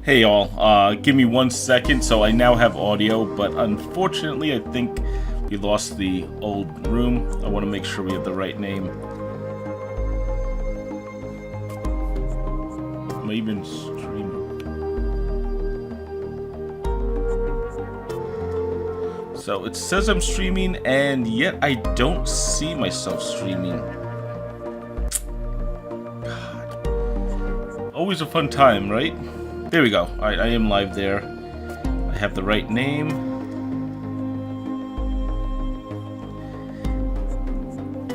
Hey all, give me 1 second. So I now have audio, but unfortunately I think we lost the old room. I want to make sure we have the right name. Am I even streaming? So it says I'm streaming, and yet I don't see myself streaming. God. Always a fun time, right? There we go. Alright, I am live there. I have the right name.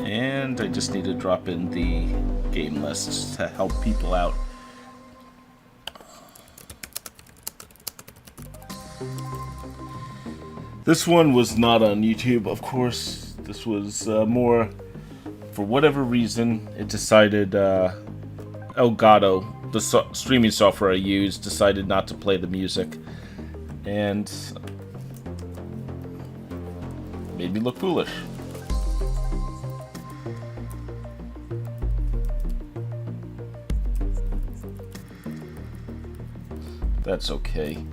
And I just need to drop in the game list to help people out. This one was not on YouTube, of course. This was more, for whatever reason, it decided, Elgato, the streaming software I use, decided not to play the music. And made me look foolish. That's okay.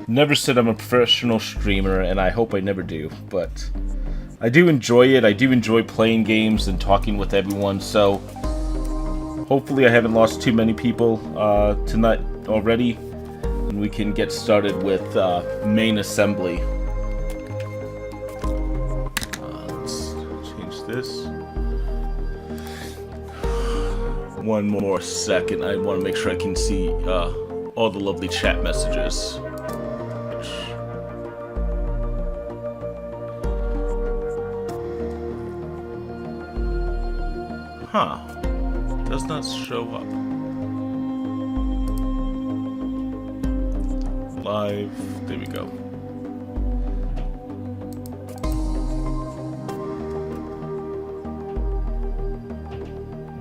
Never said I'm a professional streamer, and I hope I never do, but I do enjoy it. I do enjoy playing games and talking with everyone, so hopefully I haven't lost too many people tonight already, and we can get started with main assembly. Let's change this. One more second. I want to make sure I can see all the lovely chat messages. Huh. Does not show up. Live. There we go.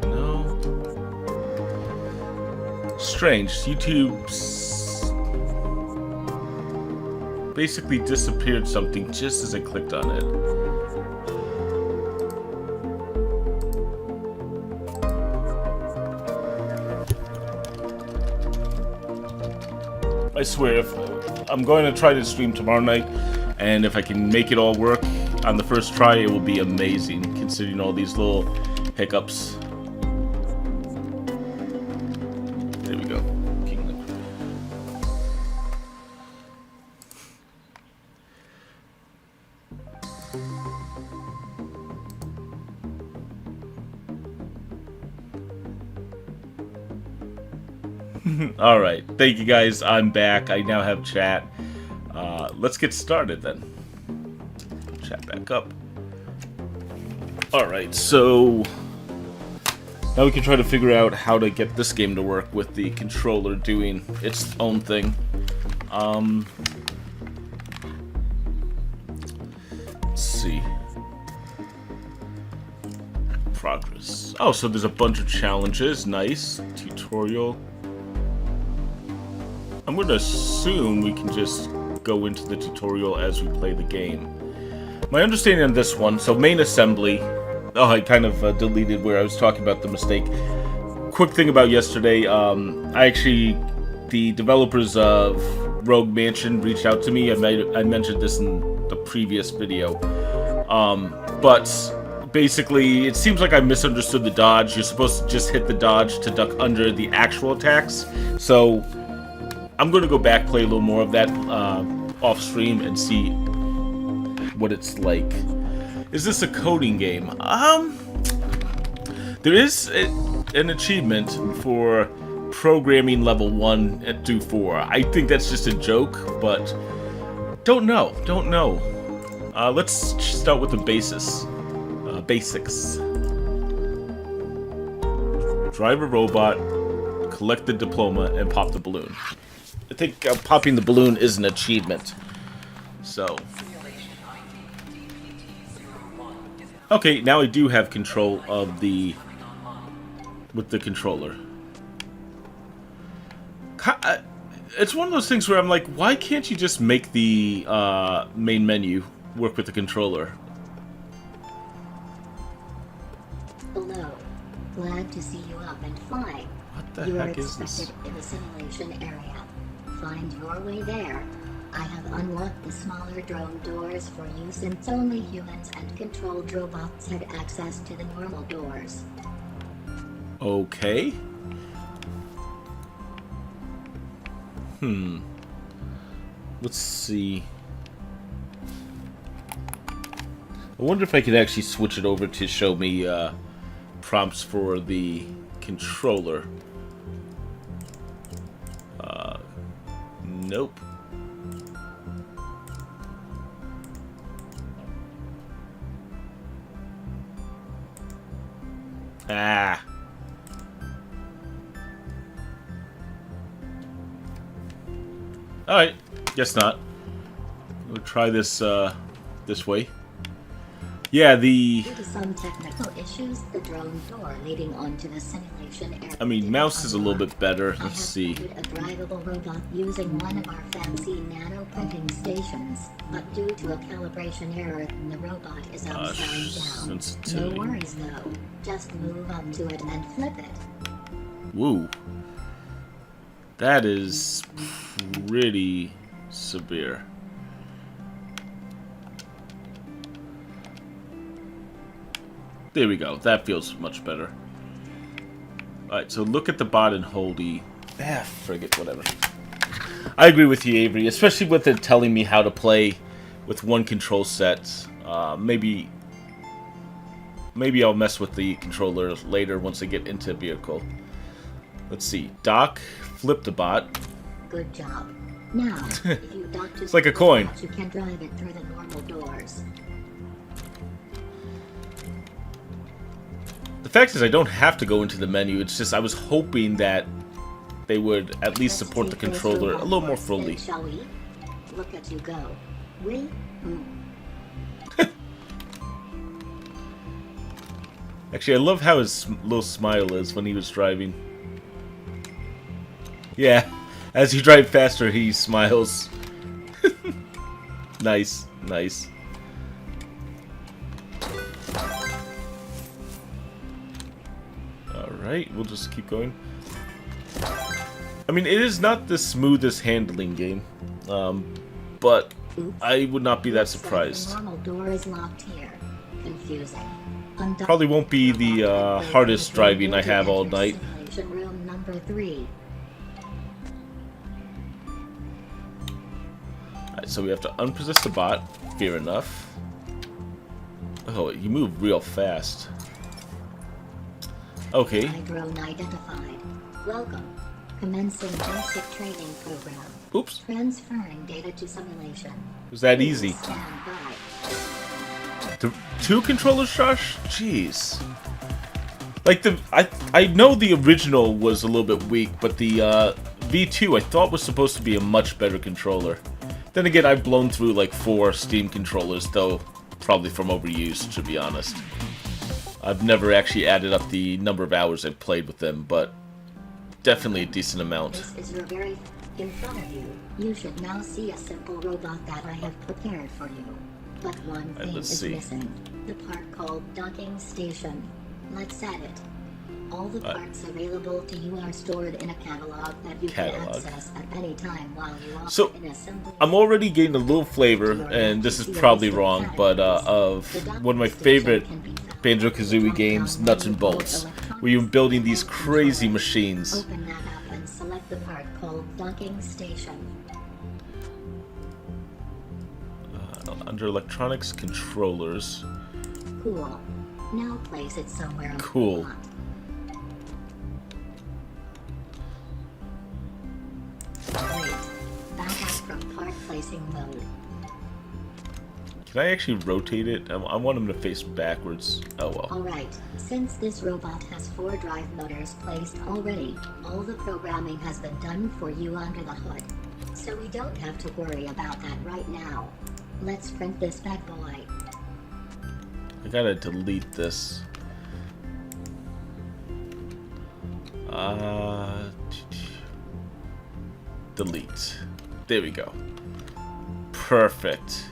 No. Strange. YouTube's basically disappeared something just as I clicked on it. I swear, if I'm going to try to stream tomorrow night, and if I can make it all work on the first try, it will be amazing, considering all these little hiccups. There we go. Kinglink. Alright, thank you guys, I'm back, I now have chat. Let's get started then. Chat back up. Alright, so now we can try to figure out how to get this game to work with the controller doing its own thing. Let's see. Progress. Oh, so there's a bunch of challenges, nice. Tutorial. I'm going to assume we can just go into the tutorial as we play the game. My understanding on this one, so main assembly. Oh, I kind of deleted where I was talking about the mistake. Quick thing about yesterday, the developers of Rogue Mansion reached out to me. I mentioned this in the previous video. But basically, it seems like I misunderstood the dodge. You're supposed to just hit the dodge to duck under the actual attacks. So I'm going to go back, play a little more of that off stream, and see what it's like. Is this a coding game? There is an achievement for programming level 1 through 4. I think that's just a joke, but don't know. Let's start with the basics. Drive a robot, collect the diploma, and pop the balloon. I think popping the balloon is an achievement. So. Okay, now I do have control of with the controller. It's one of those things where I'm like, why can't you just make the main menu work with the controller? Hello. Glad to see you up and flying. What the You are heck is this? expected in the simulation area. Find your way there. I have unlocked the smaller drone doors for you since only humans and controlled robots had access to the normal doors. Okay. Let's see. I wonder if I could actually switch it over to show me prompts for the controller. Nope. Ah. Alright, guess not. We'll try this this way. Yeah, Due to some technical issues, the drone door leading onto the simulation area. I mean, mouse is a little bit better. Let's see. I have a drivable robot using one of our fancy nano printing stations, but due to a calibration error, the robot is upside down. No worries though. Just move up to it and then flip it. Woo. That is pretty severe. There we go. That feels much better. Alright, so look at the bot and hold E. Friggin', whatever. I agree with you, Avery, especially with it telling me how to play with one control set. Maybe I'll mess with the controller later once I get into vehicle. Let's see. Dock, flip the bot. Good job. Now, if you dock to It's like a coin. you can drive it through the normal doors. The fact is, I don't have to go into the menu. It's just I was hoping that they would at least support the controller a little more fully. Shall we? Look at you go. We? Actually, I love how his little smile is when he was driving. Yeah, as you drive faster, he smiles. Nice, nice. Alright, we'll just keep going. I mean, it is not the smoothest handling game, but I would not be that surprised. The normal door is locked here. Confusing. Probably won't be the hardest driving I have all night. Room number 3. Alright, so we have to unpossess the bot. Fair enough. Oh, you move real fast. Okay. Drone identified. Welcome. Commencing basic training program. Oops. Transferring data to simulation. It was that easy. Stand by. Two controllers, Josh? Jeez. Like I know the original was a little bit weak, but the V2 I thought was supposed to be a much better controller. Then again, I've blown through like 4 Steam controllers, though probably from overuse, to be honest. I've never actually added up the number of hours I've played with them, but definitely a decent amount. This is your very in front of you. You should now see a simple robot that I have prepared for you. But one thing is missing. The part called docking station. Let's add it. All the parts available to you are stored in a catalog that you can access at any time while you are in assembly. I'm already getting a little flavor, and this is probably wrong, but of one of my favorite Banjo-Kazooie games, Nuts and Bolts, where you're building these crazy machines. Open that up and select the part called docking station. Under electronics controllers. Cool. Now place it somewhere on cool. the plot. Great. Back up from part placing mode. Can I actually rotate it? I want him to face backwards. Oh well. Alright, since this robot has 4 drive motors placed already, all the programming has been done for you under the hood. So we don't have to worry about that right now. Let's print this bad boy. I gotta delete this. Delete. There we go. Perfect.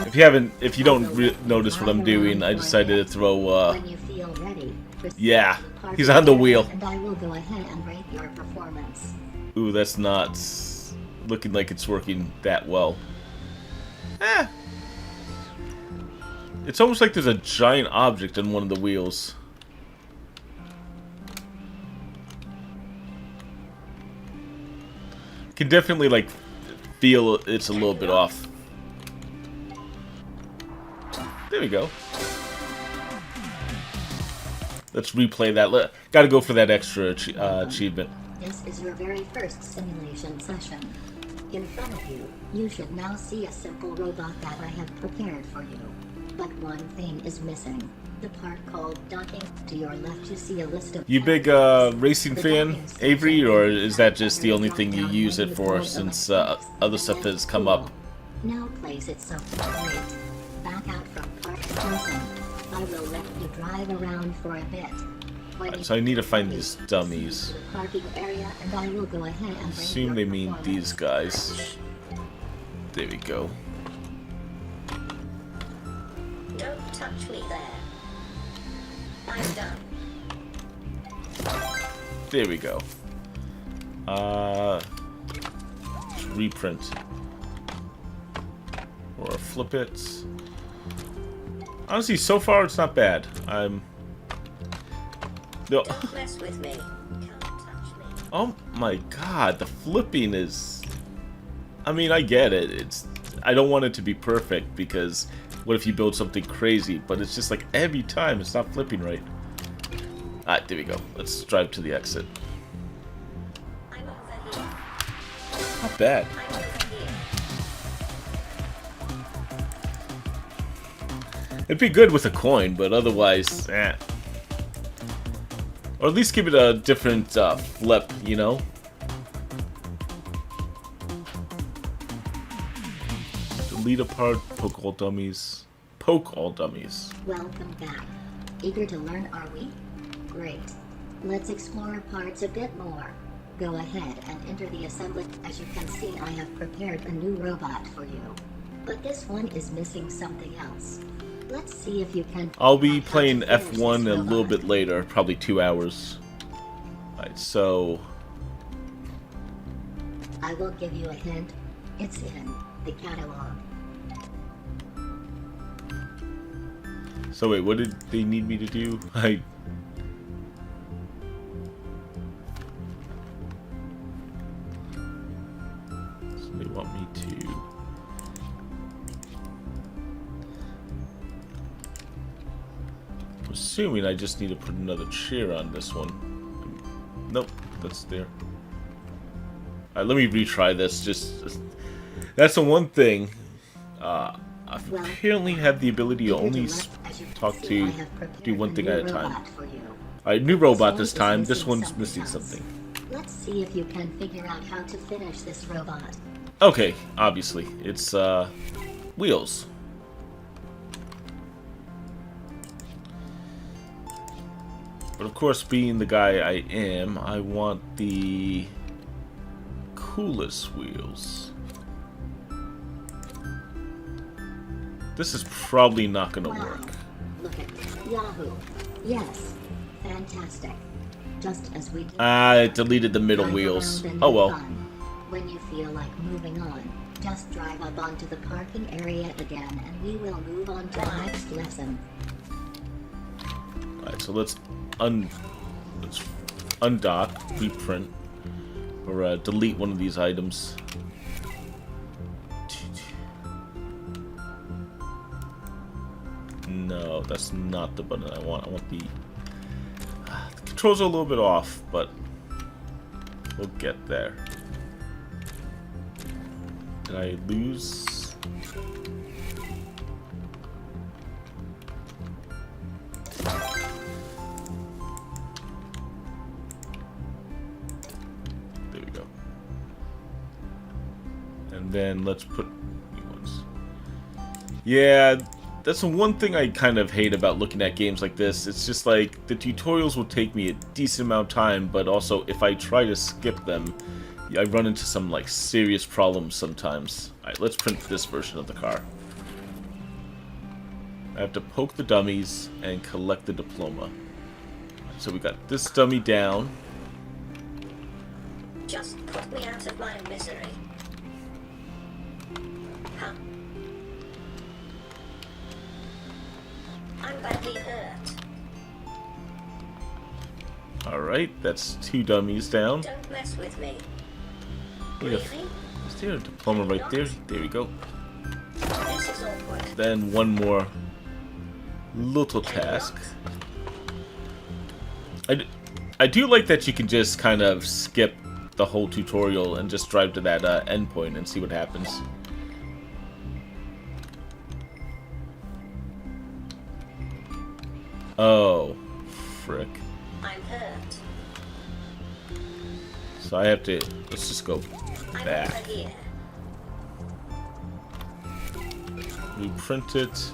If you don't notice what I'm doing, I decided to throw, When you feel ready, yeah, parking He's on the area, wheel. and I will go ahead and rate your performance. Ooh, that's not looking like it's working that well. Eh. It's almost like there's a giant object on one of the wheels. Can definitely like feel it's a little bit off. There we go. Let's replay that. Gotta go for that extra achievement. This is your very first simulation session. In front of you, you should now see a simple robot that I have prepared for you. But one thing is missing. The part called docking. To your left you see a list of... You big racing fan, Avery, or is that just the only thing you use it for since other stuff has come up? Now place it somewhere great. Back out from park. Listen, I will let you drive around for a bit. Right, so I need to find these dummies. Parking area, and I will go ahead and assume they mean these guys. There we go. Don't touch me there. I'm done. There we go. Reprint. Or flip it. Honestly, so far it's not bad. No. Don't mess with me. Can't touch me. Oh my god, the flipping is... I mean, I get it. I don't want it to be perfect because what if you build something crazy? But it's just like every time it's not flipping right. Alright, there we go. Let's drive to the exit. I'm over here. Not bad. I'm over here. It'd be good with a coin, but otherwise, eh. Or at least give it a different flip, you know? Delete a part, poke all dummies. Poke all dummies. Welcome back. Eager to learn, are we? Great. Let's explore parts a bit more. Go ahead and enter the assembly. As you can see, I have prepared a new robot for you. But this one is missing something else. Let's see if you can... I'll be playing F1 a little bit later, probably 2 hours. Alright, so... I will give you a hint. It's in the catalog. So wait, what did they need me to do? So they want me to... I'm assuming I just need to put another chair on this one. Nope, that's there. Alright, let me retry this. That's the one thing. I apparently have the ability to only do one thing at a time. Alright, new robot this time. This one's missing something. Let's see if you can figure out how to finish this robot. Okay, obviously. It's, wheels. But of course, being the guy I am, I want the coolest wheels. This is probably not gonna work. Look at Yahoo. Yes. Fantastic. Just as we do. I deleted the middle wheels. Oh well. When you feel like moving on, just drive up onto the parking area again and we will move on to the next lesson. Alright, so let's undock, reprint, or delete one of these items. No, that's not the button I want. I want the controls are a little bit off, but we'll get there. Did I lose? There we go. And then let's put new ones. Yeah. That's the one thing I kind of hate about looking at games like this. It's just like, the tutorials will take me a decent amount of time, but also if I try to skip them, I run into some like serious problems sometimes. Alright, let's print this version of the car. I have to poke the dummies and collect the diploma. So we got this dummy down. Just put me out of my misery. Huh. I'm badly hurt. Alright, that's 2 dummies down. Don't mess with me. Really? Is there a diploma right there? There we go. This is awkward. Then one more little task. I do like that you can just kind of skip the whole tutorial and just drive to that endpoint and see what happens. Oh, frick. I'm hurt. So I have to, let's just go I'm back. over here. Reprint it.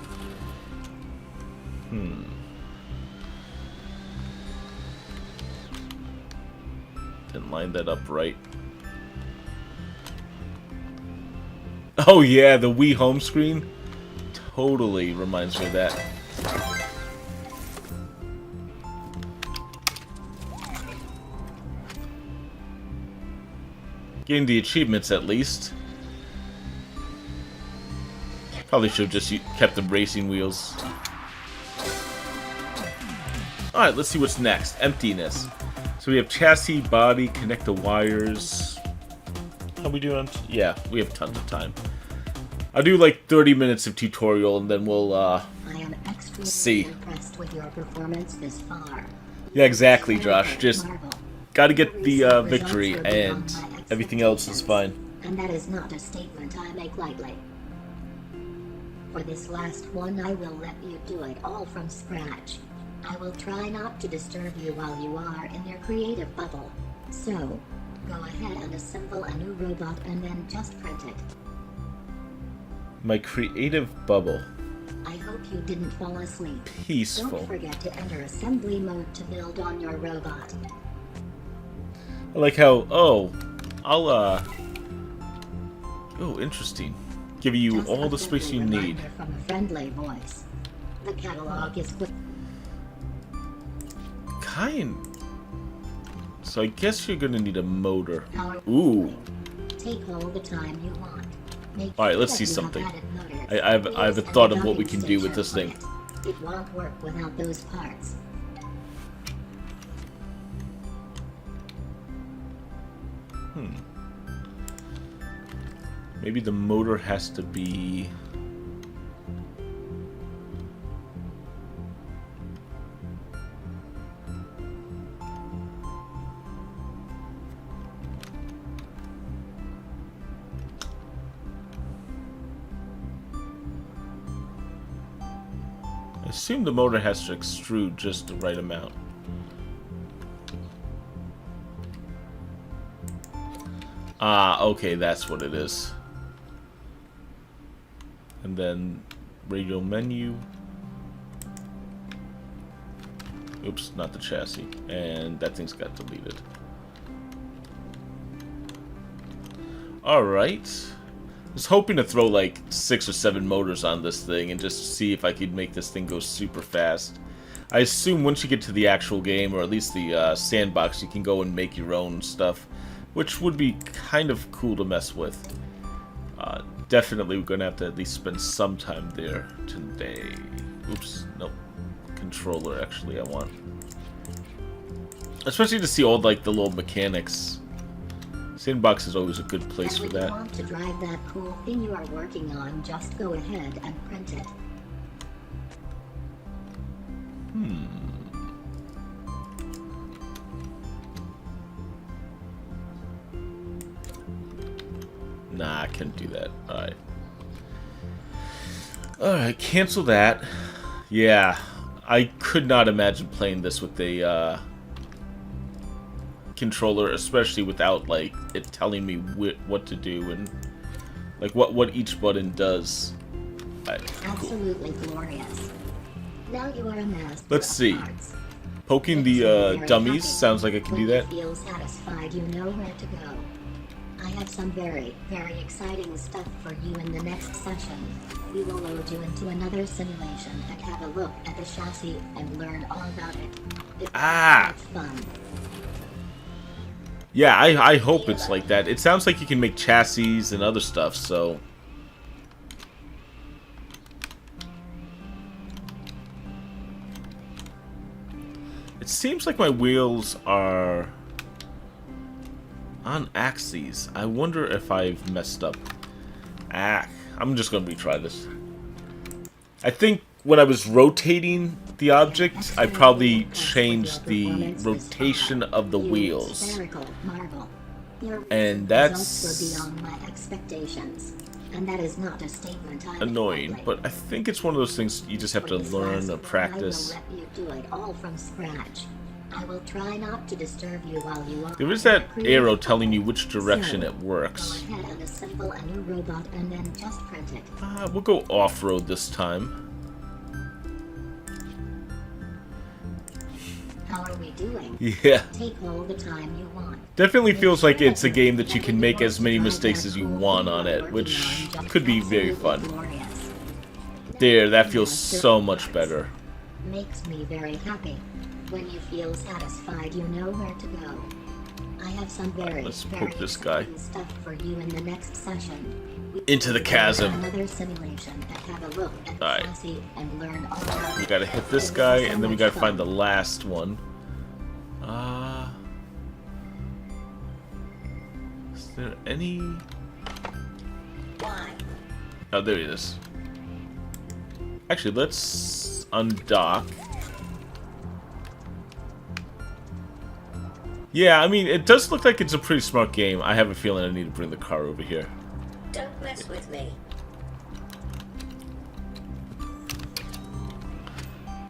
Didn't line that up right. Oh yeah, the Wii home screen totally reminds me of that. Getting the achievements at least. Probably should have just kept the racing wheels. Alright, let's see what's next. Emptiness. So we have chassis, body, connect the wires. How we doing? Yeah, we have tons of time. I'll do like 30 minutes of tutorial and then we'll I am extremely see. impressed with your performance this far. Yeah, exactly, Josh. Just Marvel. gotta get the victory and everything else is fine. And that is not a statement I make lightly. For this last one, I will let you do it all from scratch. I will try not to disturb you while you are in your creative bubble. So, go ahead and assemble a new robot and then just print it. My creative bubble. I hope you didn't fall asleep. Peaceful. Don't forget to enter assembly mode to build on your robot. I like how, oh, I'll, oh, interesting. Give you Just all a the space you friendly need. reminder from a friendly voice. The catalog is quick. Kind. So I guess you're gonna need a motor. Power. Ooh. Take all the time you want. Make All right, sure let's that see you have something. added motors, I have wheels, a and thought a of what we docking can do with this station thing. on it. It won't work without those parts. Maybe the motor has to be... I assume the motor has to extrude just the right amount. Ah, okay, that's what it is. And then radio menu. Oops, not the chassis. And that thing's got deleted. Alright. I was hoping to throw like 6 or 7 motors on this thing and just see if I could make this thing go super fast. I assume once you get to the actual game, or at least the sandbox, you can go and make your own stuff, which would be kind of cool to mess with. Definitely we're going to have to at least spend some time there today. Oops, nope. Controller, actually, I want. Especially to see all like the little mechanics. Sandbox is always a good place And for when that. you want to drive that cool thing you are working on, just go ahead and print it. Nah, I can't do that. Alright. Alright, cancel that. Yeah, I could not imagine playing this with a controller, especially without like it telling me what to do and like what each button does. Alright, cool. Absolutely glorious. Now you are a master. Let's of see. parts. Poking Makes me the very dummies happy. sounds like I can When do that. you feel satisfied, you know where to go. I have some very, very exciting stuff for you in the next session. We will load you into another simulation and have a look at the chassis and learn all about it. It's Ah! so much fun. Yeah, I hope it's like that. It sounds like you can make chassis and other stuff, so... It seems like my wheels are on axes. I wonder if I've messed up. I'm just going to retry this. I think when I was rotating the object, I probably changed the rotation of the wheels. And that's beyond my expectations. And that is not a statement annoying, but I think it's one of those things you just have to learn or practice. I will let you do it all from scratch. I will try not to disturb you while you are. There is that arrow telling you which direction it works. Go ahead and assemble a new robot and then just print it. We'll go off-road this time. How are we doing? Yeah. Take all the time you want. Definitely feels like it's a game that you can make as many mistakes as you want on it, which could be very fun. There, that feels so much better. Makes me very happy. When you feel satisfied, you know where to go. I have some Let's poke this guy stuff for you in the next session. into the chasm. Another simulation and have a look at Alright. chassis and learn all about We gotta hit this guy, and then we gotta find the last one. Is there any... Why? Oh, there he is. Actually, let's undock. Yeah, I mean, it does look like it's a pretty smart game. I have a feeling I need to bring the car over here. Don't mess with me.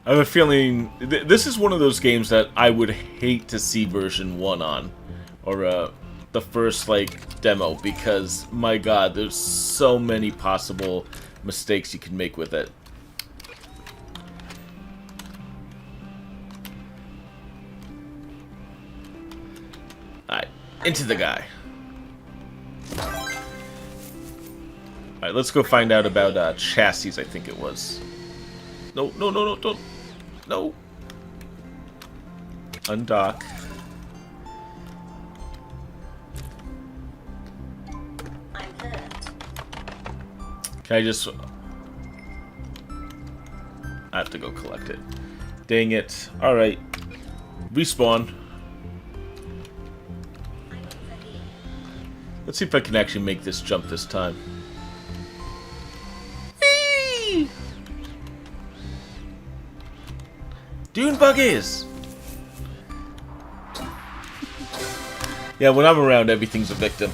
I have a feeling... this is one of those games that I would hate to see version 1 on. Or, the first, like, demo. Because, my god, there's so many possible mistakes you can make with it. Alright, into the guy. Alright, let's go find out about chassis, I think it was. No, no, no, no, don't. No. Undock. I'm hurt. Can I just... I have to go collect it. Dang it. Alright. Respawn. I'm over here. Let's see if I can actually make this jump this time. Whee! Dune buggies! Yeah, when I'm around, everything's a victim.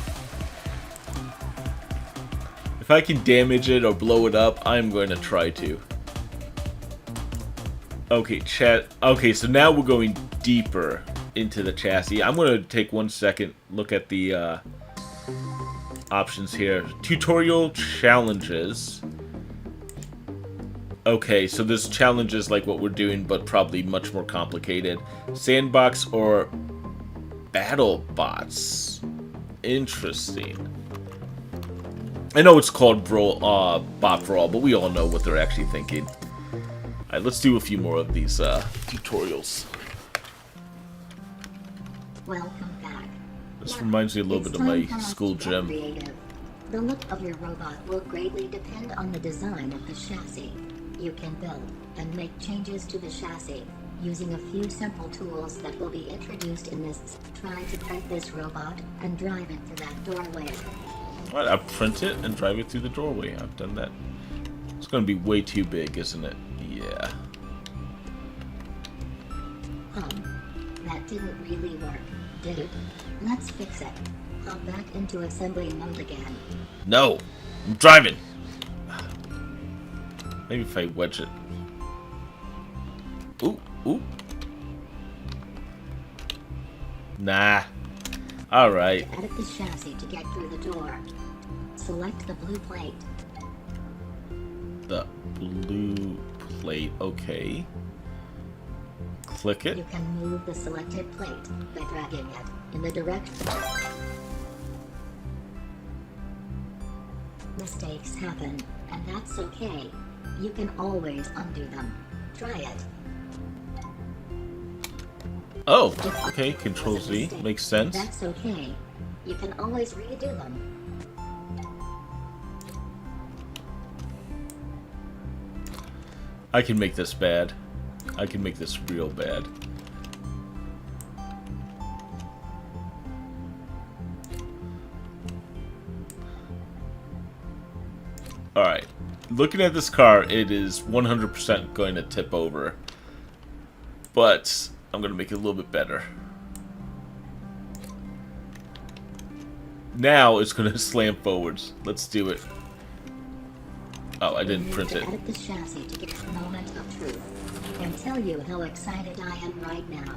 If I can damage it or blow it up, I'm going to try to. Okay, chat. Okay, so now we're going deeper into the chassis. I'm going to take 1 second, look at the options here. Tutorial challenges. Okay, so this challenge is like what we're doing, but probably much more complicated. Sandbox or battle bots. Interesting. I know it's called Bot Brawl, but we all know what they're actually thinking. Alright, let's do a few more of these tutorials. Welcome back. This Now, reminds me a little it's bit of my time for us school to get gym. creative. The look of your robot will greatly depend on the design of the chassis. You can build and make changes to the chassis using a few simple tools that will be introduced in this. Try to print this robot and drive it through that doorway. Alright, I'll print it and drive it through the doorway. I've done that. It's going to be way too big, isn't it? Yeah. That didn't really work, did it? Let's fix it. Hop back into assembly mode again. No! I'm driving! Maybe if I wedge it. Ooh, ooh. Nah. Alright. Edit the chassis to get through the door. Select the blue plate. The blue plate, okay. Click it. You can move the selected plate by dragging it in the direction. Mistakes happen, and that's okay. You can always undo them. Try it. Oh, okay, Control Z. Makes sense. That's okay. You can always redo them. I can make this bad. I can make this real bad. Alright. Looking at this car, it is 100% going to tip over. But I'm going to make it a little bit better. Now it's going to slam forwards. Let's do it. Oh, I didn't print it. Edit the chassis to get a moment of truth and tell you how excited I am right now.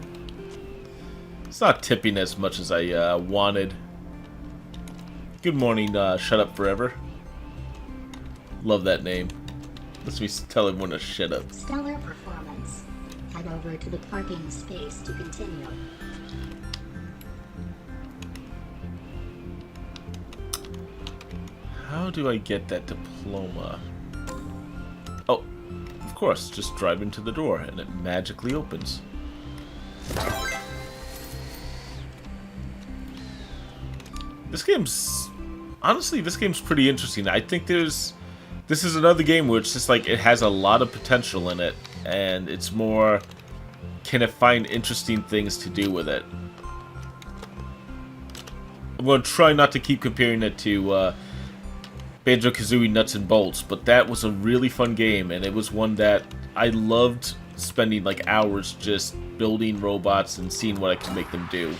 It's not tipping as much as I wanted. Good morning, Shut Up Forever. Love that name. Let's me tell everyone to shut up. Stellar performance. Head over to the parking space to continue. How do I get that diploma? Oh, of course, just drive into the door and it magically opens. This game's... Honestly, this game's pretty interesting. I think this is another game where it's just like, it has a lot of potential in it, and it's more, can it find interesting things to do with it? I'm going to try not to keep comparing it to Banjo-Kazooie Nuts and Bolts, but that was a really fun game, and it was one that I loved spending like hours just building robots and seeing what I could make them do.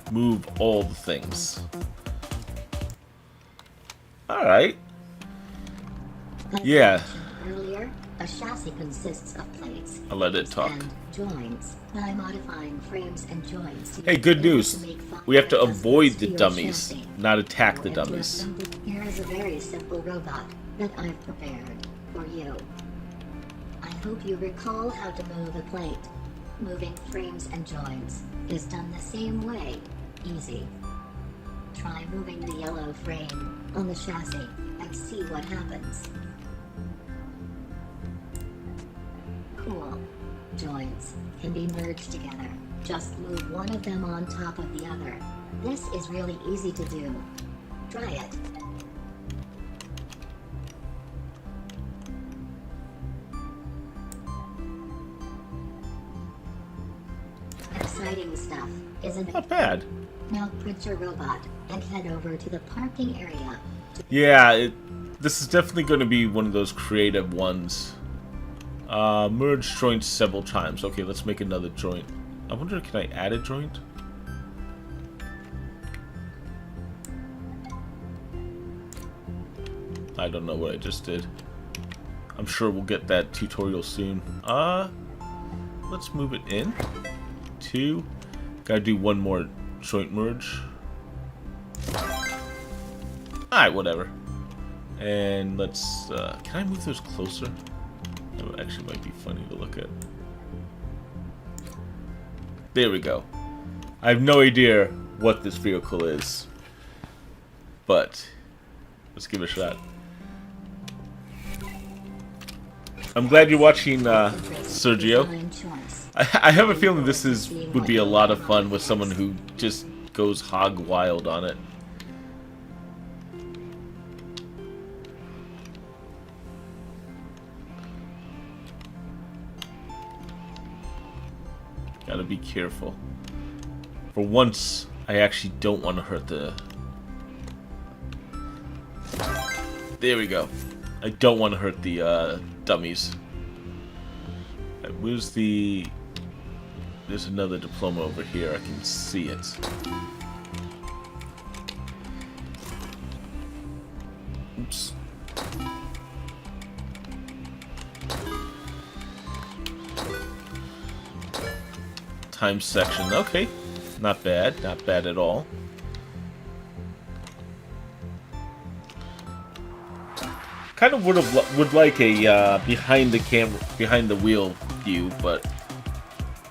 Move all the things. Alright. Yeah. Earlier, a chassis consists of plates. I'll let it talk. And joints. By modifying frames and joints. Hey, good news. We have to avoid the dummies, not attack the dummies. Here is a very simple robot that I've prepared for you. I hope you recall how to move a plate. Moving frames and joints is done the same way. Easy. Try moving the yellow frame on the chassis and see what happens. Cool. Joints can be merged together. Just move one of them on top of the other. This is really easy to do. Try it. Exciting stuff, isn't it? Not bad. Now print your robot and head over to the parking area. Yeah, this is definitely going to be one of those creative ones. Merge joints several times. Okay, let's make another joint. I wonder, can I add a joint? I don't know what I just did. I'm sure we'll get that tutorial soon. Let's move it in. 2. Gotta do one more joint merge. Alright, whatever. And let's, can I move those closer? That actually might be funny to look at. There we go. I have no idea what this vehicle is, but let's give it a shot. I'm glad you're watching, Sergio. I have a feeling this would be a lot of fun with someone who just goes hog wild on it. Gotta be careful. For once, I actually don't want to hurt the... There we go. I don't want to hurt the dummies. Where's the... There's another diploma over here. I can see it. Oops. Time section. Okay. Not bad. Not bad at all. Kind of would like a behind the wheel view, but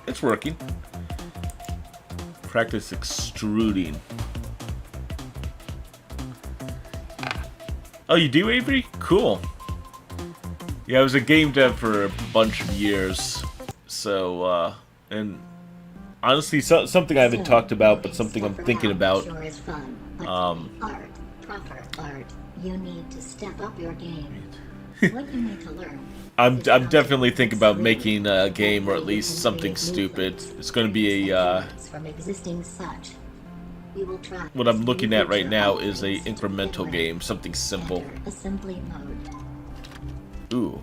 it's working. Practice extruding. Oh, you do, Avery? Cool. Yeah, I was a game dev for a bunch of years. So, and honestly, something I haven't talked about, but something I'm thinking about. Sure is fun, but art, proper art. You need to step up your game. What you need to learn. I'm definitely thinking about making a game, or at least something stupid. It's going to be a from existing such. We will try. What I'm looking at right now is a incremental game, something simple. Assembly mode. Ooh,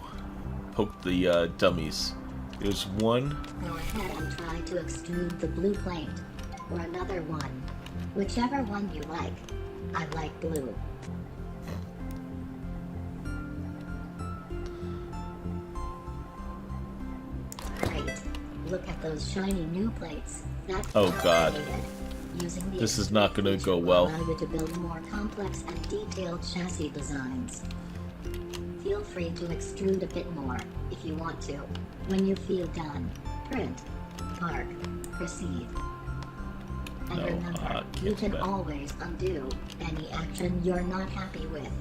poke the dummies. There's one. Go ahead and try to extrude the blue plate, or another one, whichever one you like. I like blue. Great. Look at those shiny new plates. That's Oh God. Using the This is not going to feature go will well. allow you to build more complex and detailed chassis designs. Feel free to extrude a bit more if you want to. When you feel done, print, park, proceed. And No, remember, you can't do can that. always undo any action you're not happy with.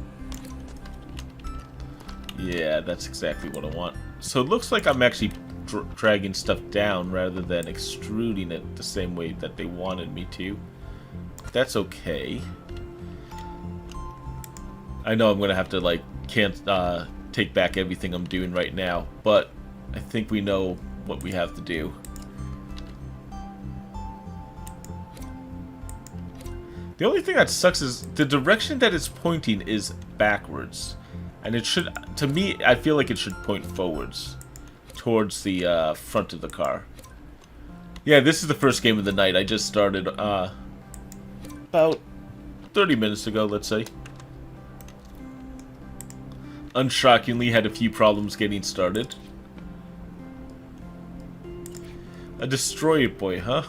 Yeah, that's exactly what I want. So it looks like I'm actually dragging stuff down rather than extruding it the same way that they wanted me to. That's okay. I know I'm gonna have to like can't take back everything I'm doing right now, but I think we know what we have to do. The only thing that sucks is the direction that it's pointing is backwards. And it should, to me, I feel like it should point forwards. Towards the front of the car. Yeah, this is the first game of the night. I just started about 30 minutes ago, let's say. Unshockingly, had a few problems getting started. A destroyer boy, huh?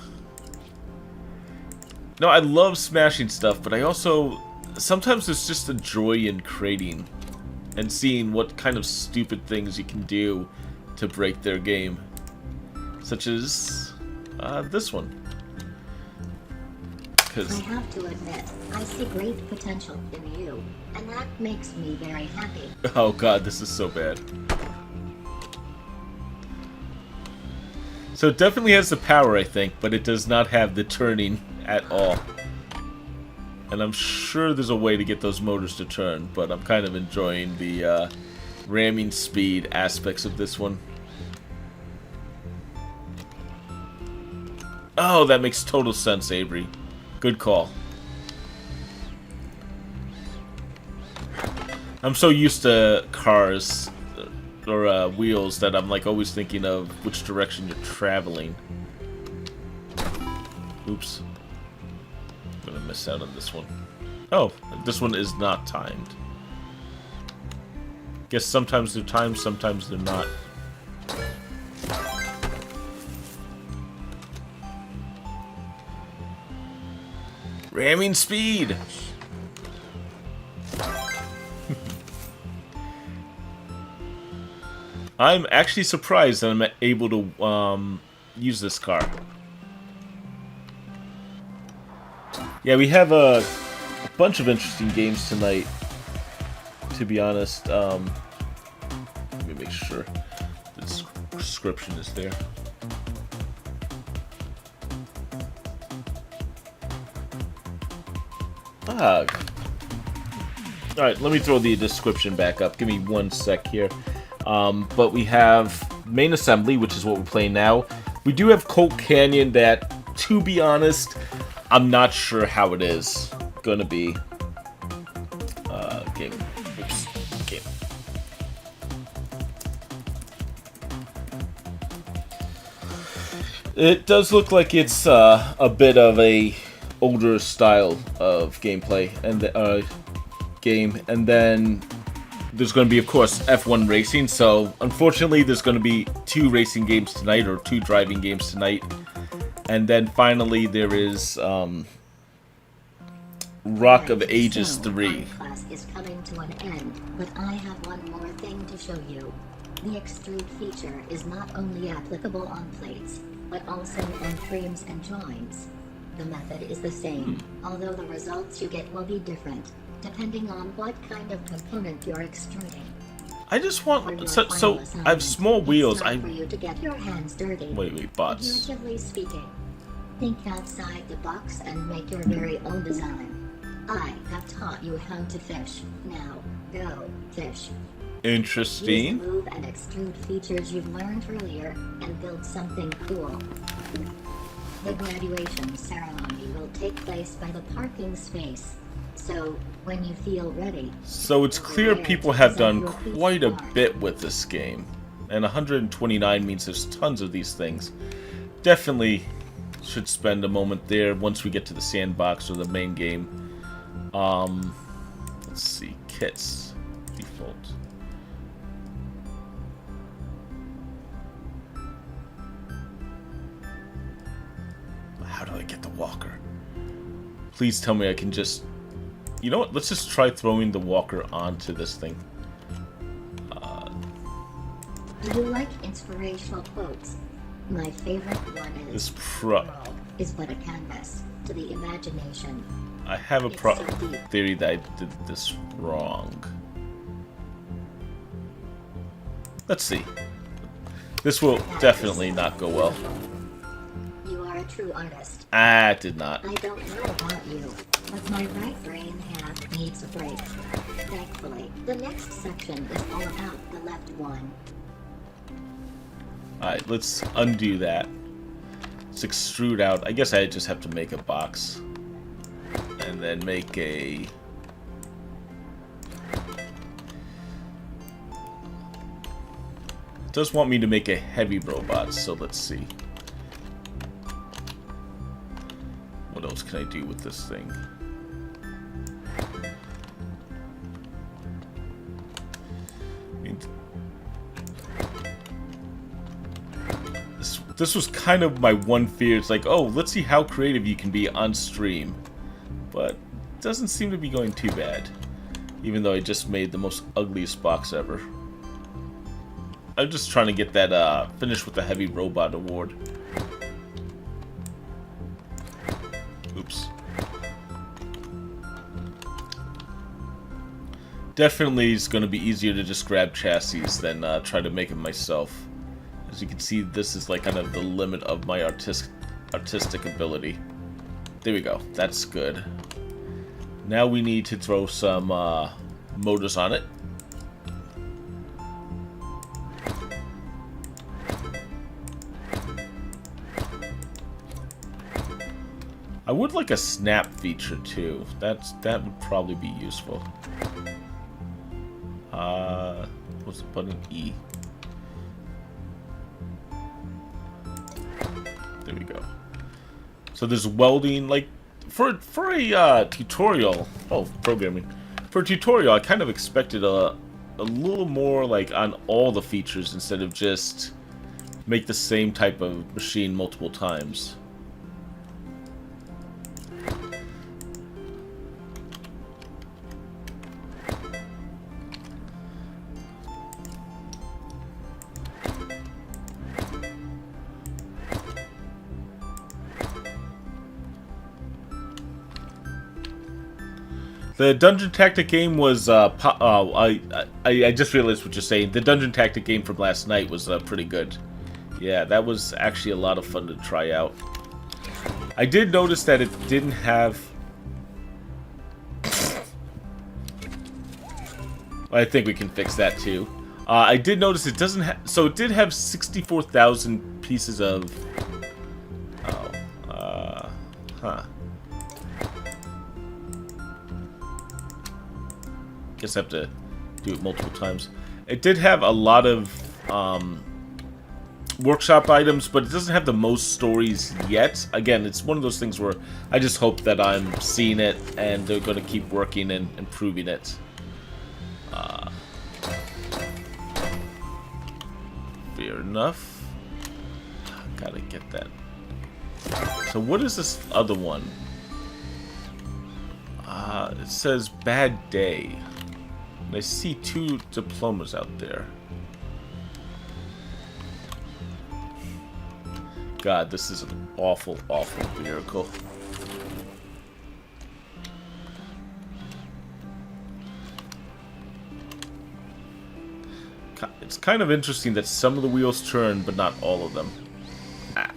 No, I love smashing stuff, but I also... Sometimes there's just a joy in creating and seeing what kind of stupid things you can do to break their game. Such as this one. I have to admit, I see great potential in you, and that makes me very happy. Oh God, this is so bad. So it definitely has the power, I think, but it does not have the turning at all. And I'm sure there's a way to get those motors to turn, but I'm kind of enjoying the ramming speed aspects of this one. Oh, that makes total sense, Avery. Good call. I'm so used to cars or wheels that I'm like always thinking of which direction you're traveling. Oops. I'm gonna miss out on this one. Oh, this one is not timed. Guess sometimes they're timed, sometimes they're not. Ramming speed! I'm actually surprised that I'm able to use this car. Yeah, we have a bunch of interesting games tonight, to be honest. Let me make sure the description is there. Alright, let me throw the description back up. Give me 1 sec here. But we have main assembly, which is what we're playing now. We do have Colt Canyon that, to be honest, I'm not sure how it is gonna be. Game. Oops. Game. It does look like it's a bit of a older style of gameplay and game, and then there's going to be, of course, F1 racing. So unfortunately, there's going to be 2 racing games tonight, or 2 driving games tonight, and then finally there is Rock of Ages 3. Class is coming to an end, but I have one more thing to show you. The extrude feature is not only applicable on plates, but also on frames and joints. The method is the same, although the results you get will be different, depending on what kind of component you're extruding. I just For want your so final I have assignment, small wheels. It's time for you to get your hands dirty. Wait, bots. Figuratively speaking, think outside the box and make your very own design. I have taught you how to fish. Now, go fish. Use the Interesting. move and extrude features you've learned earlier and build something cool. The graduation ceremony will take place by the parking space. So, when you feel ready... So it's clear people have done quite a bit with this game. And 129 means there's tons of these things. Definitely should spend a moment there once we get to the sandbox or the main game. Let's see. Kits. Default. How do I get the walker? Please tell me I can just... You know what? Let's just try throwing the walker onto this thing. Do you like inspirational quotes? My favorite one is... This pro... is but a canvas to the imagination. I have a It's so deep. theory that I did this wrong. Let's see. This will definitely not go well. You are a true artist. Ah, it did not. I don't know about you, but my right brain half needs a break. Thankfully, the next section is all about the left one. Alright, let's undo that. Let's extrude out. I guess I just have to make a box. And then make a... It does want me to make a heavy robot, so let's see. What else can I do with this thing? This was kind of my one fear. It's like, oh, let's see how creative you can be on stream. But it doesn't seem to be going too bad. Even though I just made the most ugliest box ever. I'm just trying to get that finished with the heavy robot award. Oops. Definitely is going to be easier to just grab chassis than try to make it myself. As you can see, this is like kind of the limit of my artistic ability. There we go. That's good. Now we need to throw some motors on it. I would like a snap feature too. That would probably be useful. What's the button? E. There we go. So there's welding, like for a tutorial. Oh, programming. For a tutorial, I kind of expected a little more like on all the features instead of just make the same type of machine multiple times. The dungeon tactic game was, I just realized what you're saying. The dungeon tactic game from last night was pretty good. Yeah, that was actually a lot of fun to try out. I did notice that it didn't have... I think we can fix that too. I did notice it doesn't have... So it did have 64,000 pieces of... Oh, huh. Guess I have to do it multiple times. It did have a lot of workshop items, but it doesn't have the most stories yet. Again, it's one of those things where I just hope that I'm seeing it and they're going to keep working and improving it. Fair enough. Gotta get that. So what is this other one? It says bad day. I see 2 diplomas out there. God, this is an awful, awful vehicle. It's kind of interesting that some of the wheels turn, but not all of them. Ah.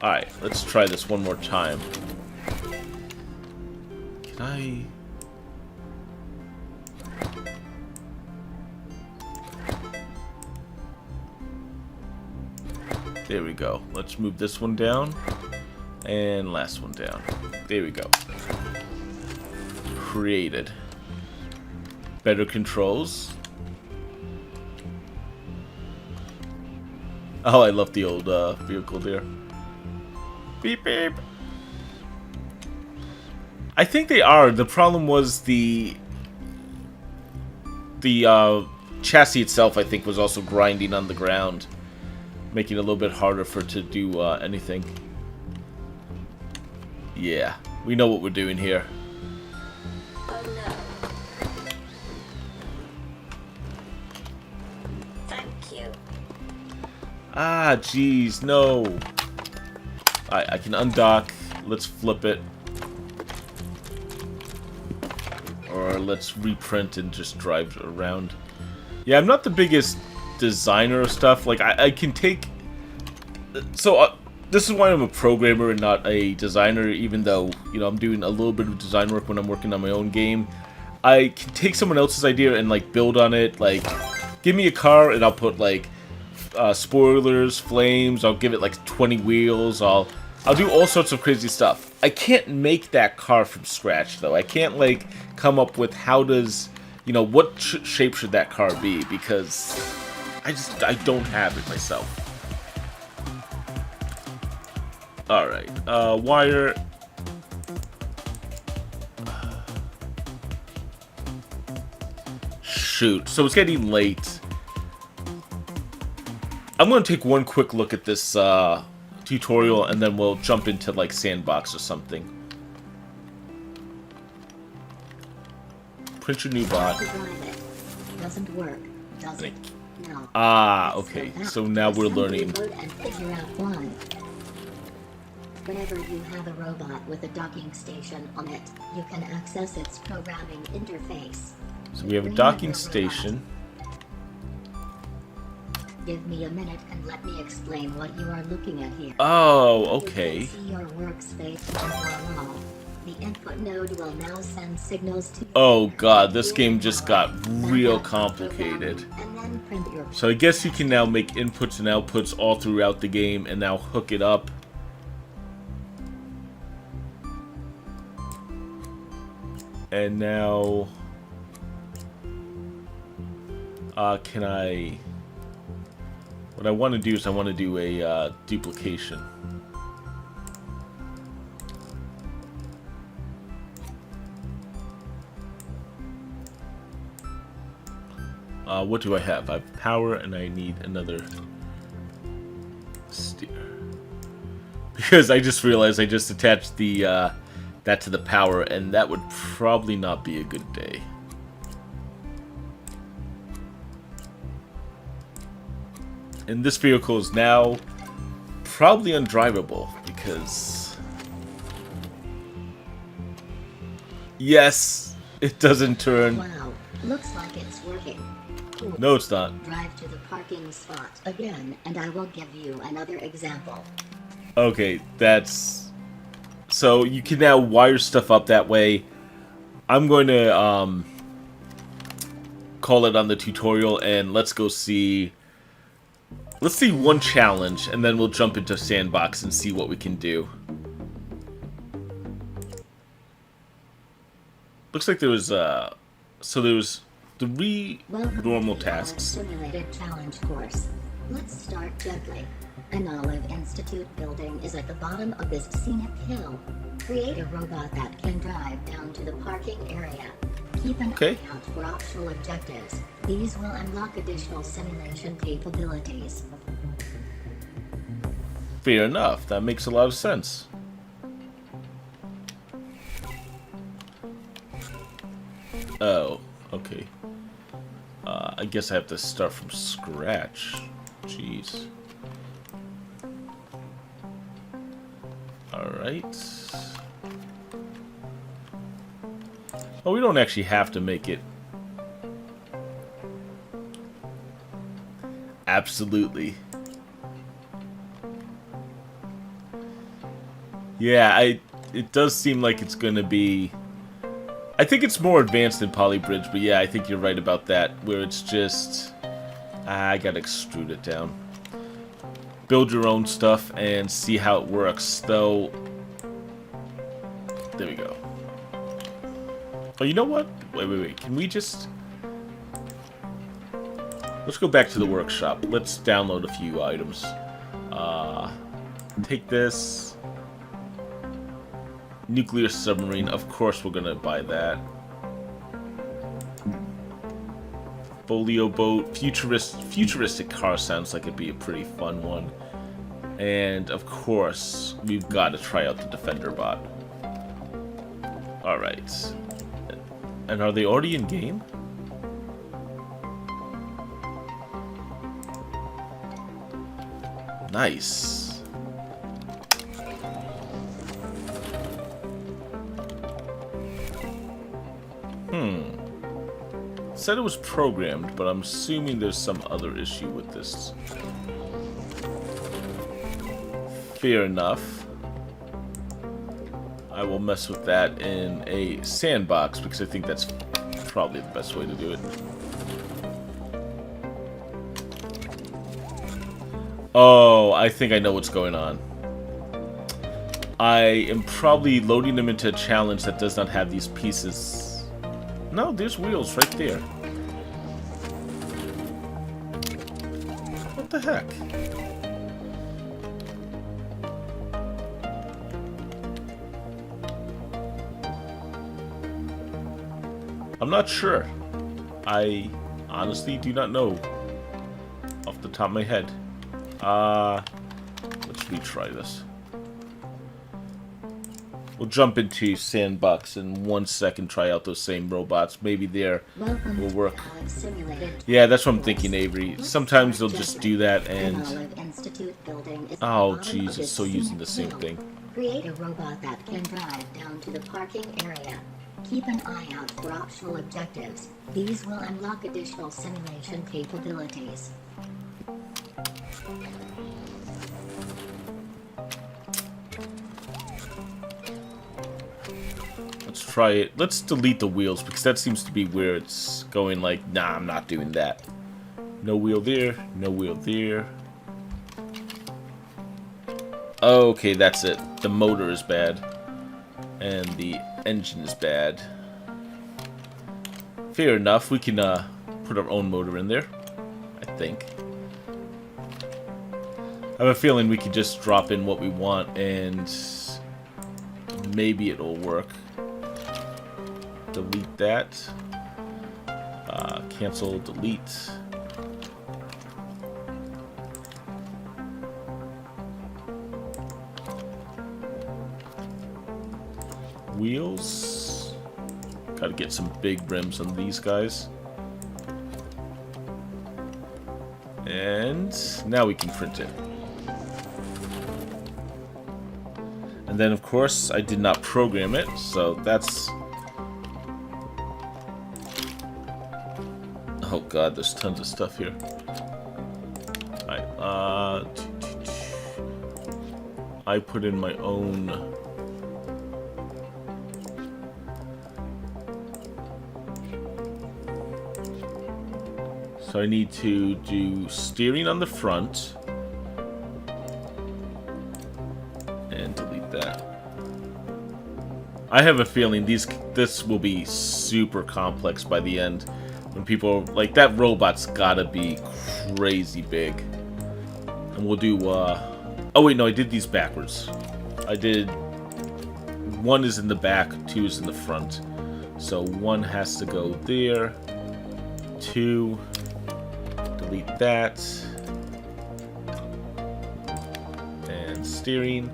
Alright, let's try this one more time. Can I... There we go. Let's move this one down. And last one down. There we go. Created. Better controls. Oh, I love the old vehicle there. Beep beep. I think they are. The problem was the chassis itself, I think, was also grinding on the ground, making it a little bit harder for it to do anything. Yeah, we know what we're doing here. Oh no. Thank you. Ah, jeez, no. Alright, I can undock. Let's flip it. Or let's reprint and just drive around. Yeah, I'm not the biggest designer of stuff. Like, I can take... So, this is why I'm a programmer and not a designer, even though, you know, I'm doing a little bit of design work when I'm working on my own game. I can take someone else's idea and, like, build on it. Like, give me a car and I'll put, like, spoilers, flames, I'll give it, like, 20 wheels, I'll do all sorts of crazy stuff. I can't make that car from scratch, though. I can't, like, come up with how does, you know, what shape should that car be, because I don't have it myself. Alright, wire. Shoot, so it's getting late. I'm gonna take one quick look at this tutorial and then we'll jump into like sandbox or something. Print your new bot. Doesn't work, does it? No. Ah, okay. So now we're learning. And figure out why. Whenever you have a robot with a docking station on it, you can access its programming interface. So we have a docking station. Give me a minute and let me explain what you are looking at here. Oh, okay. You can see your workspace on the wall. The input node will now send signals to... Oh god, this game just got real complicated. And then print your... So I guess you can now make inputs and outputs all throughout the game and now hook it up. And now... can I... What I want to do is I want to do a duplication. What do I have? I have power and I need another steer. Because I just realized I just attached the that to the power and that would probably not be a good day. And this vehicle is now probably undrivable because... Yes, it doesn't turn. Wow, looks like it's working. Cool. No, it's not. Drive to the parking spot again, and I will give you another example. Okay, that's... So you can now wire stuff up that way. I'm going to call it on the tutorial and let's go see... Let's see one challenge, and then we'll jump into sandbox and see what we can do. Looks like there was, so there was 3 normal tasks. Simulated challenge course. Let's start gently. An Olive Institute building is at the bottom of this scenic hill. Create a robot that can drive down to the parking area. Keep an eye out for optional objectives. These will unlock additional simulation capabilities. Fair enough. That makes a lot of sense. Oh, okay. I guess I have to start from scratch. Jeez. Alright. Oh, we don't actually have to make it. Absolutely. Yeah, it does seem like it's going to be... I think it's more advanced than Polybridge, but yeah, I think you're right about that, where it's just... I gotta extrude it down. Build your own stuff and see how it works, though... There we go. Oh, you know what? Wait. Can we just... Let's go back to the workshop. Let's download a few items. Take this. Nuclear submarine. Of course we're gonna buy that. Folio boat. Futuristic car sounds like it'd be a pretty fun one. And, of course, we've got to try out the Defender bot. Alright. And are they already in game? Nice. Said it was programmed, but I'm assuming there's some other issue with this. Fair enough. I will mess with that in a sandbox because I think that's probably the best way to do it. Oh, I think I know what's going on. I am probably loading them into a challenge that does not have these pieces. No, there's wheels right there. What the heck? I'm not sure. I honestly do not know off the top of my head. Let's retry this. We'll jump into Sandbox in 1 second, try out those same robots. Maybe there will work. Yeah, that's what I'm thinking, Avery. Sometimes they'll just do that and... Oh, jeez, it's still using the same thing. Create a robot that can drive down to the parking area. Keep an eye out for optional objectives. These will unlock additional simulation capabilities. Let's try it. Let's delete the wheels because that seems to be where it's going like, nah, I'm not doing that. No wheel there, no wheel there. Okay, that's it. The motor is bad. And the engine is bad. Fair enough, we can put our own motor in there, I think. I have a feeling we could just drop in what we want and maybe it'll work. Delete that. Cancel, delete. Wheels. Gotta get some big rims on these guys. And now we can print it. And then, of course, I did not program it, so that's... Oh god, there's tons of stuff here. Alright, I put in my own... So I need to do steering on the front. And delete that. I have a feeling this will be super complex by the end. When people... Like, that robot's gotta be crazy big. And we'll do, Oh, wait, no, I did these backwards. I did... 1 is in the back, 2 is in the front. So 1 has to go there. 2... Delete that. And steering.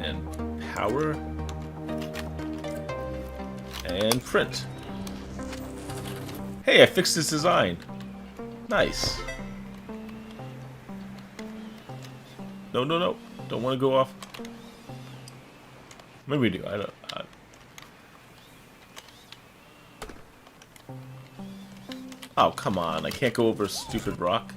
And power. And print. Hey, I fixed this design. Nice. No. Don't want to go off. Maybe we do. I don't. Oh, come on. I can't go over a stupid rock.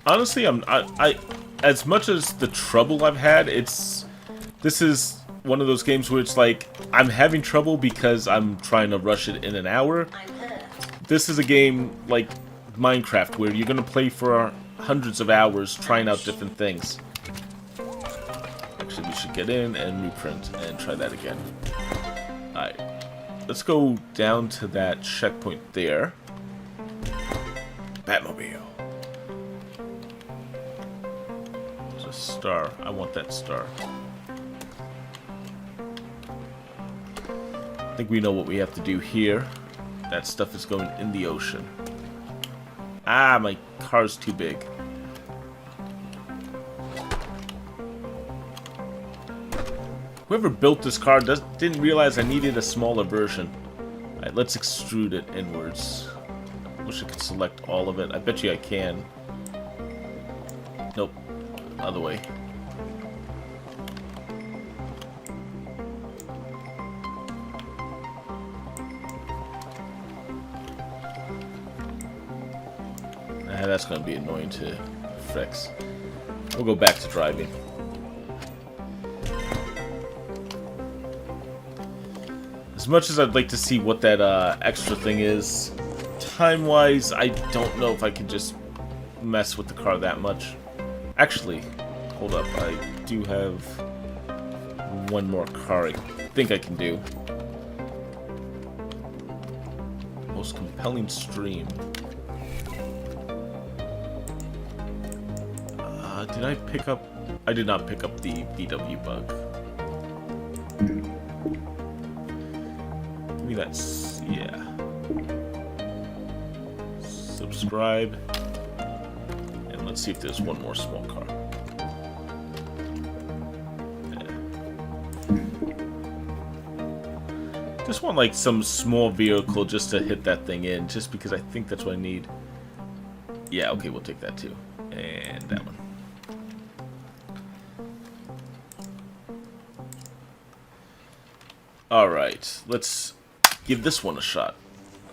honestly, I as much as the trouble I've had, this is one of those games where it's like I'm having trouble because I'm trying to rush it in an hour. This is a game like Minecraft where you're gonna play for hundreds of hours trying out different things. Actually, we should get in and reprint and try that again. Alright. Let's go down to that checkpoint there. Batmobile. There's a star. I want that star. I think we know what we have to do here. That stuff is going in the ocean. Ah, my car's too big. Whoever built this car didn't realize I needed a smaller version. Alright, let's extrude it inwards. Wish I could select all of it. I bet you I can. Nope. Other way. That's going to be annoying to fix. We'll go back to driving. As much as I'd like to see what that extra thing is, time-wise, I don't know if I can just mess with the car that much. Actually, hold up. I do have one more car I think I can do. Most compelling stream. Did I pick up... I did not pick up the VW bug. Give me that... yeah. Subscribe. And let's see if there's one more small car. Yeah. Just want like some small vehicle just to hit that thing in. Just because I think that's what I need. Yeah, okay, we'll take that too. And that one. Alright, let's give this one a shot.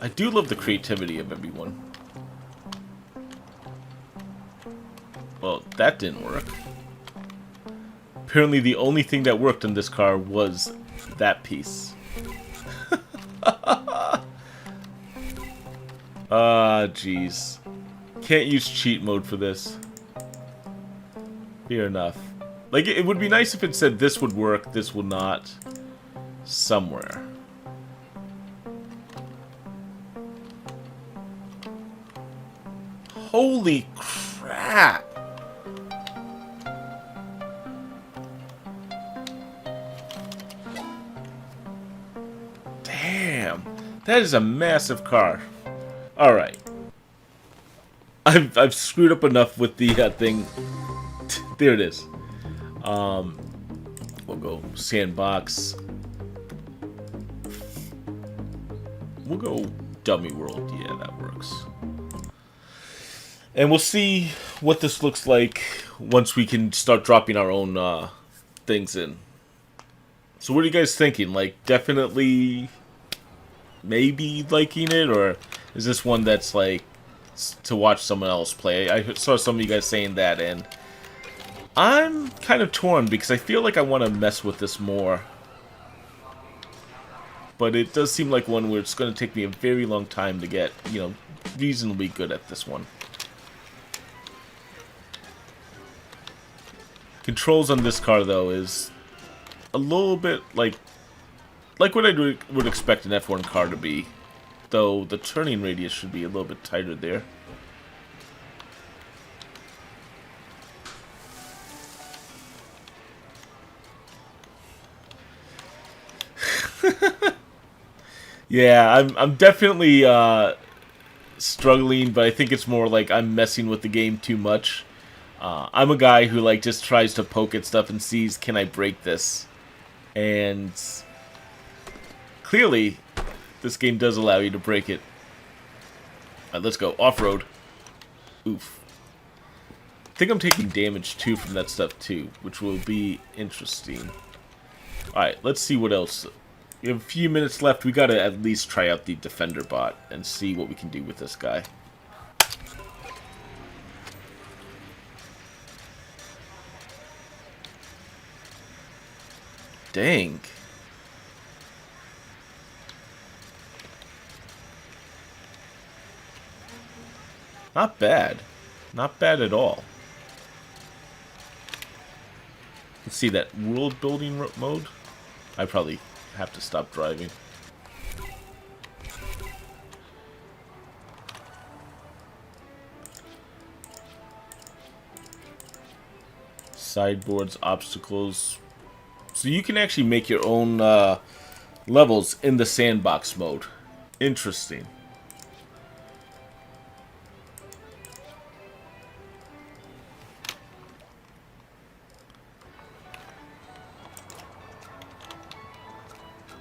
I do love the creativity of everyone. Well, that didn't work. Apparently the only thing that worked in this car was that piece. Ah, jeez. Can't use cheat mode for this. Fair enough. Like, it would be nice if it said this would work, this would not. Somewhere. Holy crap! Damn, that is a massive car. All right, I've screwed up enough with the thing. There it is. We'll go sandbox. We'll go dummy world. Yeah, that works. And we'll see what this looks like once we can start dropping our own things in. So what are you guys thinking? Like, definitely maybe liking it? Or is this one that's like to watch someone else play? I saw some of you guys saying that, and I'm kind of torn because I feel like I want to mess with this more. But it does seem like one where it's going to take me a very long time to get, you know, reasonably good at this one. Controls on this car, though, is a little bit like what I would expect an F1 car to be. Though the turning radius should be a little bit tighter there. Yeah, I'm definitely struggling, but I think it's more like I'm messing with the game too much. I'm a guy who like just tries to poke at stuff and sees, can I break this? And clearly, this game does allow you to break it. Alright, let's go off-road. Oof. I think I'm taking damage too from that stuff too, which will be interesting. Alright, let's see what else. We have a few minutes left. We gotta at least try out the Defender bot and see what we can do with this guy. dang. Not bad. Not bad at all. Let's see that world building mode. I probably have to stop driving. Sideboards, obstacles. So you can actually make your own levels in the sandbox mode. Interesting.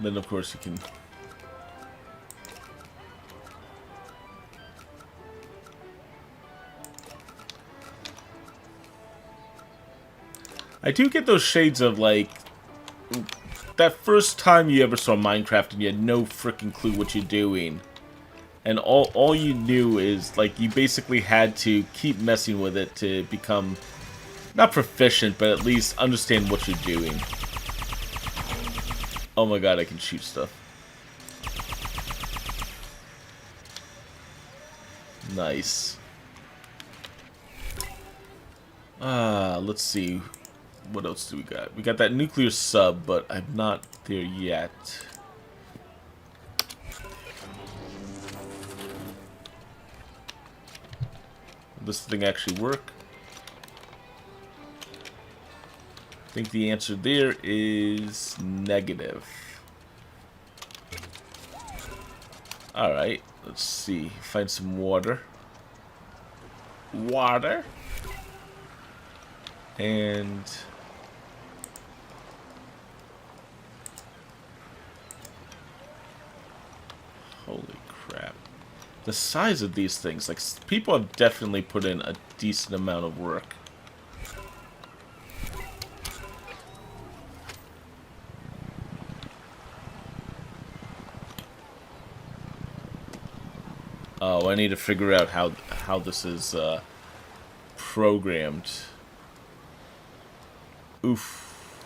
Then of course you can I do get those shades of like that first time you ever saw Minecraft and you had no freaking clue what you're doing. And all you knew is like you basically had to keep messing with it to become not proficient, but at least understand what you're doing. Oh my god, I can shoot stuff. Nice. Let's see. What else do we got? We got that nuclear sub, but I'm not there yet. Will this thing actually work? I think the answer there is negative. Alright, let's see. Find some water. Water. And holy crap. The size of these things, like, people have definitely put in a decent amount of work. Oh, I need to figure out how this is programmed. Oof.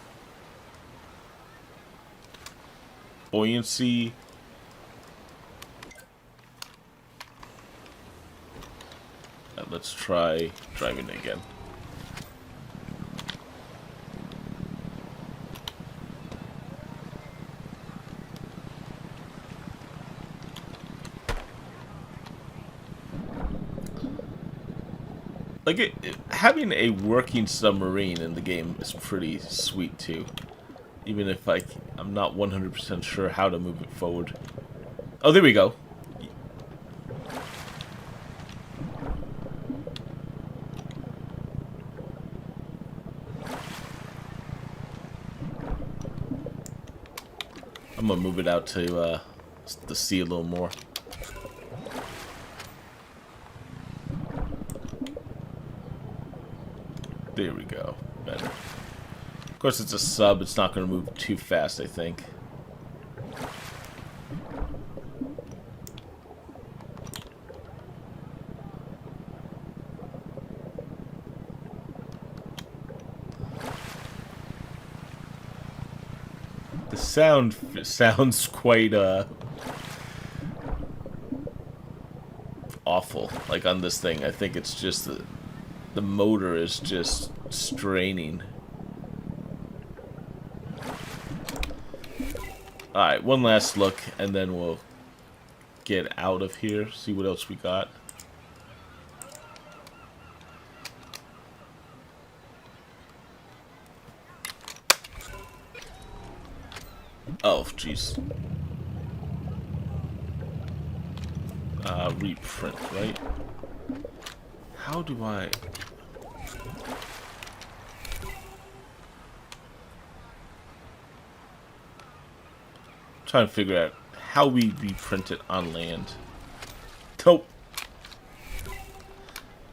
Buoyancy. Let's try driving again. Like, having a working submarine in the game is pretty sweet, too. Even if I'm not 100% sure how to move it forward. Oh, there we go. I'm gonna move it out to the sea a little more. There we go. Better. Of course, it's a sub. It's not going to move too fast, I think. The sound sounds quite awful. Like on this thing, I think it's just the motor is just straining. Alright, one last look, and then we'll get out of here, see what else we got. Oh, jeez. Reprint, right? How do I... trying to figure out how we reprint it on land. Nope.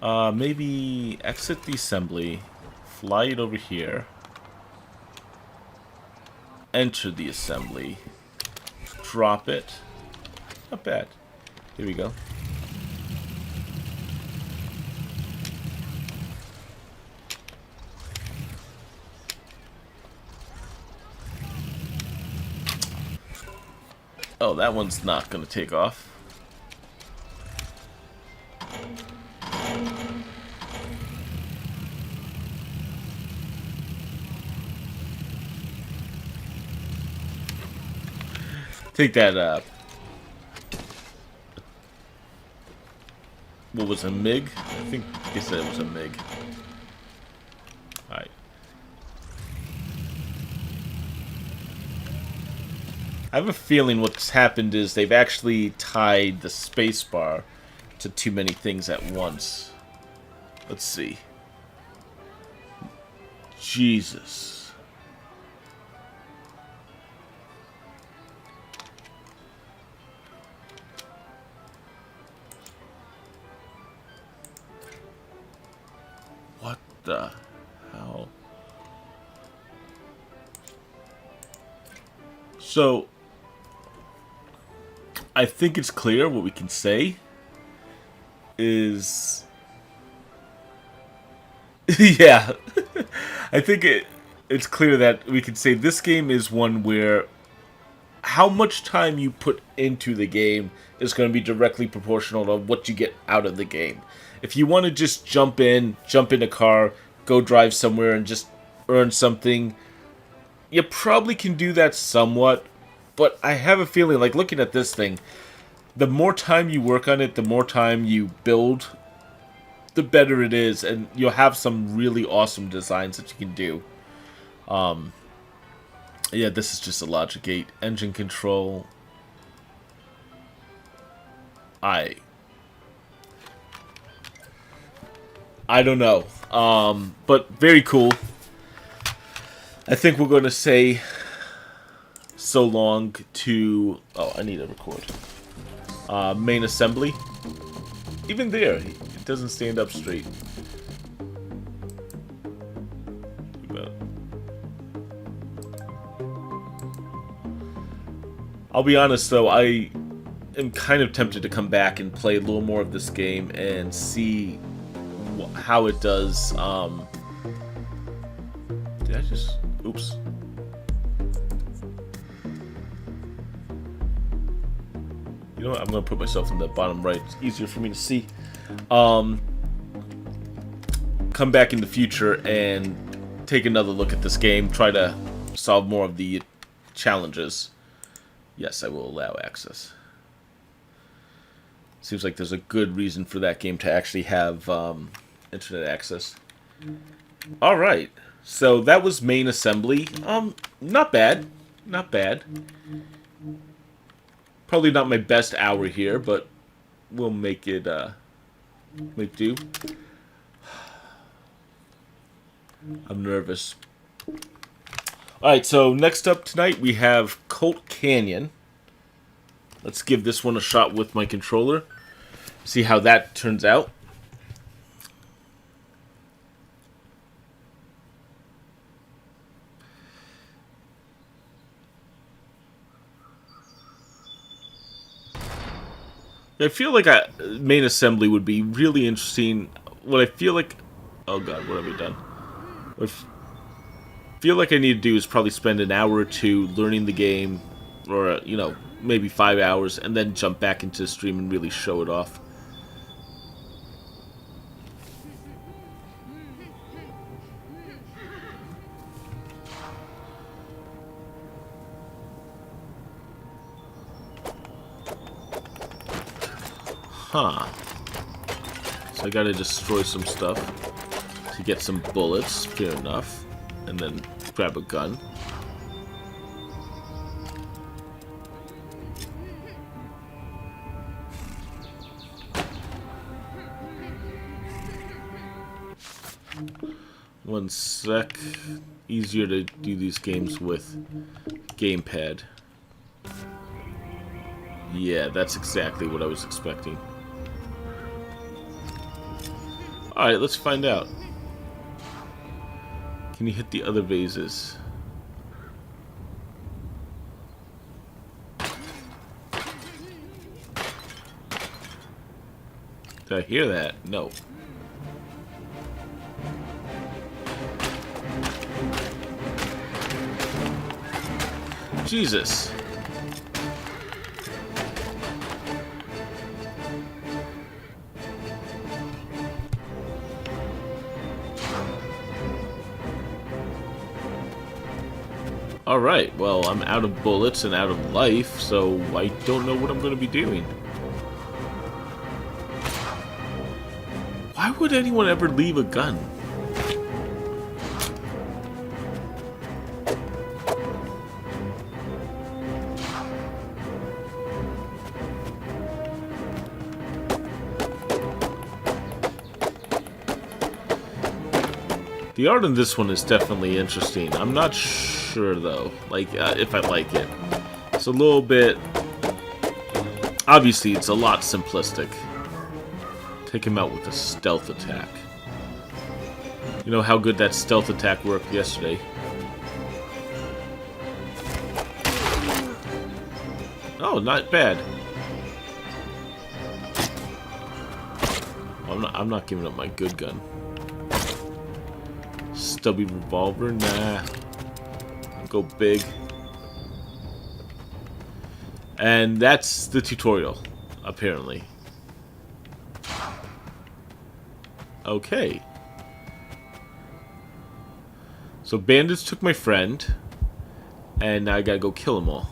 Maybe exit the assembly, fly it over here, enter the assembly, drop it. Not bad. Here we go. Oh, that one's not going to take off. Take that, what was a MiG? I think they said it was a MiG. Alright. I have a feeling what's happened is they've actually tied the spacebar to too many things at once. Let's see. Jesus. What the hell? So, I think it's clear what we can say is... yeah. I think it's clear that we can say this game is one where how much time you put into the game is going to be directly proportional to what you get out of the game. If you want to just jump in a car, go drive somewhere and just earn something, you probably can do that somewhat. But I have a feeling, like looking at this thing, the more time you work on it, the more time you build, the better it is. And you'll have some really awesome designs that you can do. Yeah, this is just a logic gate. Engine control. I don't know. But very cool. I think we're going to say so long to... Oh, I need to record. Main assembly. Even there, it doesn't stand up straight. I'll be honest though, I am kind of tempted to come back and play a little more of this game and see how it does. Did I just... Oops. You know what? I'm going to put myself in the bottom right. It's easier for me to see. Come back in the future and take another look at this game. Try to solve more of the challenges. Yes, I will allow access. Seems like there's a good reason for that game to actually have internet access. Alright, so that was main assembly. Not bad. Not bad. Probably not my best hour here, but we'll make it, make do. I'm nervous. Alright, so next up tonight we have Colt Canyon. Let's give this one a shot with my controller. See how that turns out. I feel like main assembly would be really interesting. What I feel like... Oh god, what have we done? What I feel like I need to do is probably spend an hour or two learning the game, or you know, maybe 5 hours, and then jump back into the stream and really show it off. Huh. So I gotta destroy some stuff to get some bullets, fair enough, and then grab a gun. One sec. Easier to do these games with gamepad. Yeah, that's exactly what I was expecting. Alright, let's find out. Can you hit the other vases? Did I hear that? No. Jesus. Alright, well, I'm out of bullets and out of life, so I don't know what I'm going to be doing. Why would anyone ever leave a gun? The art in this one is definitely interesting. I'm not sure, though, like, if I like it. It's a little bit... Obviously, it's a lot simplistic. Take him out with a stealth attack. You know how good that stealth attack worked yesterday. Oh, not bad. I'm not giving up my good gun. Stubby revolver? Nah. I'll go big. And that's the tutorial, apparently. Okay. So bandits took my friend, and now I gotta go kill them all.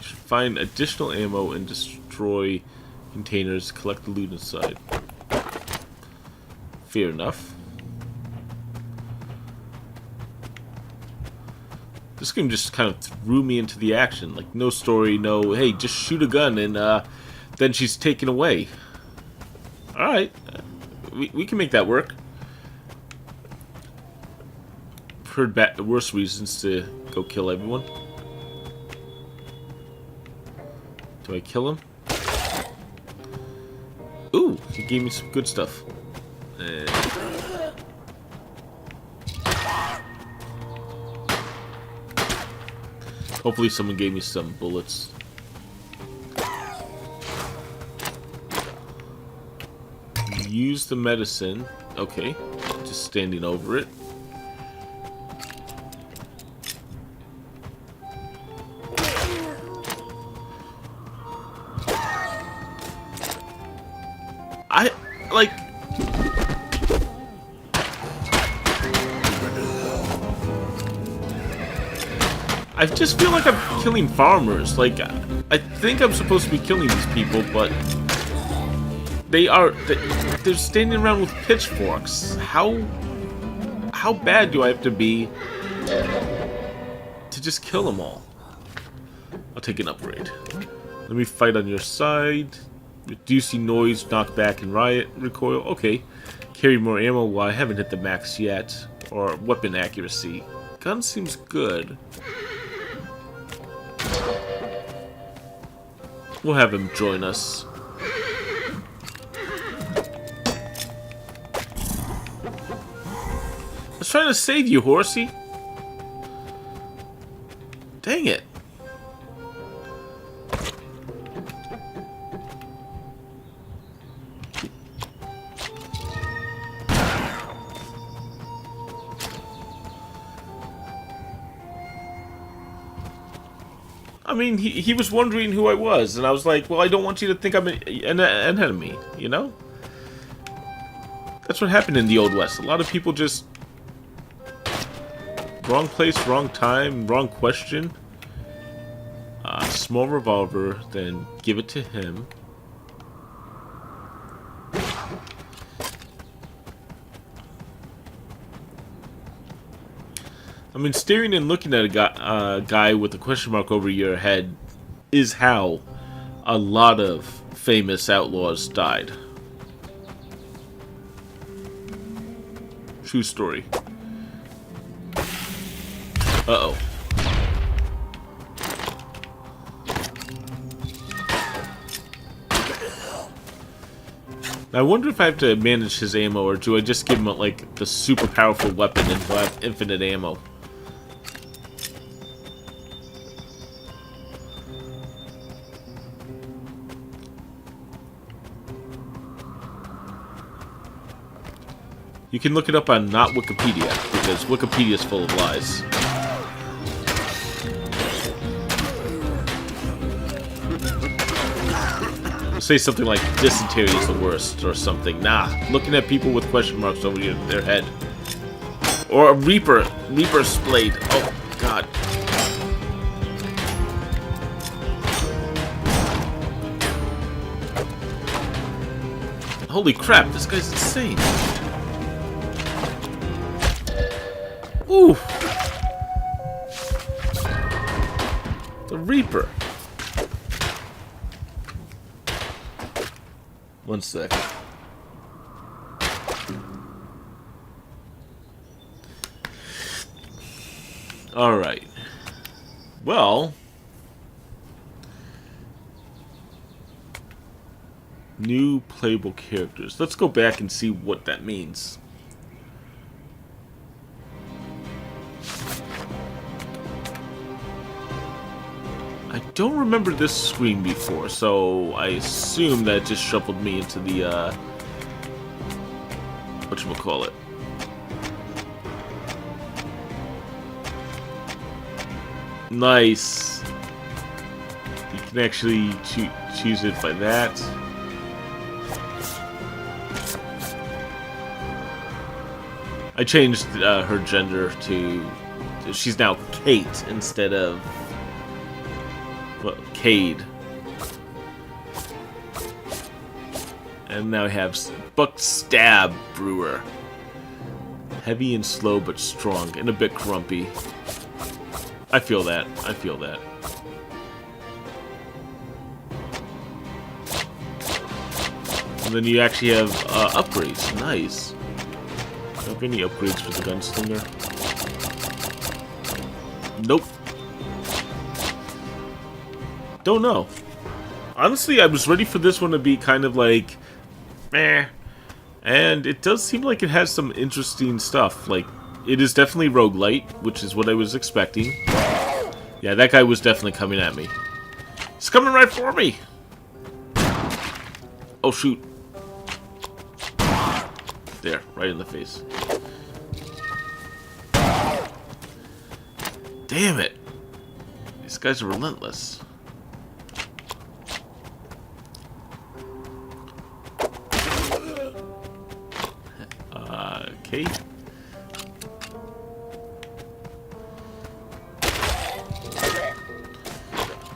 Should find additional ammo and destroy containers, collect the loot inside. Fair enough. This game just kind of threw me into the action. Like, no story, no, hey, just shoot a gun and then she's taken away. Alright. We can make that work. Heard the worst reasons to go kill everyone. Do I kill him? Ooh, he gave me some good stuff. Hopefully someone gave me some bullets. Use the medicine. Okay. Just standing over it. Like... I just feel like I'm killing farmers. Like, I think I'm supposed to be killing these people, but... They're standing around with pitchforks. How bad do I have to be to just kill them all? I'll take an upgrade. Let me fight on your side. Reducing noise, knockback, and riot recoil. Okay. Carry more ammo. Well, I haven't hit the max yet. Or weapon accuracy. Gun seems good. We'll have him join us. I was trying to save you, horsey. Dang it. I mean, he was wondering who I was, and I was like, well, I don't want you to think I'm an enemy, you know? That's what happened in the Old West. A lot of people just... Wrong place, wrong time, wrong question. Small revolver, then give it to him. I mean, staring and looking at a guy with a question mark over your head is how a lot of famous outlaws died. True story. Uh-oh. Now, I wonder if I have to manage his ammo, or do I just give him, like, the super powerful weapon and he'll have infinite ammo? You can look it up on not Wikipedia, because Wikipedia is full of lies. Say something like dysentery is the worst or something. Nah, looking at people with question marks over their head. Or a Reaper's blade. Oh, God. Holy crap, this guy's insane. Ooh. The Reaper. One sec. Alright. Well. New playable characters. Let's go back and see what that means. I don't remember this screen before, so I assume that it just shuffled me into the, whatchamacallit. Nice. You can actually choose it by that. I changed her gender to... She's now Kate instead of... Well, Cade. And now I have Buck Stab Brewer. Heavy and slow but strong and a bit grumpy. I feel that. I feel that. And then you actually have upgrades. Nice. Do you have any upgrades for the gunslinger? Nope. Don't know. Honestly, I was ready for this one to be kind of like, meh. And it does seem like it has some interesting stuff. Like, it is definitely roguelite, which is what I was expecting. Yeah, that guy was definitely coming at me. He's coming right for me! Oh, shoot. There, right in the face. Damn it! These guys are relentless. Okay.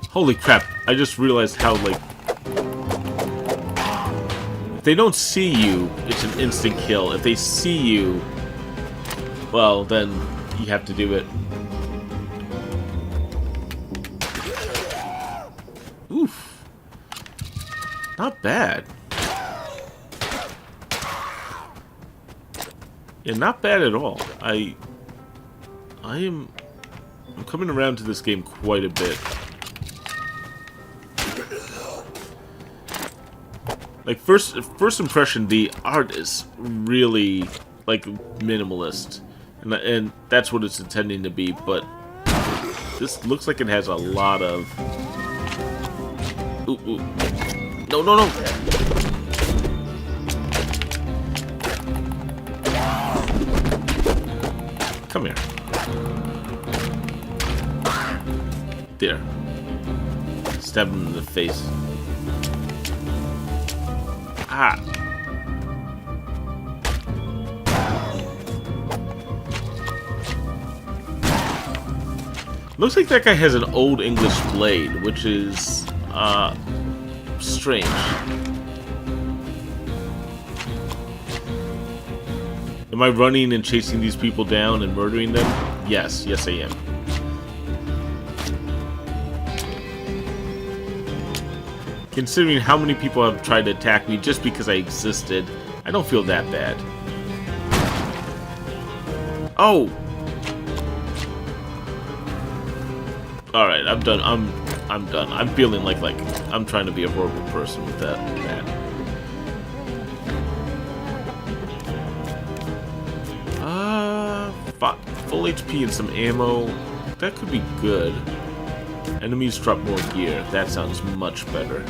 Holy crap, I just realized how, like... If they don't see you, it's an instant kill. If they see you, well, then you have to do it. Oof. Not bad. Yeah, not bad at all. I'm coming around to this game quite a bit. Like, first impression, the art is really, like, minimalist. And that's what it's intending to be, but this looks like it has a lot of... Ooh, ooh. No, no, no! Come here. There. Stab him in the face. Ah. Looks like that guy has an old English blade, which is, strange. Am I running and chasing these people down and murdering them? Yes, yes I am. Considering how many people have tried to attack me just because I existed, I don't feel that bad. Oh! Alright, I'm done. I'm done. I'm feeling like I'm trying to be a horrible person with that. Full HP and some ammo. That could be good. Enemies drop more gear. That sounds much better.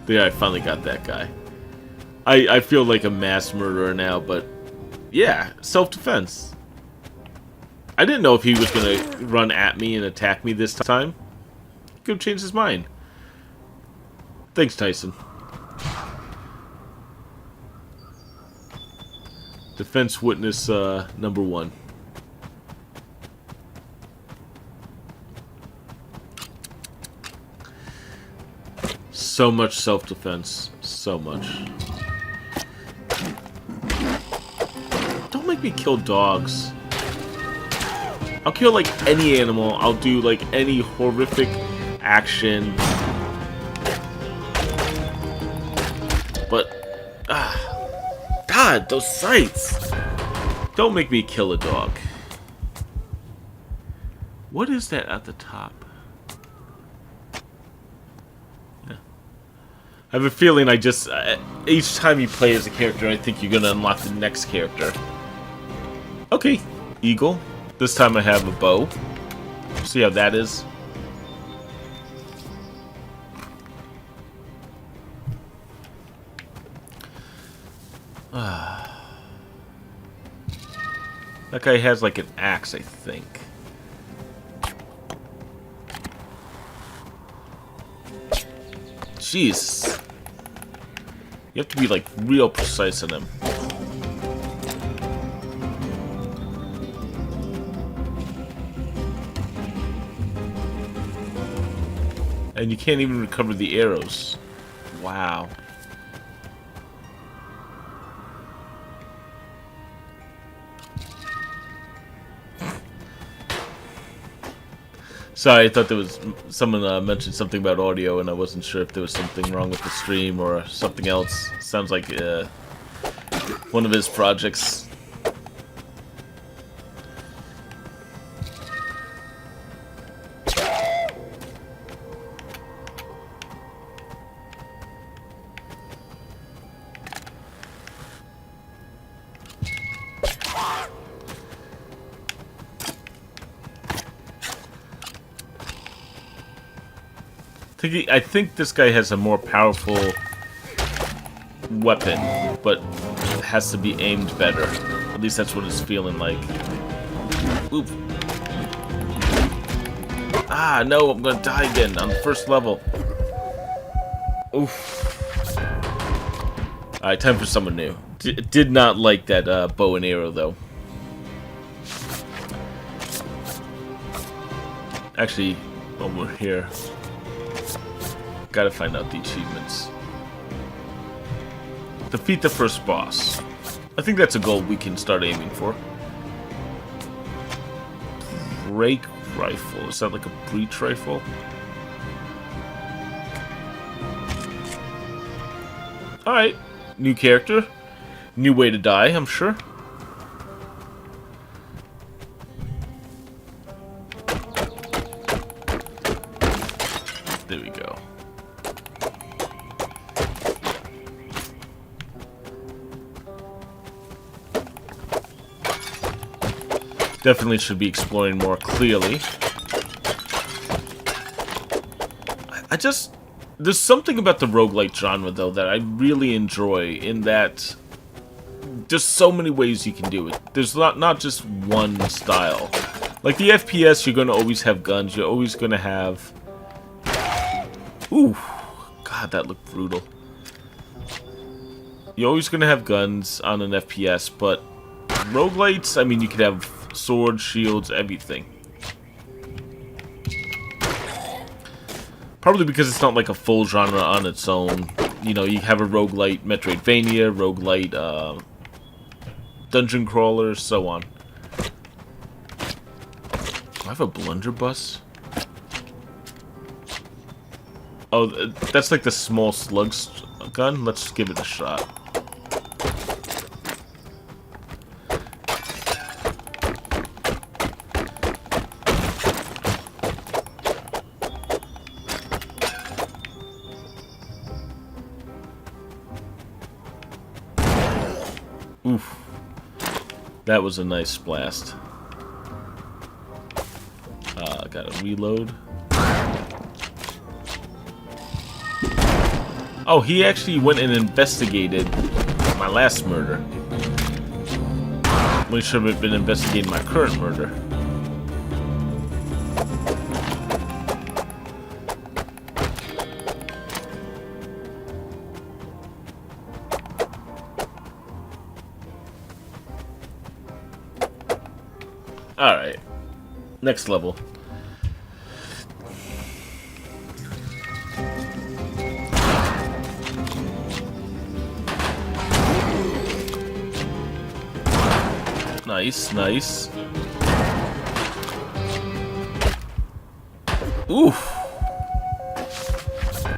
Yeah, I finally got that guy. I feel like a mass murderer now, but Yeah, self-defense. I didn't know if he was going to run at me and attack me this time. He could have changed his mind. Thanks, Tyson. Defense witness number 1. So much self-defense. So much. Don't make me kill dogs. I'll kill, like, any animal. I'll do, like, any horrific action. But, God, those sights! Don't make me kill a dog. What is that at the top? Yeah. I have a feeling I just... each time you play as a character, I think you're gonna unlock the next character. Okay, eagle. This time I have a bow. See how that is? That guy has like an axe, I think. Jeez. You have to be like real precise on him. And you can't even recover the arrows. Wow. Sorry, I thought there was someone mentioned something about audio, and I wasn't sure if there was something wrong with the stream or something else. Sounds like one of his projects. I think this guy has a more powerful weapon, but it has to be aimed better. At least that's what it's feeling like. Oop. Ah, no, I'm gonna die again on the first level. Oof. Alright, time for someone new. Did not like that bow and arrow, though. Actually, while we're here... gotta find out the achievements. Defeat the first boss. I think that's a goal we can start aiming for. Break rifle. Is that like a breach rifle? Alright. New character. New way to die, I'm sure. There we go. Definitely should be exploring more clearly. There's something about the roguelite genre, though, that I really enjoy, in that there's so many ways you can do it. There's not just one style. Like the FPS, you're going to always have guns. You're always going to have... Ooh, God, that looked brutal. You're always going to have guns on an FPS, but roguelites, I mean, you could have swords, shields, everything. Probably because it's not like a full genre on its own. You know, you have a roguelite Metroidvania, roguelite dungeon crawler, so on. Do I have a blunderbuss? Oh, that's like the small slug gun? Let's give it a shot. Oof. That was a nice blast. Gotta reload. Oh, he actually went and investigated my last murder. We should have been investigating my current murder. Alright. Next level. Nice, nice. Oof.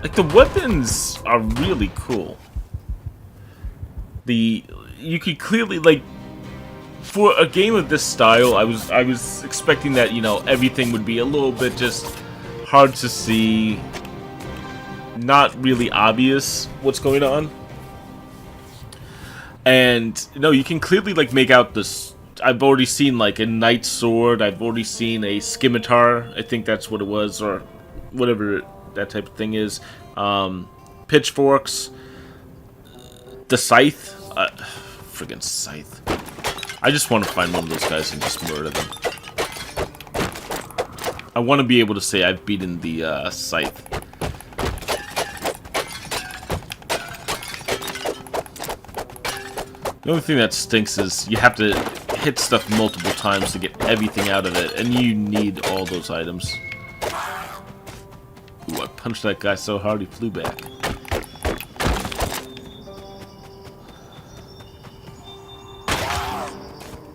Like, the weapons are really cool. You could clearly, like, for a game of this style, I was expecting that, you know, everything would be a little bit just hard to see, not really obvious what's going on. And no, you can clearly, like, make out this. I've already seen, like, a knight sword. I've already seen a scimitar. I think that's what it was, or whatever that type of thing is. Pitchforks. The scythe. Friggin' scythe. I just want to find one of those guys and just murder them. I want to be able to say I've beaten the scythe. The only thing that stinks is you have to hit stuff multiple times to get everything out of it, and you need all those items. Ooh, I punched that guy so hard he flew back.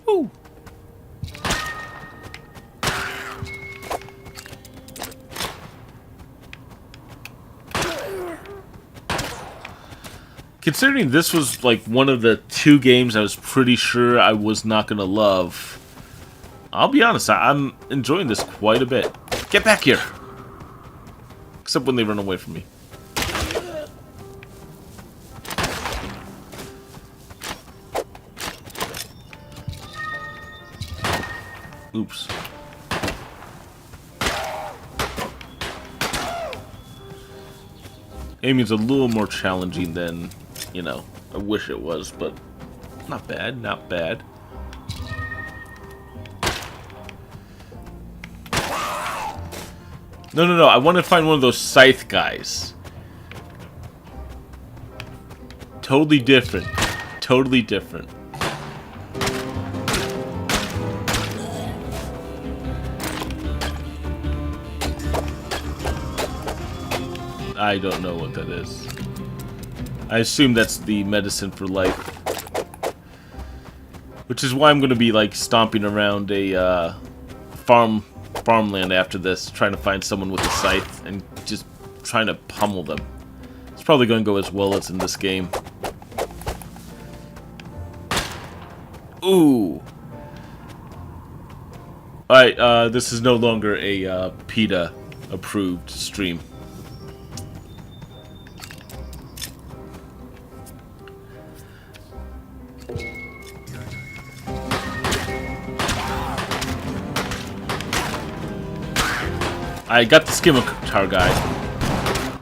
Woo! Considering this was like one of the 2 games I was pretty sure I was not going to love, I'll be honest, I'm enjoying this quite a bit. Get back here! Except when they run away from me. Oops. Aiming's a little more challenging than, you know, I wish it was, but not bad, not bad. No, I want to find one of those scythe guys. Totally different. Totally different. I don't know what that is. I assume that's the medicine for life. Which is why I'm going to be, like, stomping around a farmland after this, trying to find someone with a scythe and just trying to pummel them. It's probably going to go as well as in this game. Ooh. Alright, this is no longer a PETA approved stream. I got the scimitar guy.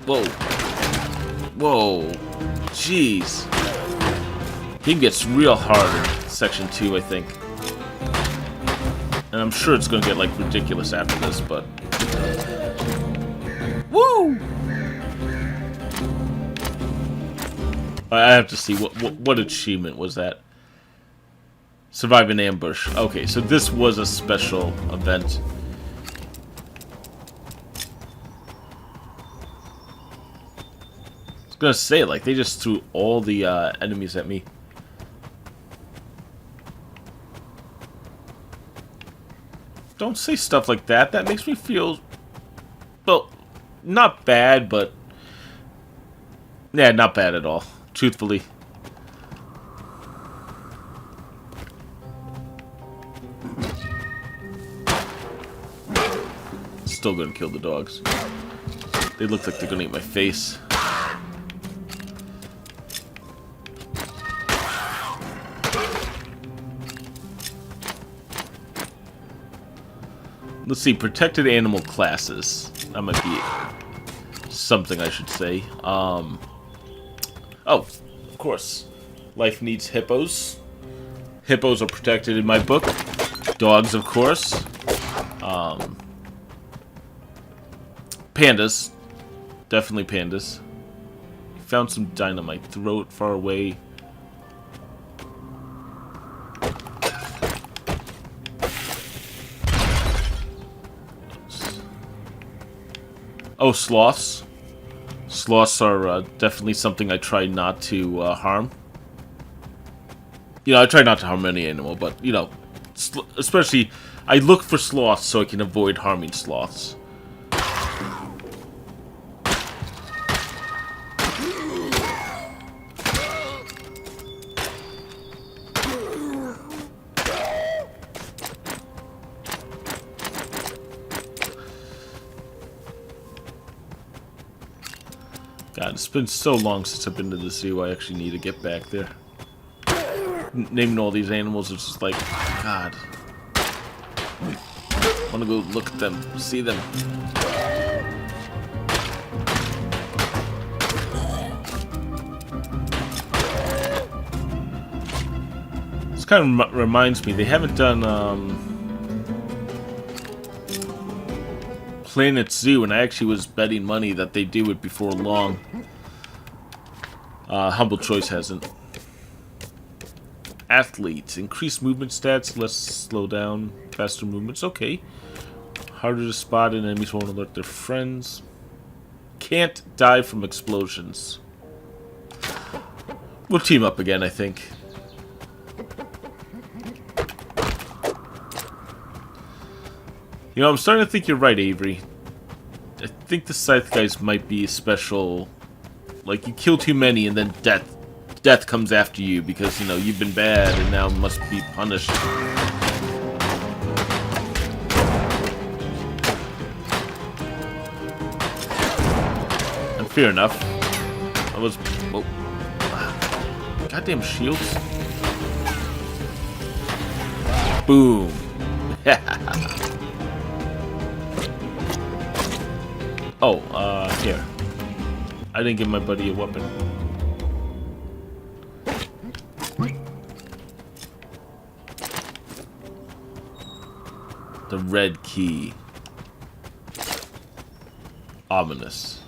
Whoa. Whoa. Jeez. He gets real hard in Section 2, I think. And I'm sure it's going to get, like, ridiculous after this, but... Woo! I have to see, what achievement was that? Survive an ambush. Okay, so this was a special event. I was gonna say, like, they just threw all the enemies at me. Don't say stuff like that. That makes me feel, well, not bad, but yeah, not bad at all, truthfully. Still gonna kill the dogs. They look like they're gonna eat my face. Let's see, protected animal classes. That might be something I should say. Oh, of course. Life needs hippos. Hippos are protected in my book. Dogs, of course. Pandas. Definitely pandas. Found some dynamite. Throw it far away. Oh, sloths. Sloths are definitely something I try not to harm. You know, I try not to harm any animal, but, you know, especially, I look for sloths so I can avoid harming sloths. God, it's been so long since I've been to the zoo, I actually need to get back there. Naming all these animals is just like, God. I want to go look at them, see them. This kind of reminds me, they haven't done Planet Zoo, and I actually was betting money that they do it before long. Humble Choice hasn't. Athletes. Increased movement stats, less slow down, faster movements. Okay. Harder to spot and enemies won't alert their friends. Can't die from explosions. We'll team up again, I think. You know, I'm starting to think you're right, Avery. I think the Scythe guys might be a special... Like, you kill too many and then death comes after you because, you know, you've been bad and now must be punished. And fair enough. I was... Oh. Goddamn shields. Boom. Oh, here. I didn't give my buddy a weapon. The red key. Ominous.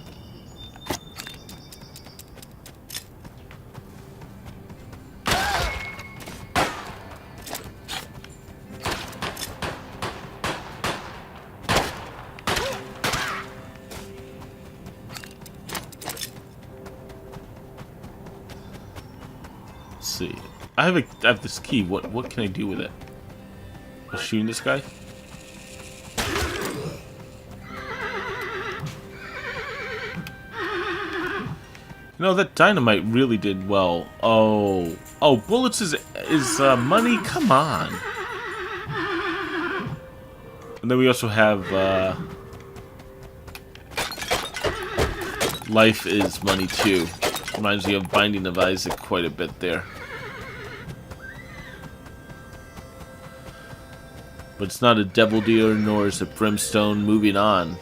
See, I have this key. What can I do with it? Just shooting this guy? You know, that dynamite really did well. Oh, bullets is money. Come on. And then we also have life is money too. Reminds me of Binding of Isaac quite a bit there. But it's not a devil dealer, nor is it brimstone. Moving on.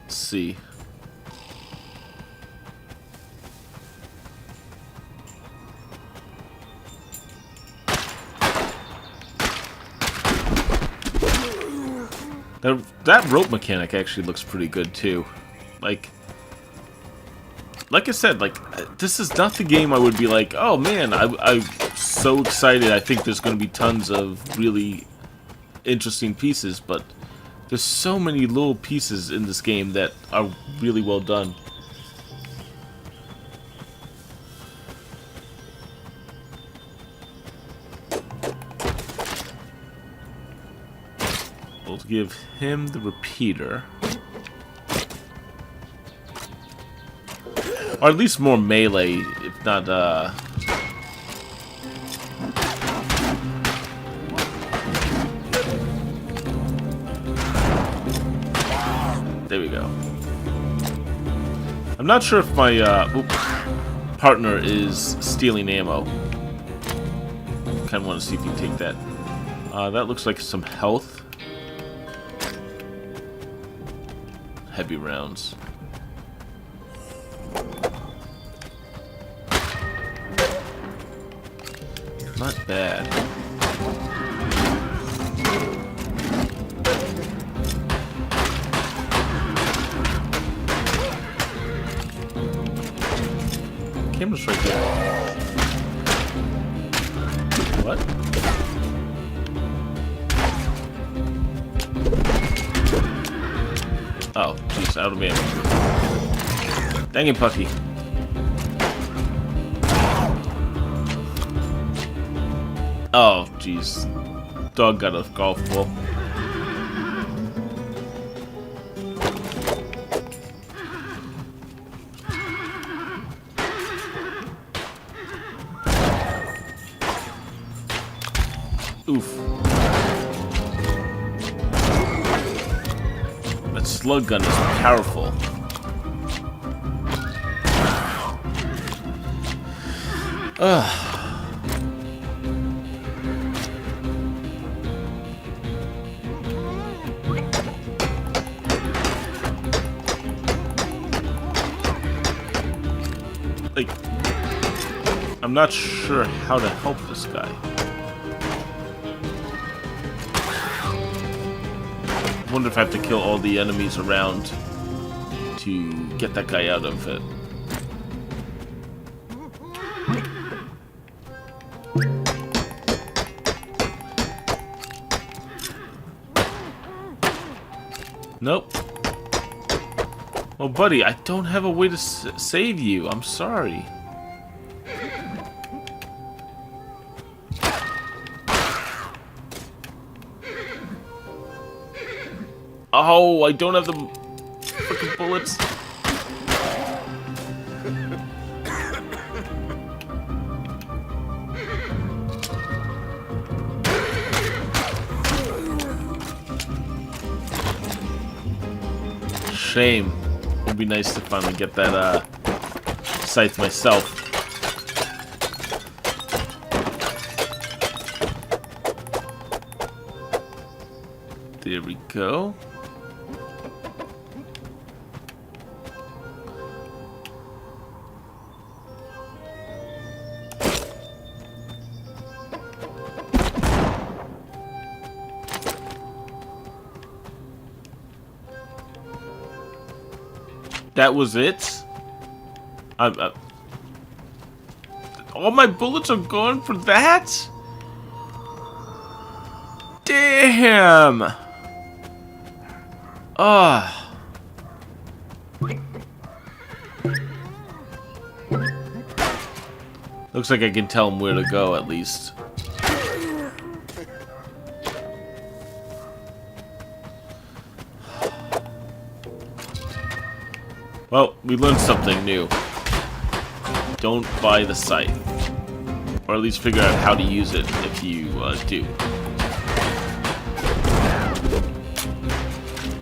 Let's see. That rope mechanic actually looks pretty good too. Like I said, like, this is not the game I would be like, oh man, I'm so excited. I think there's going to be tons of really interesting pieces, but there's so many little pieces in this game that are really well done. We'll give him the repeater. Or at least more melee, if not, there we go. I'm not sure if my, partner is stealing ammo. Kinda wanna see if you take that. That looks like some health. heavy rounds. Not bad. Camera's right there. What? Oh, jeez, out of ammo. Dang it, Puffy. Oh, jeez. Dog got a golf ball. Oof. That slug gun is powerful. Ugh. Like, I'm not sure how to help this guy. I wonder if I have to kill all the enemies around to get that guy out of it. Nope. Well, buddy, I don't have a way to save you. I'm sorry. Oh, I don't have the fucking bullets. Shame. It'd be nice to finally get that scythe myself. There we go. That was it? All my bullets are gone for that? Damn! Ah. Looks like I can tell him where to go, at least. Well, we learned something new. Don't buy the scythe. Or at least figure out how to use it if you do.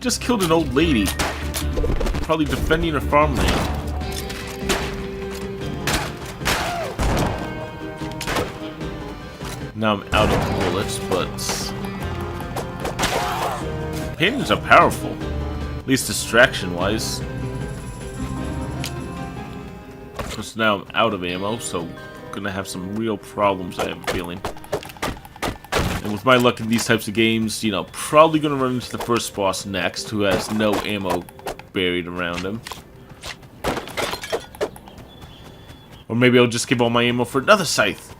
Just killed an old lady. Probably defending her farmland. Now I'm out of bullets, but... paintings are powerful. At least distraction-wise. Because now I'm out of ammo, so I'm gonna have some real problems, I have a feeling. And with my luck in these types of games, you know, probably gonna run into the first boss next, who has no ammo buried around him. Or maybe I'll just give all my ammo for another scythe.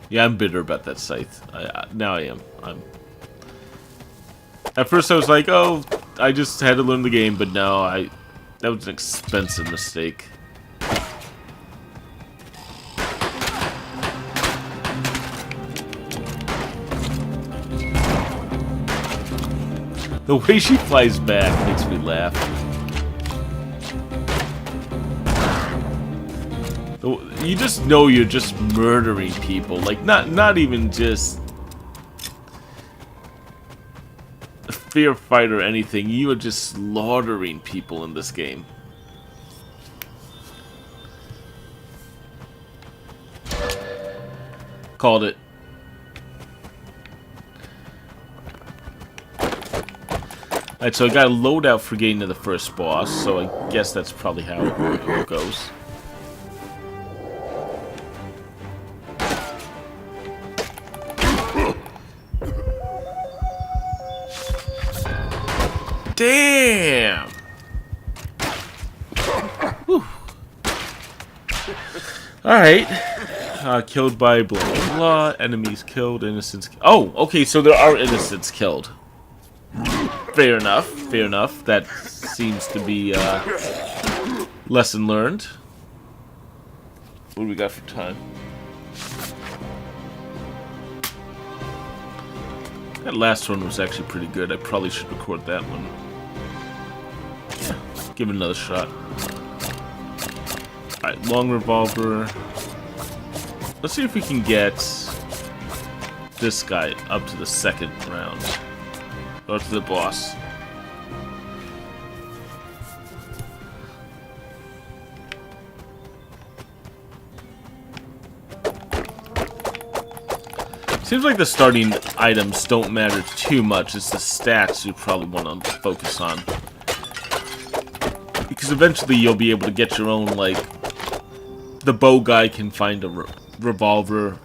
Yeah, I'm bitter about that scythe. Now I am. At first I was like, oh, I just had to learn the game, but no, that was an expensive mistake. The way she flies back makes me laugh. You just know you're just murdering people, like not even just a fair fight or anything. You are just slaughtering people in this game. Called it. Alright, so I got a loadout for getting to the first boss, so I guess that's probably how it goes. Damn! Whew. Alright. Killed by blah blah blah. Enemies killed, innocents. Oh, okay, so there are innocents killed. Fair enough, fair enough. That seems to be lesson learned. What do we got for time? That last one was actually pretty good. I probably should record that one. Yeah, give it another shot. Alright, long revolver. Let's see if we can get this guy up to the second round. Or to the boss. Seems like the starting items don't matter too much. It's the stats you probably want to focus on. Because eventually you'll be able to get your own, like... The bow guy can find a revolver.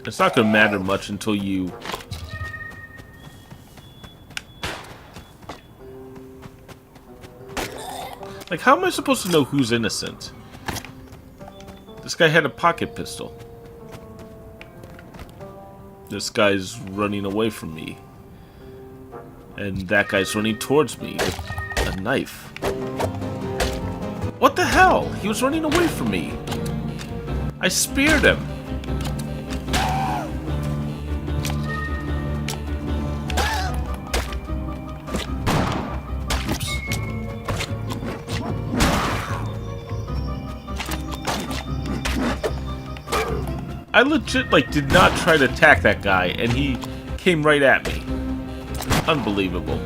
It's not going to matter much until you... Like, how am I supposed to know who's innocent? This guy had a pocket pistol. This guy's running away from me. And that guy's running towards me with a knife. What the hell? He was running away from me. I speared him. I legit, like, did not try to attack that guy, and he came right at me. Unbelievable.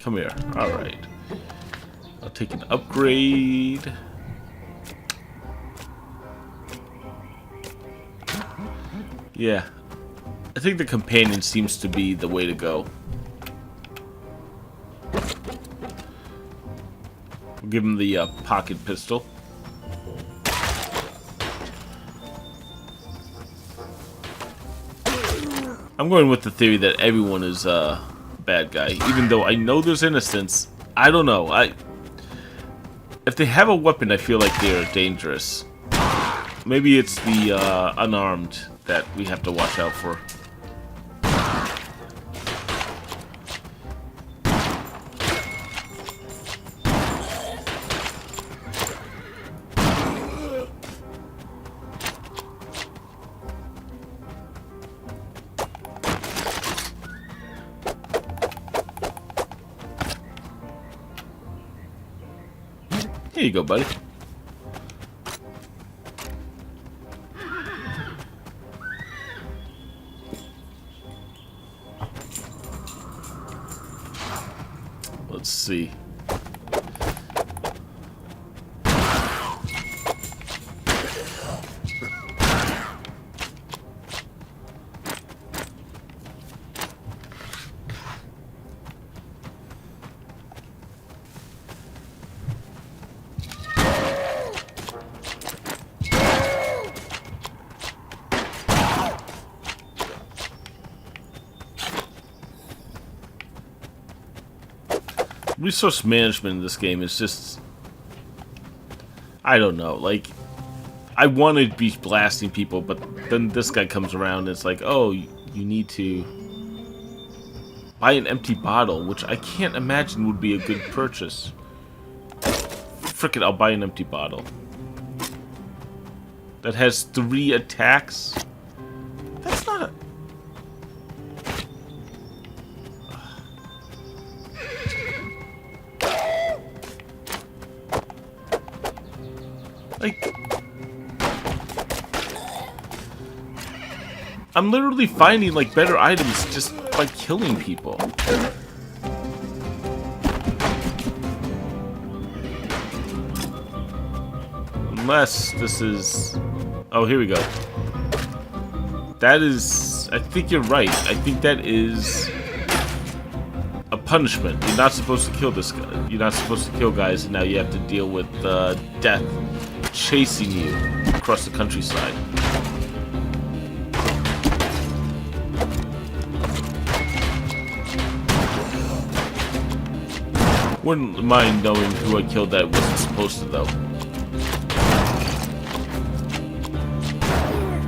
Come here. Alright. I'll take an upgrade. Yeah. I think the companion seems to be the way to go. We'll give him the pocket pistol. I'm going with the theory that everyone is bad guy, even though I know there's innocents. I don't know. If they have a weapon, I feel like they're dangerous. Maybe it's the unarmed that we have to watch out for. Here you go, buddy. Let's see. Resource management in this game is just... I don't know, like... I want to be blasting people, but then this guy comes around and it's like, oh, you need to buy an empty bottle, which I can't imagine would be a good purchase. Frick it, I'll buy an empty bottle. That has 3 attacks? That's not a... Like, I'm literally finding, like, better items just by killing people. Unless this is... Oh, here we go. That is... I think you're right. I think that is a punishment. You're not supposed to kill this guy. You're not supposed to kill guys, and now you have to deal with death chasing you across the countryside. Wouldn't mind knowing who I killed that wasn't supposed to, though.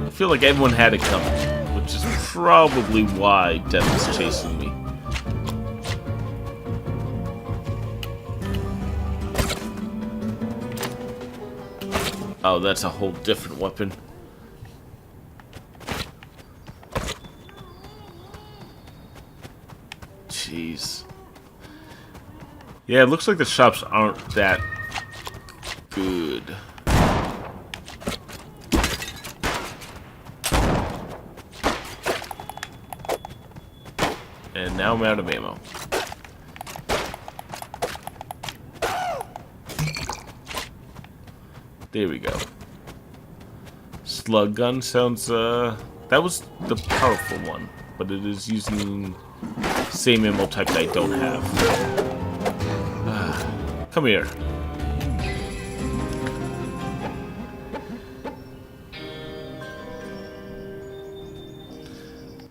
I feel like everyone had it coming, which is probably why death is chasing me. Oh, that's a whole different weapon. Jeez. Yeah, it looks like the shops aren't that good. And now I'm out of ammo. There we go. Slug gun sounds, that was the powerful one, but it is using same ammo type that I don't have. Come here.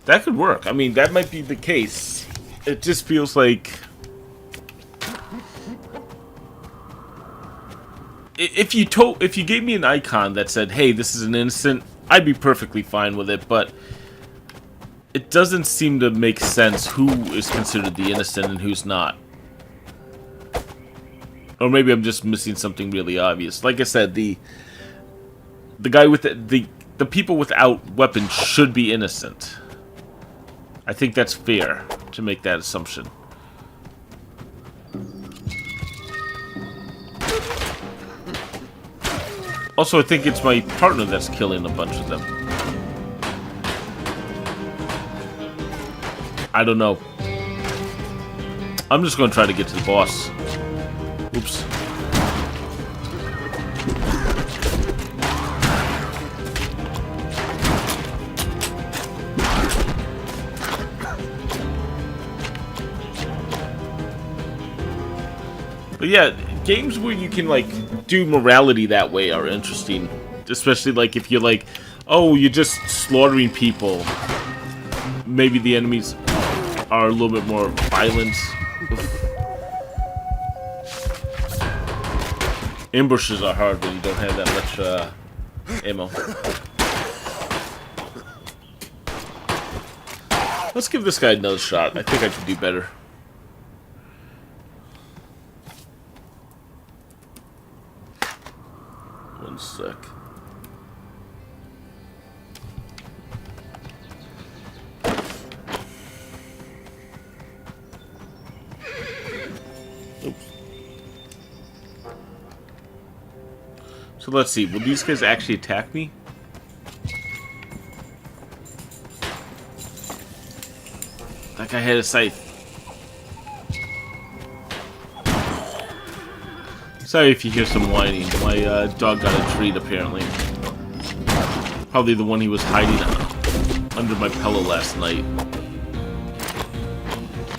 That could work. I mean, that might be the case. It just feels like... If you gave me an icon that said, hey, this is an innocent, I'd be perfectly fine with it, but it doesn't seem to make sense who is considered the innocent and who's not. Or maybe I'm just missing something really obvious. Like I said, the guy with the people without weapons should be innocent. I think that's fair to make that assumption. Also, I think it's my partner that's killing a bunch of them. I don't know. I'm just going to try to get to the boss. Oops. But yeah, games where you can, like, do morality that way are interesting. Especially, like, if you're like, oh, you're just slaughtering people. Maybe the enemies are a little bit more violent. Ambushes are hard when you don't have that much ammo. Let's give this guy another shot. I think I can do better. One sec. Oops. So let's see. Will these guys actually attack me? That guy had a scythe. Sorry if you hear some whining. My dog got a treat, apparently. Probably the one he was hiding under my pillow last night.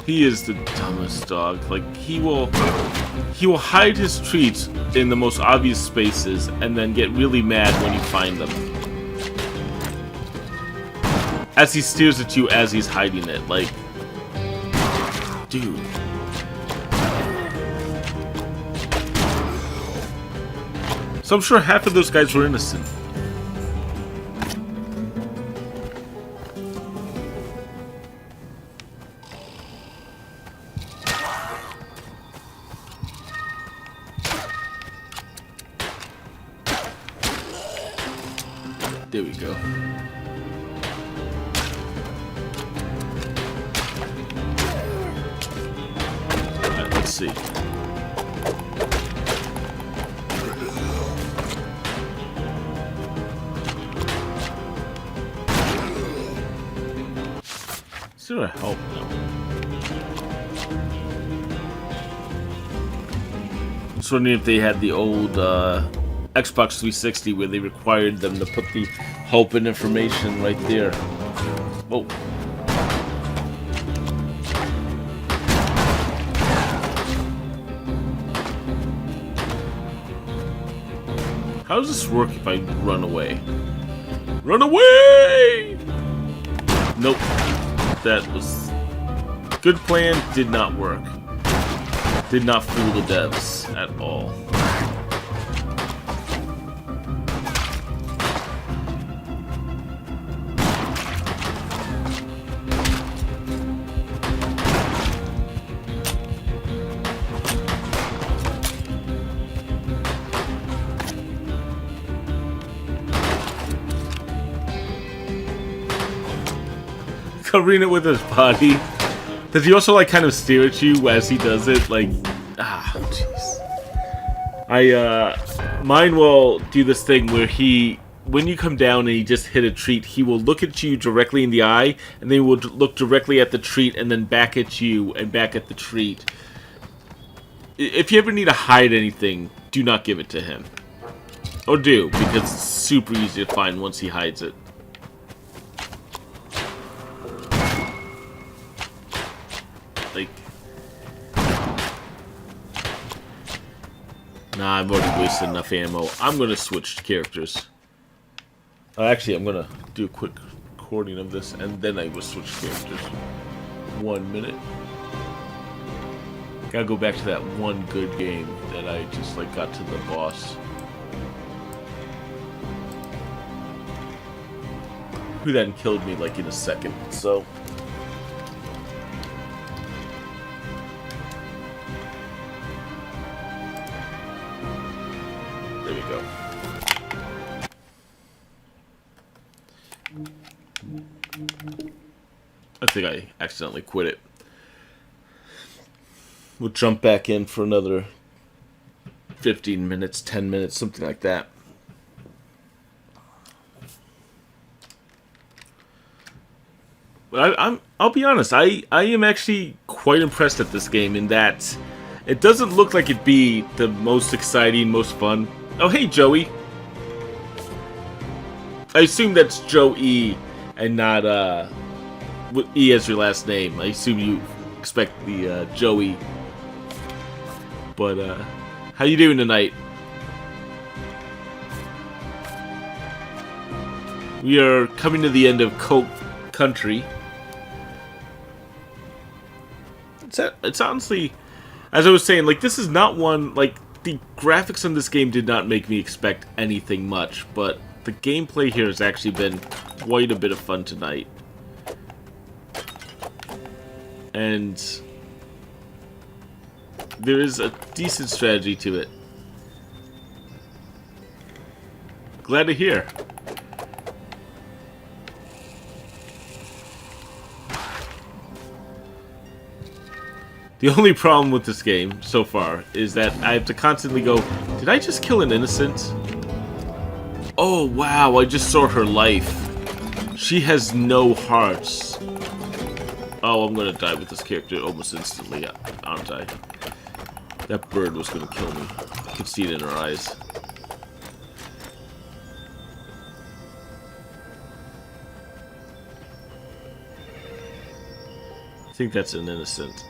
He is the dumbest dog. Like, he will hide his treats in the most obvious spaces and then get really mad when you find them. As he stares at you as he's hiding it. Like, dude. So I'm sure half of those guys were innocent. There we go. Alright, let's see. there a help now? I was wondering if they had the old Xbox 360 where they required them to put the help and information right there. Oh. How does this work if I run away? Run away! Nope. That was... Good plan, did not work. Did not fool the devs at all. Covering it with his body. Does he also like kind of stare at you as he does it? Like, jeez. Mine will do this thing where when you come down and he just hit a treat, he will look at you directly in the eye, and then he will look directly at the treat, and then back at you, and back at the treat. If you ever need to hide anything, do not give it to him. Or do, because it's super easy to find once he hides it. Like, nah, I've already wasted enough ammo. I'm gonna switch characters. Actually, I'm gonna do a quick recording of this, and then I will switch characters. 1 minute. Gotta go back to that one good game that I just like got to the boss. Who then killed me like in a second, so. There we go. I think I accidentally quit it. We'll jump back in for another 15 minutes, 10 minutes, something like that. But I'll be honest, I am actually quite impressed at this game in that it doesn't look like it'd be the most exciting, most fun. Oh, hey, Joey. I assume that's Joe E and not E as your last name. I assume you expect the Joey. But how you doing tonight? We are coming to the end of Colt Country. It's honestly, as I was saying, like, this is not one, like, the graphics on this game did not make me expect anything much, but the gameplay here has actually been quite a bit of fun tonight. And there is a decent strategy to it. Glad to hear. The only problem with this game so far is that I have to constantly go, did I just kill an innocent? Oh wow, I just saw her life. She has no hearts. Oh, I'm gonna die with this character almost instantly, aren't I? That bird was gonna kill me. I could see it in her eyes. I think that's an innocent.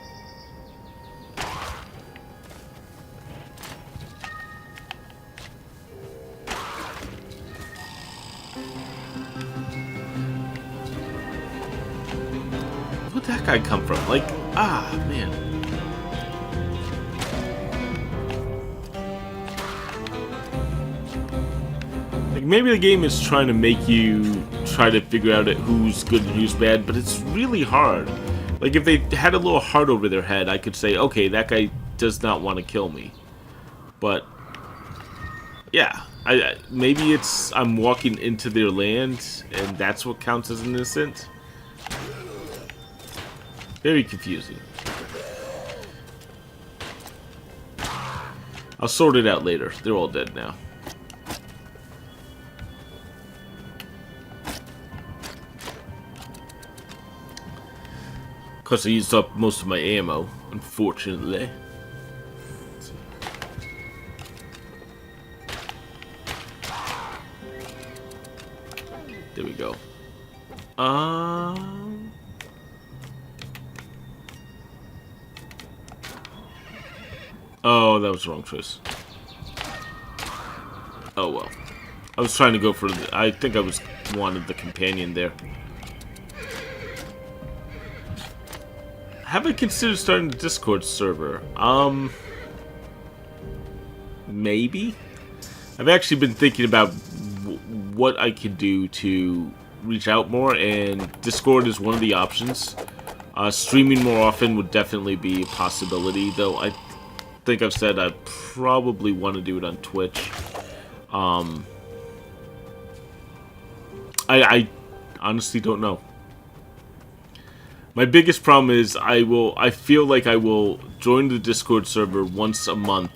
Where'd that guy come from? Like, man. Like, maybe the game is trying to make you try to figure out who's good and who's bad, but it's really hard. Like, if they had a little heart over their head, I could say, okay, that guy does not want to kill me. But, yeah. Maybe it's I'm walking into their land, and that's what counts as an innocent. Very confusing. I'll sort it out later. They're all dead now. Plus, I used up most of my ammo, unfortunately. There we go. Oh, that was the wrong choice. Oh well. I was trying to go for the... I think I wanted the companion there. Have I considered starting the Discord server? Maybe? I've actually been thinking about what I could do to reach out more, and Discord is one of the options. Streaming more often would definitely be a possibility, though I think I've said I probably want to do it on Twitch. I honestly don't know. My biggest problem is I feel like I will join the Discord server once a month,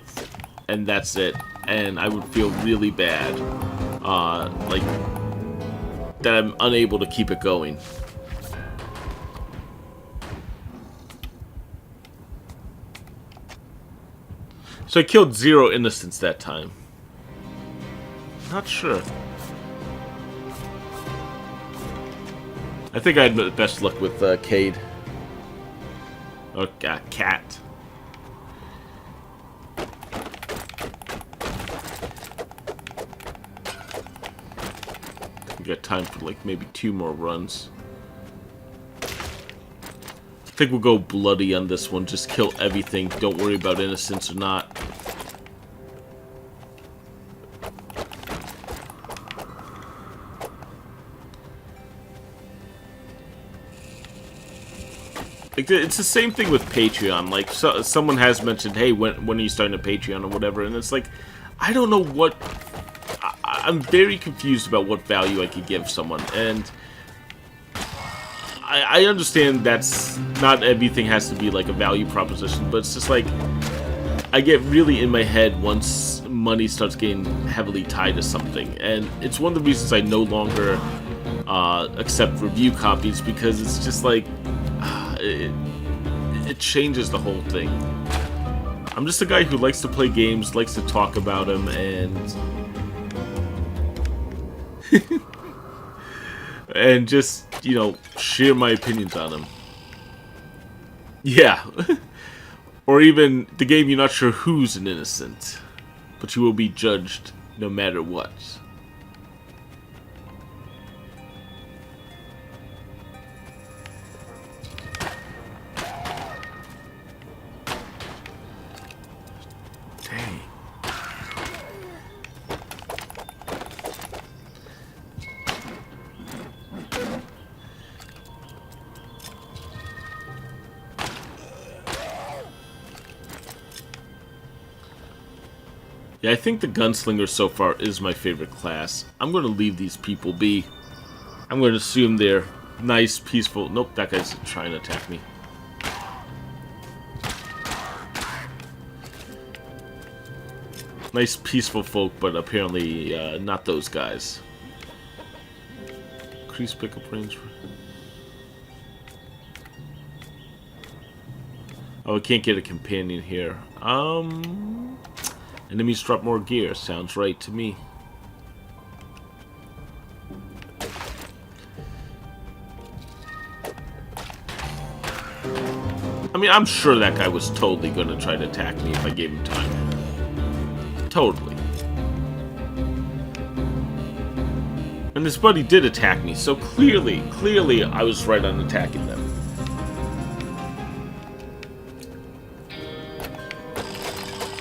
and that's it. And I would feel really bad, like that I'm unable to keep it going. So I killed 0 innocents that time. Not sure. I think I had the best luck with Cade. Oh, Cat. We got time for like maybe 2 more runs. I think we'll go bloody on this one. Just kill everything. Don't worry about innocents or not. Like, it's the same thing with Patreon. Like, someone has mentioned, hey, when are you starting a Patreon or whatever? And it's like, I don't know what... I'm very confused about what value I could give someone. And I understand that's not everything has to be like a value proposition, but it's just like, I get really in my head once money starts getting heavily tied to something. And it's one of the reasons I no longer accept review copies, because it's just like... It changes the whole thing. I'm just a guy who likes to play games, likes to talk about them, and... and just, you know, share my opinions on them. Yeah. Or even the game you're not sure who's an innocent, but you will be judged no matter what. Yeah, I think the gunslinger so far is my favorite class. I'm going to leave these people be. I'm going to assume they're nice, peaceful... Nope, that guy's trying to attack me. Nice, peaceful folk, but apparently not those guys. Increase pickup range. Oh, I can't get a companion here. Enemies drop more gear. Sounds right to me. I mean, I'm sure that guy was totally going to try to attack me if I gave him time. Totally. And this buddy did attack me, so clearly I was right on attacking them.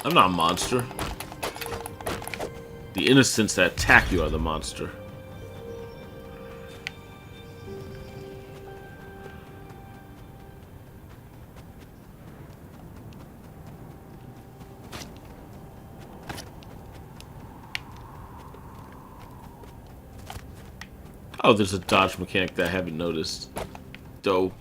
I'm not a monster. The innocents that attack you are the monster. Oh, there's a dodge mechanic that I haven't noticed. Dope.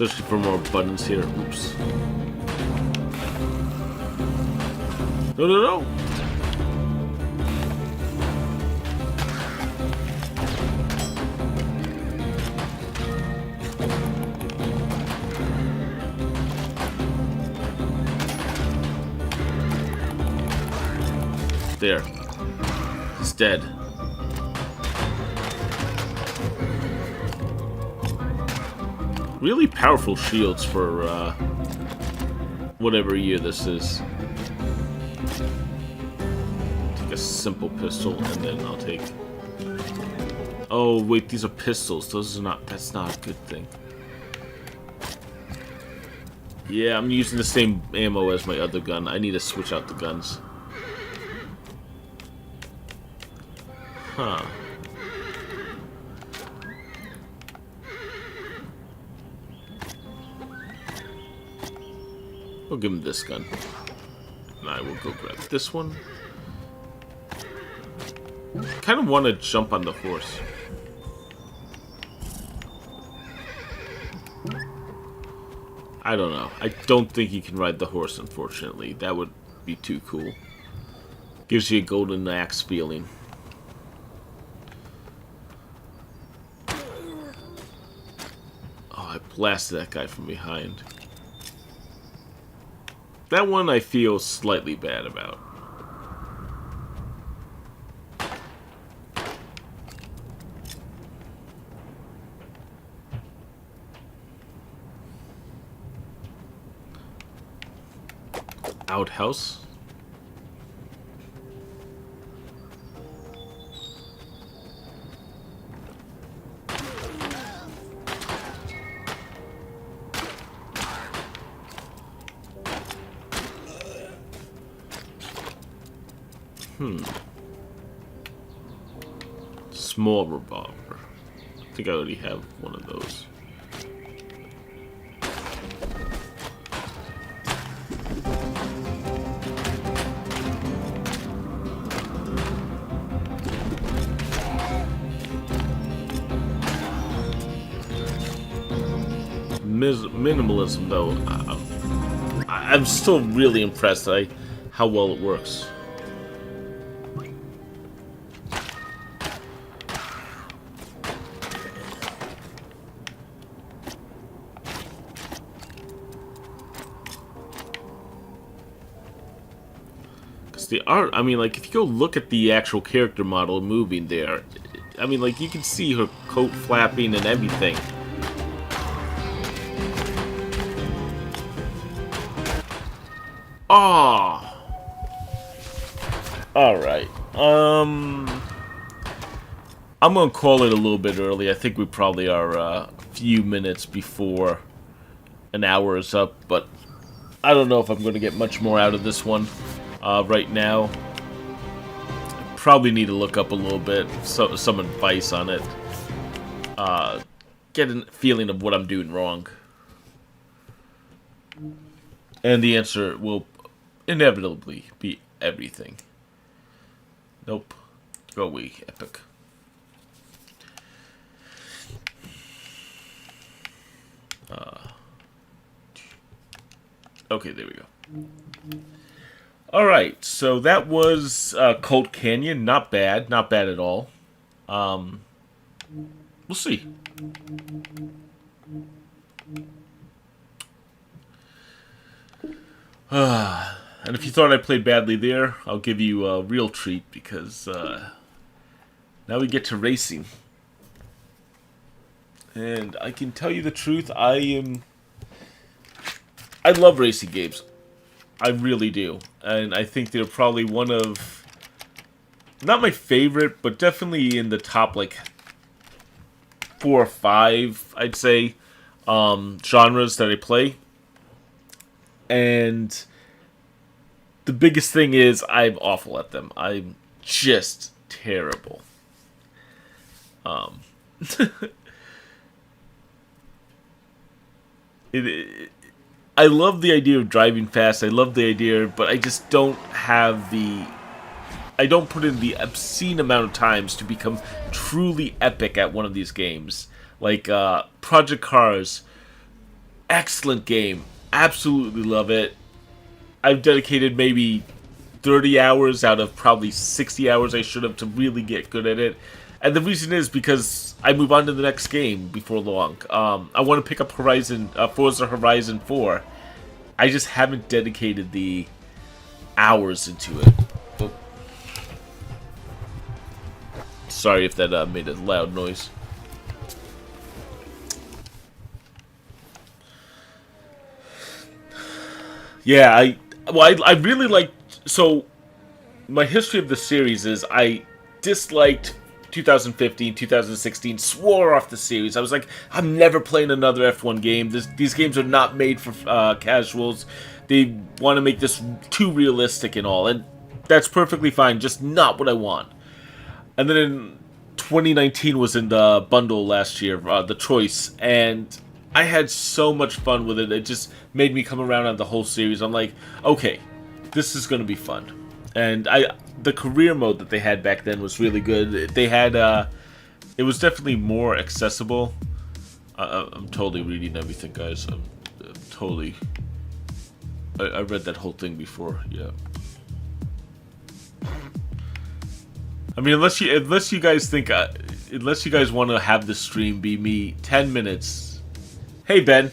Especially for more buttons here. Oops. No, no, no. There. He's dead. Really powerful shields for whatever year this is. Take a simple pistol and then I'll take... Oh wait, these are pistols. Those are not... That's not a good thing. Yeah, I'm using the same ammo as my other gun. I need to switch out the guns. Huh. We'll give him this gun. And I will go grab this one. Kind of want to jump on the horse. I don't know. I don't think you can ride the horse, unfortunately. That would be too cool. Gives you a golden axe feeling. I blasted that guy from behind. That one I feel slightly bad about. Outhouse. Small revolver. I think I already have one of those. Minimalism, though, I'm still really impressed at how well it works. The art, I mean, like, if you go look at the actual character model moving there, I mean, like, you can see her coat flapping and everything. Ah. Alright. I'm gonna call it a little bit early. I think we probably are a few minutes before an hour is up, but I don't know if I'm gonna get much more out of this one. Right now, probably need to look up a little bit, some advice on it. Get a feeling of what I'm doing wrong. And the answer will inevitably be everything. Nope. Go away, Epic. Okay, there we go. Alright, so that was Colt Canyon. Not bad. Not bad at all. We'll see. And if you thought I played badly there, I'll give you a real treat, because now we get to racing. And I can tell you the truth, I love racing games. I really do. And I think they're probably one of, not my favorite, but definitely in the top, like, 4 or 5, I'd say, genres that I play. And the biggest thing is I'm awful at them. I'm just terrible. I love the idea of driving fast. I love the idea, but I just don't have the... I don't put in the obscene amount of times to become truly epic at one of these games. Like, Project Cars. Excellent game. Absolutely love it. I've dedicated maybe 30 hours out of probably 60 hours I should have to really get good at it. And the reason is because I move on to the next game before long. I want to pick up Forza Horizon 4. I just haven't dedicated the hours into it. Oh. Sorry if that made a loud noise. Yeah, I really like. So my history of the series is I disliked 2015, 2016, swore off the series. I was like, I'm never playing another F1 game. These games are not made for casuals. They want to make this too realistic and all, and that's perfectly fine, just not what I want. And then in 2019 was in the bundle last year, the choice, and I had so much fun with it. It just made me come around on the whole series. I'm like, okay, this is going to be fun. And the career mode that they had back then was really good. They had, it was definitely more accessible. I'm totally reading everything, guys. I'm totally. I read that whole thing before. Yeah. I mean, unless you guys think, unless you guys want to have the stream be me 10 minutes. Hey Ben.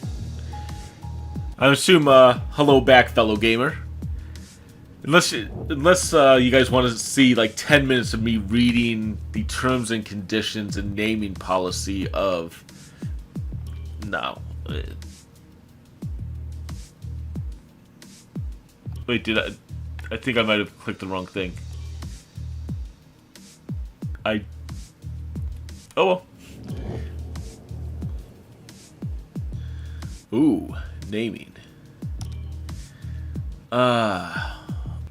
I assume hello back, fellow gamer. Unless you guys want to see like 10 minutes of me reading the terms and conditions and naming policy of... No. Wait, did I think I might have clicked the wrong thing. Oh well. Ooh, naming.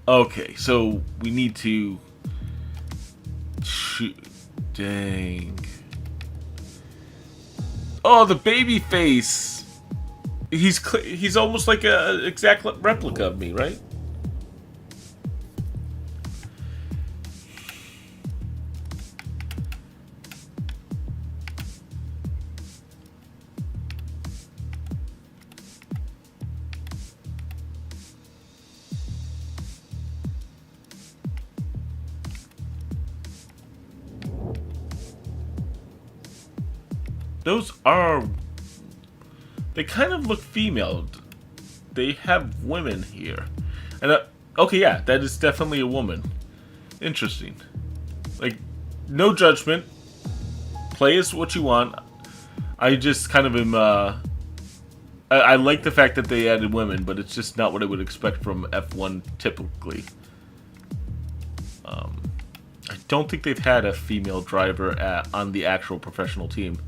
Okay, so we need to shoot. Dang. Oh, the baby face. He's almost like a exact replica of me, right? Those are... They kind of look female. They have women here. And, okay, yeah, that is definitely a woman. Interesting. Like, no judgment. Play as what you want. I just kind of am, I like the fact that they added women, but it's just not what I would expect from F1 typically. I don't think they've had a female driver on the actual professional team.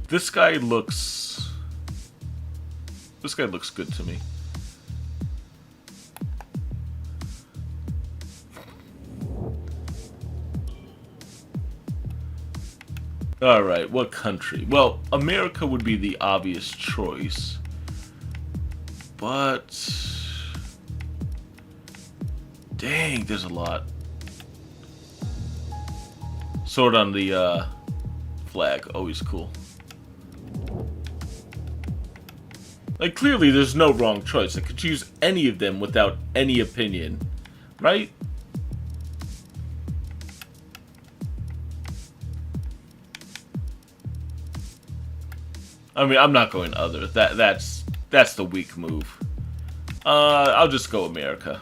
This guy looks good to me. Alright, what country? Well, America would be the obvious choice. But... Dang, there's a lot. Sword on the flag, always cool. Like, clearly there's no wrong choice. I could choose any of them without any opinion. Right? I mean, I'm not going other. That's the weak move. I'll just go America.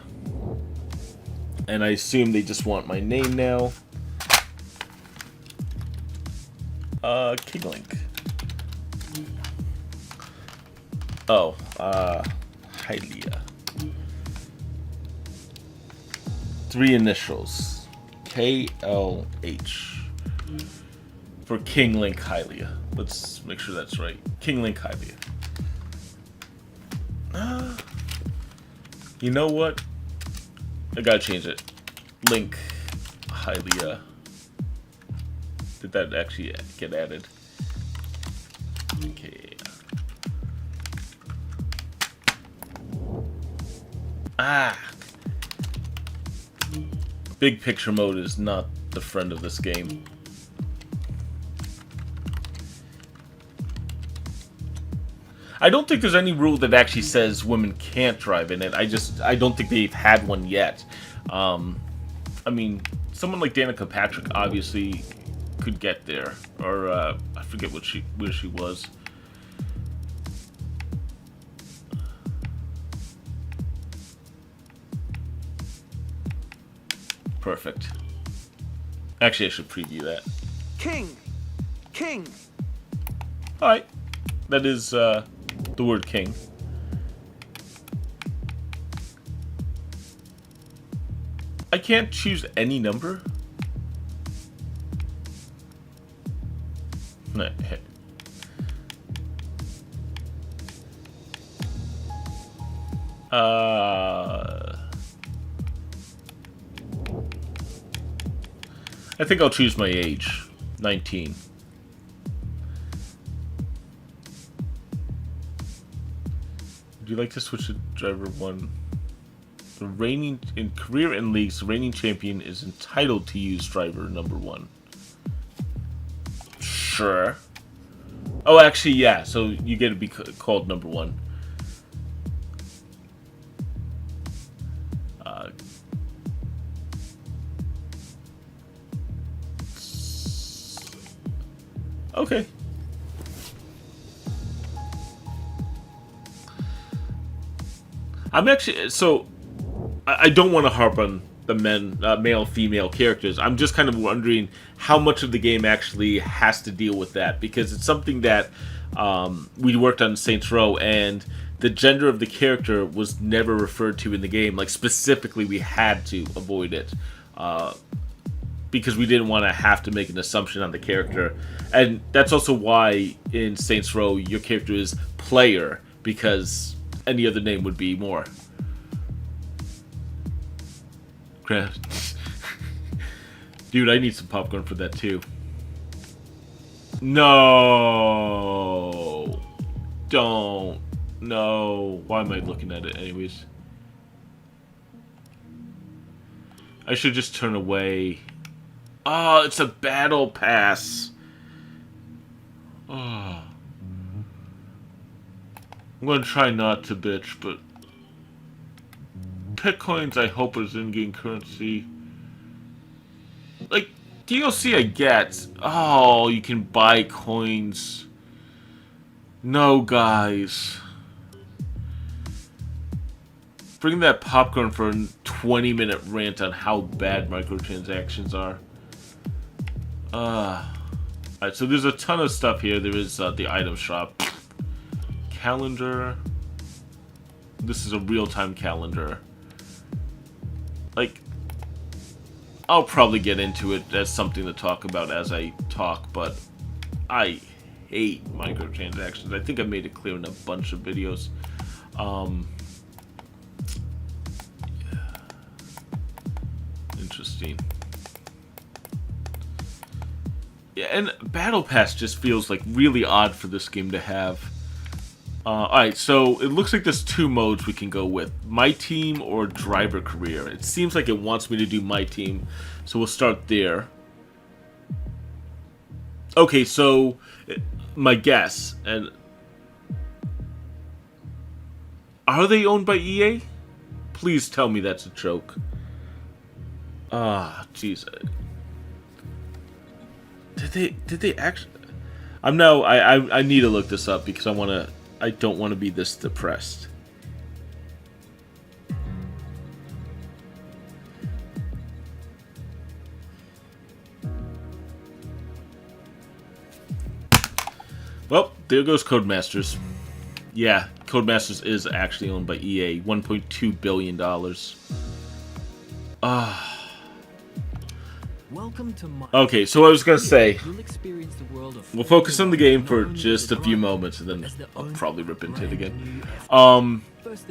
And I assume they just want my name now. Kinglink. Oh, Hylia. 3 initials. KLH. For Kinglink Hylia. Let's make sure that's right. Kinglink Hylia. You know what? I gotta change it. Link Hylia. Did that actually get added? Okay. Big picture mode is not the friend of this game. I don't think there's any rule that actually says women can't drive in it. I don't think they've had one yet. I mean, someone like Danica Patrick obviously could get there, or I forget where she was. Perfect. Actually, I should preview that. King! Alright. That is the word king. I can't choose any number? No. I think I'll choose my age. 19. Would you like to switch to driver 1? The reigning in career and leagues, the reigning champion is entitled to use driver number 1. Sure. Oh, actually, yeah. So you get to be called number 1. Okay. I'm actually I don't want to harp on the male female characters. I'm just kind of wondering how much of the game actually has to deal with that, because it's something that we worked on Saints Row, and the gender of the character was never referred to in the game. Like, specifically, we had to avoid it because we didn't want to have to make an assumption on the character. And that's also why in Saints Row your character is player, because any other name would be more. Crap. Dude, I need some popcorn for that too. No. Don't. No. Why am I looking at it anyways? I should just turn away. Oh, it's a battle pass. Oh. I'm gonna try not to bitch, but pet coins I hope is in-game currency. Like, DLC I get. Oh, you can buy coins. No, guys. Bring that popcorn for a 20-minute rant on how bad microtransactions are. Alright, so there's a ton of stuff here. There is the item shop. Calendar. This is a real-time calendar. Like, I'll probably get into it as something to talk about as I talk, but I hate microtransactions. I think I made it clear in a bunch of videos. Interesting. Yeah, and Battle Pass just feels like really odd for this game to have. Alright, so it looks like there's 2 modes we can go with. My team or driver career. It seems like it wants me to do my team, so we'll start there. Okay, so my guess, and are they owned by EA? Please tell me that's a joke. Ah, jeez. Did they actually? I need to look this up because I don't want to be this depressed. Well, there goes Codemasters. Yeah, Codemasters is actually owned by EA. $1.2 billion. Welcome to my Okay, so I was gonna say, You'll experience the world of we'll focus on the game for just a few moments, and then I'll probably rip into it again.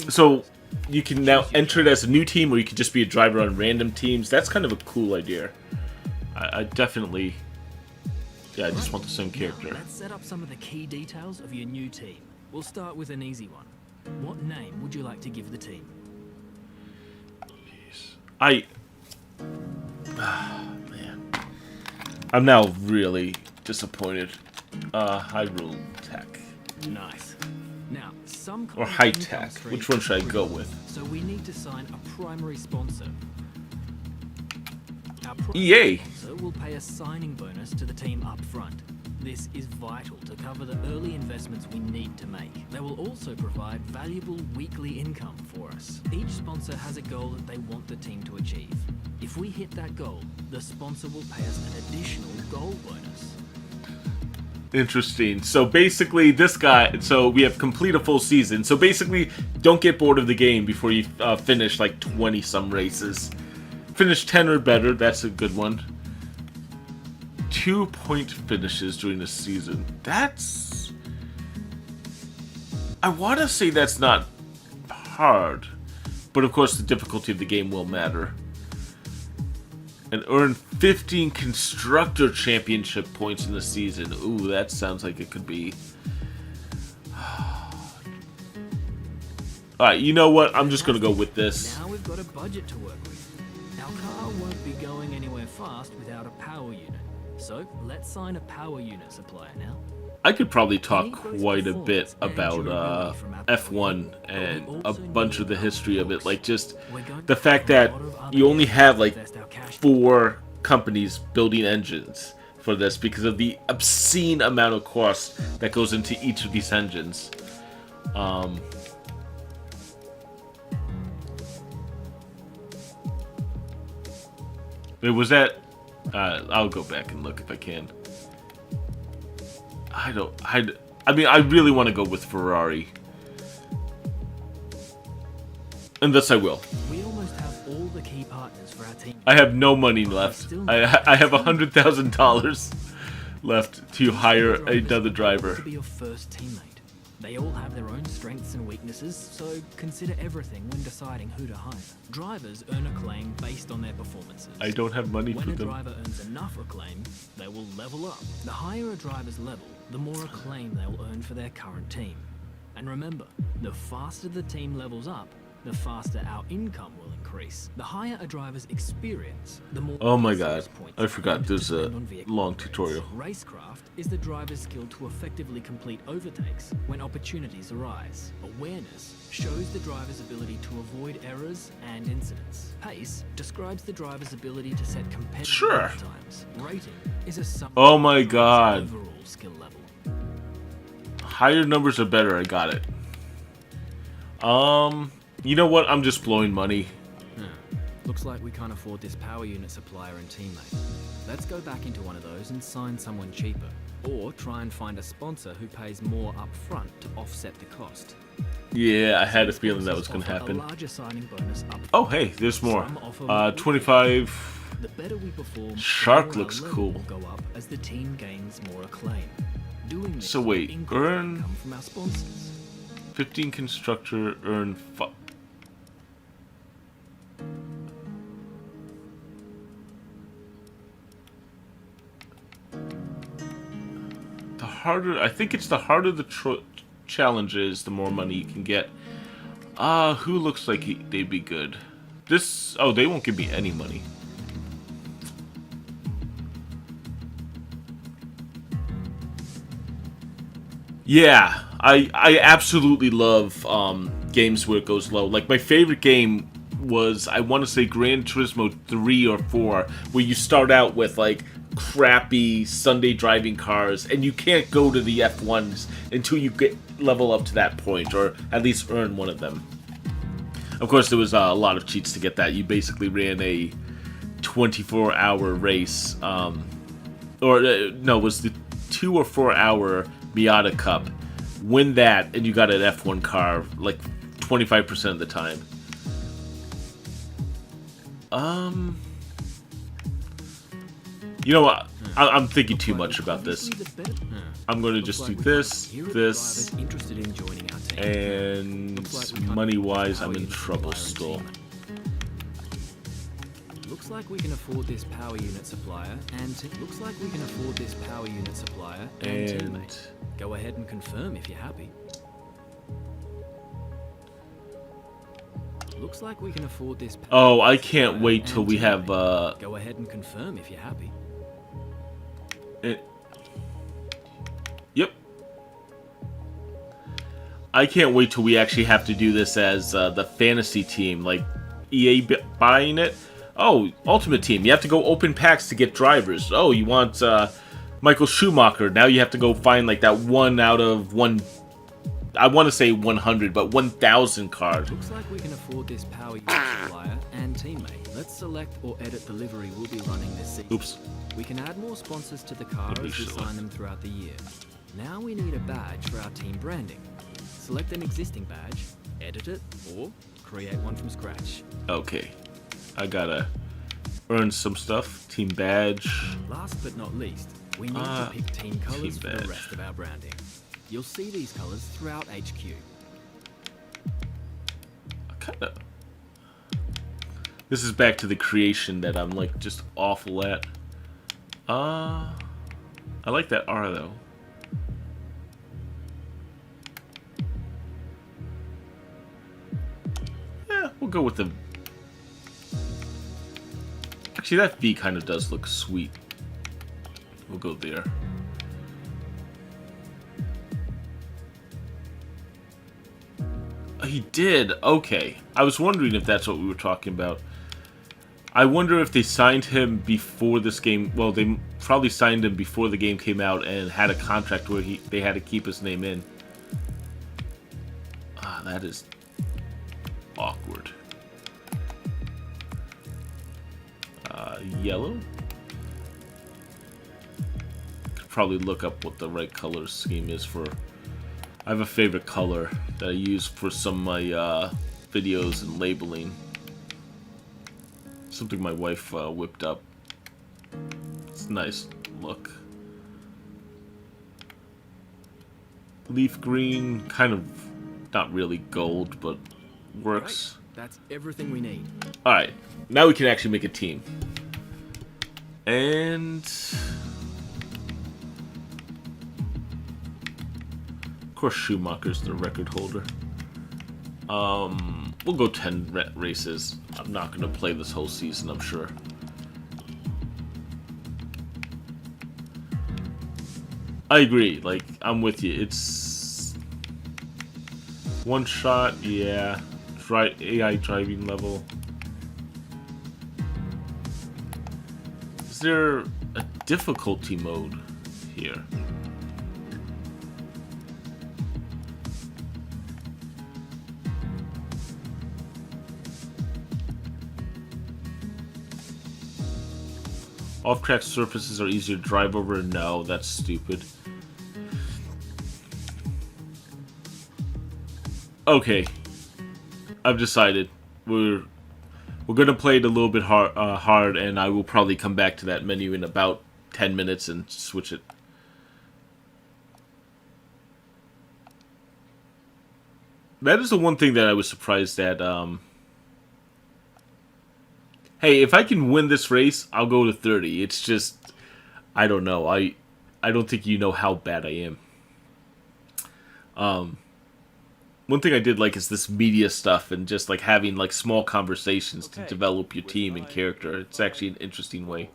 So you can now enter it as a new team, or you can just be a driver on random teams. That's kind of a cool idea. I definitely, yeah, I just want the same character. Let's set up some of the key details of your new team. We'll start with an easy one. What name would you like to give the team? Man, I'm now really disappointed. Hyrule Tech. Nice. Now, some Or High Tech. Which one should I go with? So we need to sign a primary sponsor. Our primary EA. sponsor will pay a signing bonus to the team up front. This is vital to cover the early investments we need to make. They will also provide valuable weekly income for us. Each sponsor has a goal that they want the team to achieve. If we hit that goal, the sponsor will pay us an additional goal bonus. Interesting. So basically, this guy. So we have complete a full season. So basically, don't get bored of the game before you finish like 20 some races. Finish 10 or better. That's a good one. 2-point finishes during the season. That's... I want to say that's not hard. But of course, the difficulty of the game will matter. And earn 15 Constructor Championship points in the season. Ooh, that sounds like it could be... Alright, you know what? I'm just going to go with this. Now we've got a budget to work with. Our car won't be going anywhere fast without a power unit. So, let's sign a power unit supplier now. I could probably talk quite a bit about F1 and a bunch of the history of it. Like, just the fact that you only have, like, 4 companies building engines for this because of the obscene amount of cost that goes into each of these engines. Was that... I'll go back and look if I can. I mean, I really want to go with Ferrari. And thus I will. We almost have all the key partners for our team. I have no money left. I have $100,000 left to hire another driver. To be your first teammate. They all have their own strengths and weaknesses, so consider everything when deciding who to hire. Drivers earn acclaim based on their performances. I don't have money When for a them. driver earns enough acclaim, they will level up. The higher a driver's level, the more acclaim they'll earn for their current team. And remember, the faster the team levels up, the faster our income will increase. The higher a driver's experience, the more... Oh my god, points I forgot earned there's a depend on vehicle long upgrades. tutorial. Racecraft is the driver's skill to effectively complete overtakes when opportunities arise. Awareness shows the driver's ability to avoid errors and incidents. Pace describes the driver's ability to set competitive Sure. times. Rating is a sum Oh my of the driver's god. overall skill level. Higher numbers are better, I got it. You know what? I'm just blowing money. Looks like we can't afford this power unit supplier and teammate. Let's go back into one of those and sign someone cheaper. Or try and find a sponsor who pays more up front to offset the cost. Yeah, I had a feeling that was going to Offer happen. A larger signing bonus up Oh, hey, there's more. Some offer more 25... The better we perform, Shark the more looks our level cool. will go up as the team gains more acclaim. Doing this So wait, will increase earn- income from our sponsors. 15 Constructor, earn... The harder... I think it's the harder the challenge is, the more money you can get. Who looks like they'd be good? This... Oh, they won't give me any money. Yeah, I absolutely love games where it goes low. Like, my favorite game was, I want to say, Gran Turismo 3 or 4, where you start out with, like, crappy Sunday driving cars, and you can't go to the F1s until you get level up to that point, or at least earn one of them. Of course, there was a lot of cheats to get that. You basically ran a 24-hour race, no, it was the 2 or 4 hour Miata Cup. Win that, and you got an F1 car, like, 25% of the time. You know what? I'm thinking too much about this. I'm going to just do this, and money-wise, I'm in trouble still. Looks like we can afford this power unit supplier and teammate. Go ahead and confirm if you're happy. Looks like we can afford this. Oh, I can't wait till we have Go ahead and confirm if you're happy. Yep. I can't wait till we actually have to do this as the fantasy team, like EA buying it. Oh, Ultimate Team. You have to go open packs to get drivers. Oh, you want Michael Schumacher. Now you have to go find like that 1 out of 1... I want to say 100, but 1,000 card. Looks like we can afford this power unit supplier and teammate. Let's select or edit the livery we'll be running this season. Oops. We can add more sponsors to the car as we sign them throughout the year. Now we need a badge for our team branding. Select an existing badge, edit it, or create one from scratch. Okay. I gotta earn some stuff. Team badge. Last but not least, we need to pick team colors for the rest of our branding. You'll see these colors throughout HQ. Kinda. This is back to the creation that I'm like just awful at. I like that R though. Yeah, we'll go with the... Actually, that V kind of does look sweet. We'll go there. He did. Okay. I was wondering if that's what we were talking about. I wonder if they signed him before this game. Well, they probably signed him before the game came out and had a contract where they had to keep his name in. Ah, that is awkward. Yellow? Could probably look up what the right color scheme is for... I have a favorite color that I use for some of my videos and labeling. Something my wife whipped up. It's a nice look. Leaf green, kind of not really gold, but works. Great. That's everything we need. Alright, now we can actually make a team. And... of course Schumacher's the record holder. We'll go 10 races. I'm not going to play this whole season, I'm sure. I agree, like, I'm with you. It's... one shot, yeah. AI driving level. Is there a difficulty mode here? Off-track surfaces are easier to drive over? No, that's stupid. Okay, I've decided we're gonna play it a little bit hard, and I will probably come back to that menu in about 10 minutes and switch it. That is the one thing that I was surprised at. Hey, if I can win this race, I'll go to 30. It's just, I don't know. I don't think you know how bad I am. One thing I did like is this media stuff and just like having like small conversations to develop your team and character. It's actually an interesting way.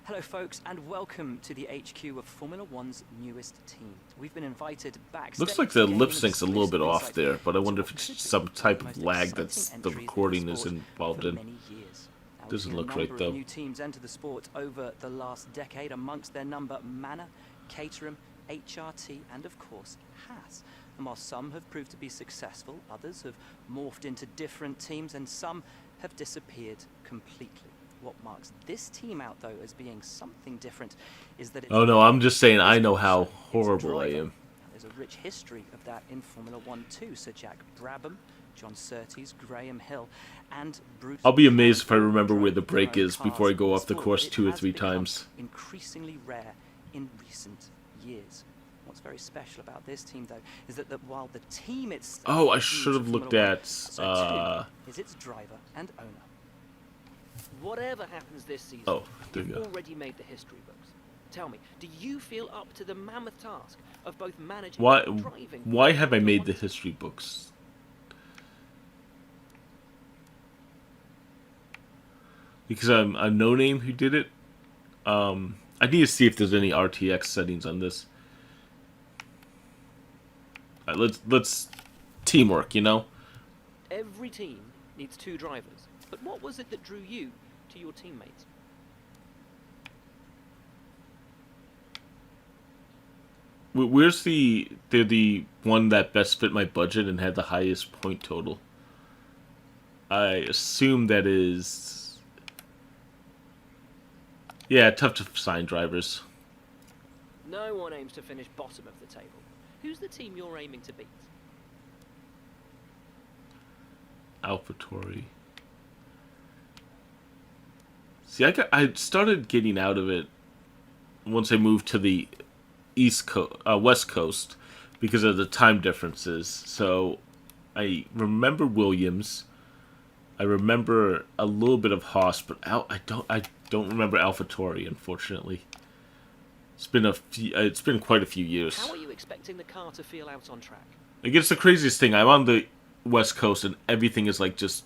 Hello folks, and welcome to the HQ of Formula One's newest team. We've been invited backstage. Looks like the lip sync's a little bit off there, but I wonder if it's some type of lag that's the recording is involved in. Doesn't look right though. New teams enter the sport over the last decade, amongst their number Manor, Caterham, HRT, and of course Haas. And while some have proved to be successful, others have morphed into different teams, and some have disappeared completely. What marks this team out, though, as being something different is that... Oh no, I'm just saying I know how horrible I am. There's a rich history of that in Formula One too. Sir Jack Brabham, John Surtees, Graham Hill, and Bruce... I'll be amazed if I remember where the brake is before I go off the course 2 or 3 times. Increasingly rare in recent years. What's very special about this team, though, is that while the team itself... Oh, I should have looked at... is its driver and owner. Whatever happens this season, oh, there you you've go. already made the history books. Tell me, do you feel up to the mammoth task of both managing Why? and driving? Why have I made the history books? Because I'm a no-name who did it. I need to see if there's any RTX settings on this. All right, let's teamwork, you know. Every team needs 2 drivers. But what was it that drew you to your teammates? Where's the one that best fit my budget and had the highest point total? I assume that is... Yeah, tough to find drivers. No one aims to finish bottom of the table. Who's the team you're aiming to beat? AlphaTauri. See, I started getting out of it once I moved to the West Coast because of the time differences. So I remember Williams. I remember a little bit of Haas, but I don't remember AlphaTauri, unfortunately. It's been quite a few years. How are you expecting the car to feel out on track? Like, it's the craziest thing. I'm on the West Coast and everything is like just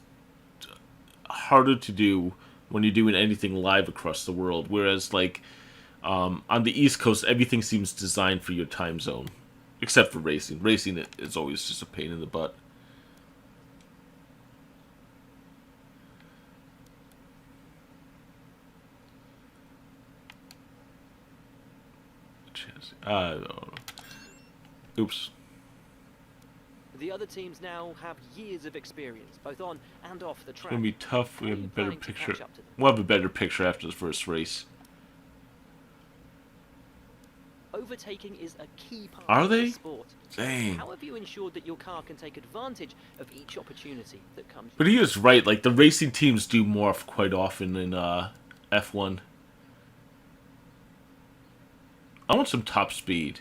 harder to do when you're doing anything live across the world. Whereas like on the East Coast, everything seems designed for your time zone, except for racing. Racing is always just a pain in the butt. Oops. The other teams now have years of experience, both on and off the track. It's gonna be tough. We How are have a you better planning to picture. catch up to them? We'll have a better picture after the first race. Overtaking is a key part Are of the they? sport. Dang. How have you ensured that your car can take advantage of each opportunity that comes? But he is right. Like, the racing teams do morph quite often in F1. I want some top speed.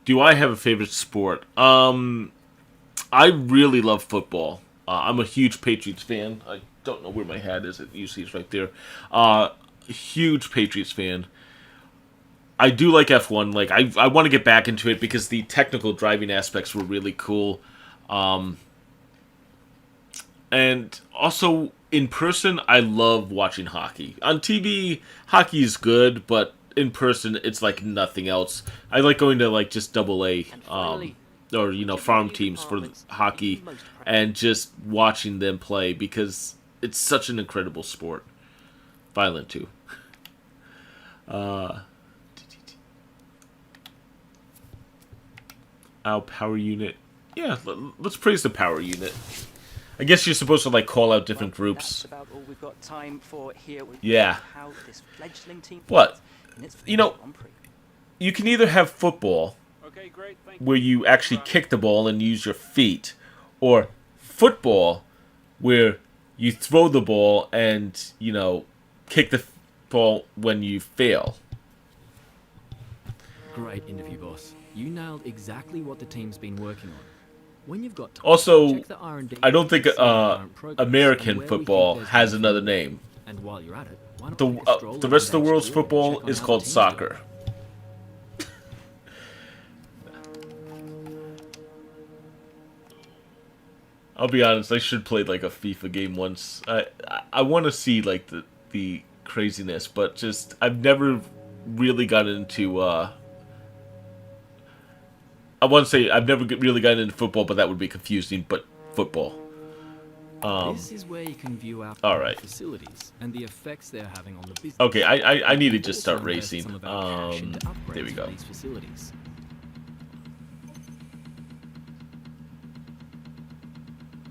Do I have a favorite sport? I really love football. I'm a huge Patriots fan. I don't know where my hat is. It usually is right there. Huge Patriots fan. I do like F1. Like, I want to get back into it because the technical driving aspects were really cool. And also, in person, I love watching hockey. On TV, hockey is good, but in person, it's like nothing else. I like going to like just AA, or farm teams for hockey, and just watching them play because it's such an incredible sport. Violent too. Our power unit. Yeah, let's praise the power unit. I guess you're supposed to like call out different groups. That's about all we've got time for here. Yeah. How this fledgling team What? in its You know, Grand Prix. you can either have football, Okay, great. Thank where you actually kick the ball and use your feet, or football, where you throw the ball and, kick the ball when you fail. Great interview, boss. You nailed exactly what the team's been working on. When you've got time, Also, check the R&D I don't think see the current progress American and where we think football there's has room. another name. And while you're at it, why not The take a stroll the around rest of the HQ world's and football check on is how called the team's soccer. doing? I'll be honest, I should play like a FIFA game once. I want to see like the craziness, but just I've never really gotten into. I want to say I've never really gotten into football, but that would be confusing. But football. This is where you can view our all right. facilities and the effects they're having on the business. Okay, I need to We've just also start invested racing. some of our cash into upgrades There we for go. these facilities.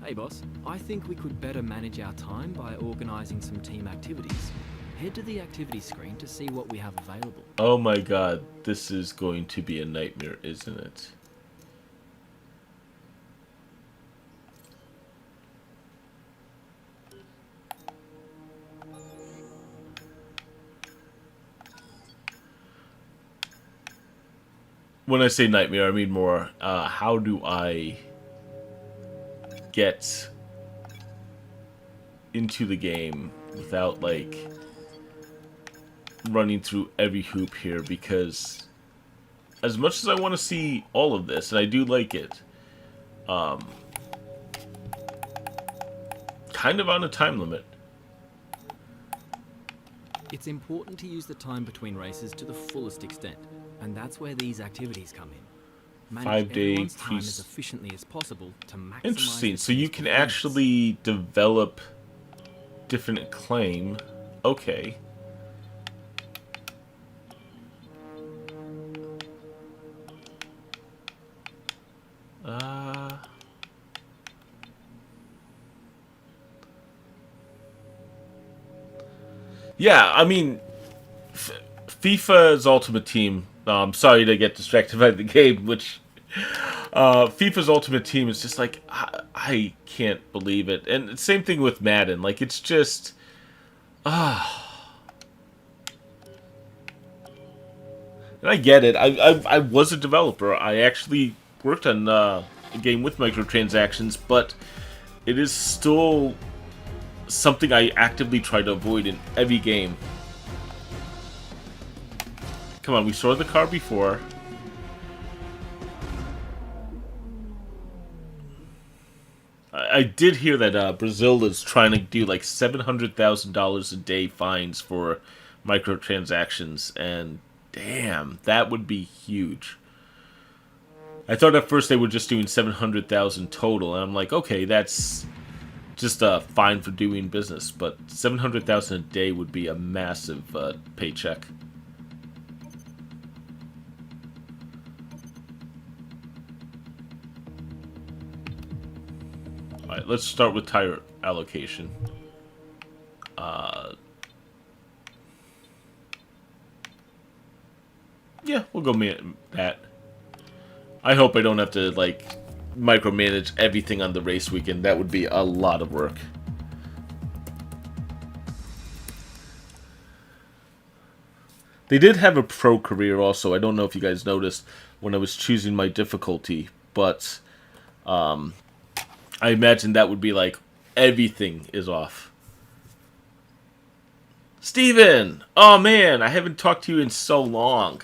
Hey boss, I think we could better manage our time by organising some team activities. Head to the activity screen to see what we have available. Oh my god, this is going to be a nightmare, isn't it? When I say nightmare, I mean more, how do I get into the game without, like, running through every hoop here, because as much as I want to see all of this, and I do like it, kind of on a time limit. It's important to use the time between races to the fullest extent, and that's where these activities come in. Manage 5-day everyone's time pre- as efficiently as possible to maximize Interesting. the So you team's can performance. actually develop different acclaim. Okay. Yeah, I mean, FIFA's Ultimate Team. Sorry to get distracted by the game, which FIFA's Ultimate Team is just like I can't believe it. And same thing with Madden. Like it's just And I get it. I was a developer. I actually worked on a game with microtransactions, but it is still something I actively try to avoid in every game. Come on, we saw the car before. I did hear that Brazil is trying to do like $700,000 a day fines for microtransactions, and damn, that would be huge. I thought at first they were just doing 700,000 total, and I'm like, okay, that's just a fine for doing business, but 700,000 a day would be a massive paycheck. Alright, let's start with tire allocation. Yeah, we'll go that. I hope I don't have to, like, micromanage everything on the race weekend. That would be a lot of work. They did have a pro career also. I don't know if you guys noticed when I was choosing my difficulty, but I imagine that would be like everything is off. Steven! Oh man, I haven't talked to you in so long.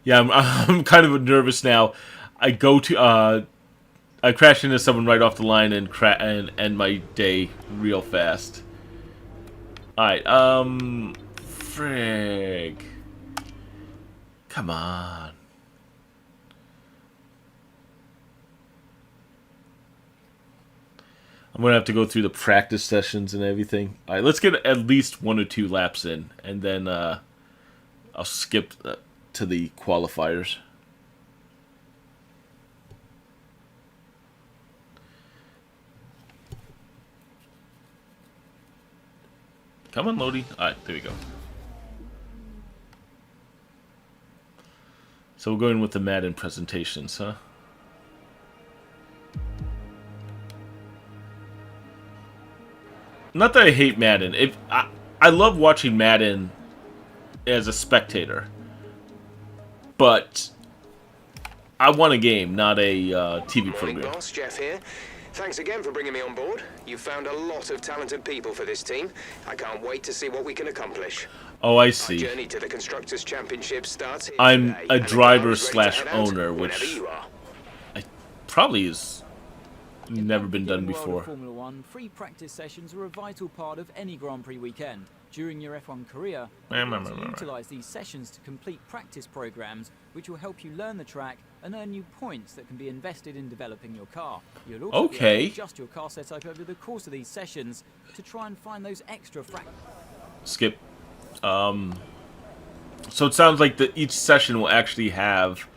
Yeah, I'm kind of nervous now. I crash into someone right off the line and end my day real fast. Alright, frig. Come on. I'm gonna have to go through the practice sessions and everything. Alright, let's get at least 1 or 2 laps in, and then I'll skip to the qualifiers. Come on, Lodi. Alright, there we go. So we're going with the Madden presentations, huh? Not that I hate Madden. I love watching Madden as a spectator. But I want a game, not a TV program. Morning, boss. Jeff here. Thanks again for bringing me on board. You've found a lot of talented people for this team. I can't wait to see what we can accomplish. Oh, I Our see. journey to the Constructors' Championship starts here I'm today, a and the driver car is ready to slash head out owner, whenever which you are. probably has never been done In the world of before. Formula One, free practice sessions are a vital part of any Grand Prix weekend. During your F1 career, you utilize these sessions to complete practice programs, which will help you learn the track and earn you points that can be invested in developing your car. You'll also be able to adjust your car setup over the course of these sessions to try and find those extra Skip. So it sounds like each session will actually have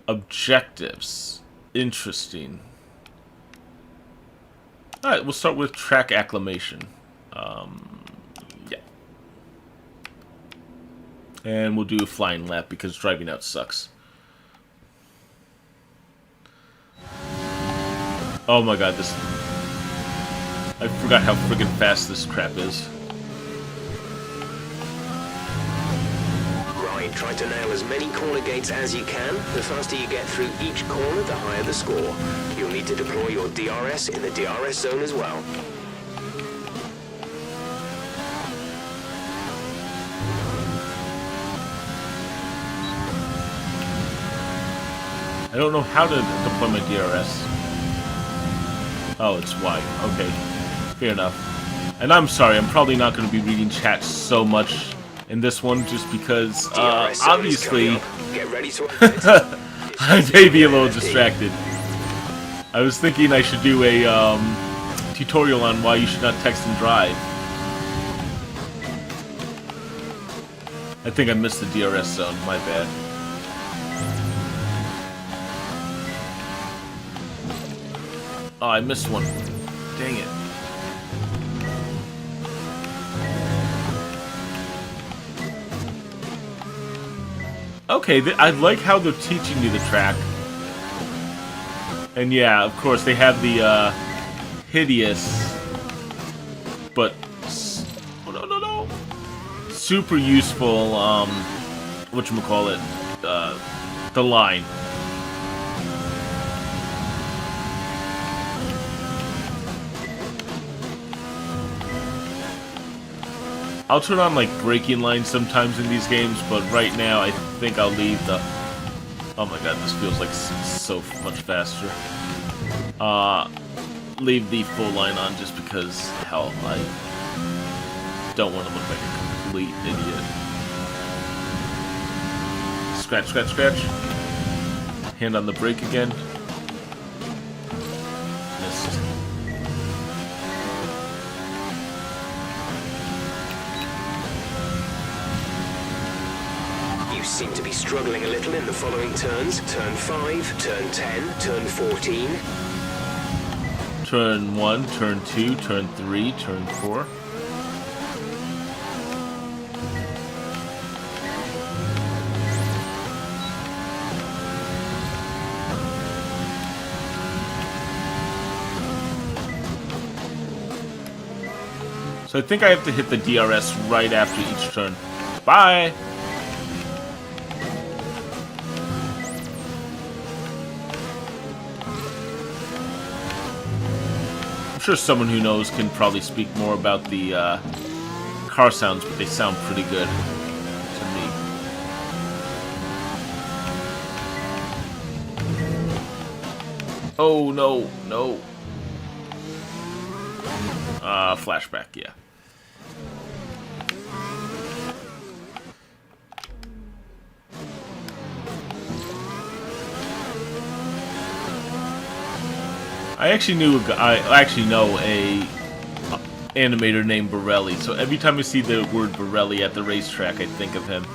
objectives. Interesting. Alright, we'll start with track acclimation. Yeah. And we'll do a flying lap because driving out sucks. Oh my god, this... I forgot how friggin' fast this crap is. Right, try to nail as many corner gates as you can. The faster you get through each corner, the higher the score. You'll need to deploy your DRS in the DRS zone as well. I don't know how to deploy my DRS. Oh, it's Y. Okay. Fair enough. And I'm sorry, I'm probably not going to be reading chat so much in this one, just because, obviously, Get ready to I may be a little distracted. I was thinking I should do a, tutorial on why you should not text and drive. I think I missed the DRS zone, my bad. Oh, I missed one. Dang it. Okay, I like how they're teaching you the track. And yeah, of course, they have the, hideous, but, oh, no, super useful, whatchamacallit, the line. I'll turn on, like, braking lines sometimes in these games, but right now I think I'll leave the... Oh my god, this feels like so much faster. Leave the full line on just because, hell, I don't want to look like a complete idiot. Scratch, scratch, scratch. Hand on the brake again. Missed. You seem to be struggling a little in the following turns. Turn 5, turn 10, turn 14. Turn 1, turn 2, turn 3, turn 4. So I think I have to hit the DRS right after each turn. Bye! I'm sure someone who knows can probably speak more about the car sounds, but they sound pretty good to me. Oh, no, no. Flashback, yeah. I actually know a animator named Borelli, so every time I see the word Borelli at the racetrack, I think of him.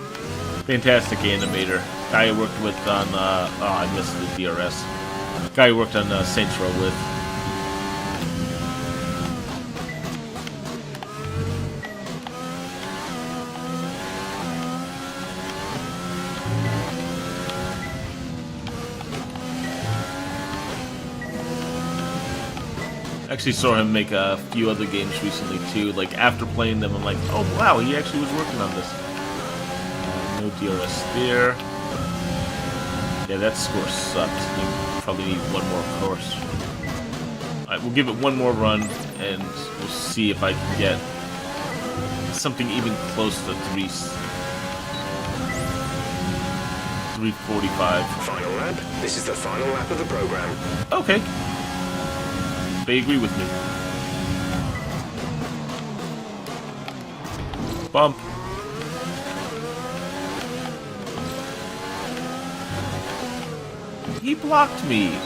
Fantastic animator. Guy I worked with on, I missed the DRS. Guy I worked on Saints Row with. Actually saw him make a few other games recently too. Like after playing them, I'm like, oh wow, he actually was working on this. No DRS there. Yeah, that score sucked. You probably need one more course. Alright, we'll give it one more run, and we'll see if I can get something even close to 345. Final lap. This is the final lap of the program. Okay. They agree with me. Bump. He blocked me.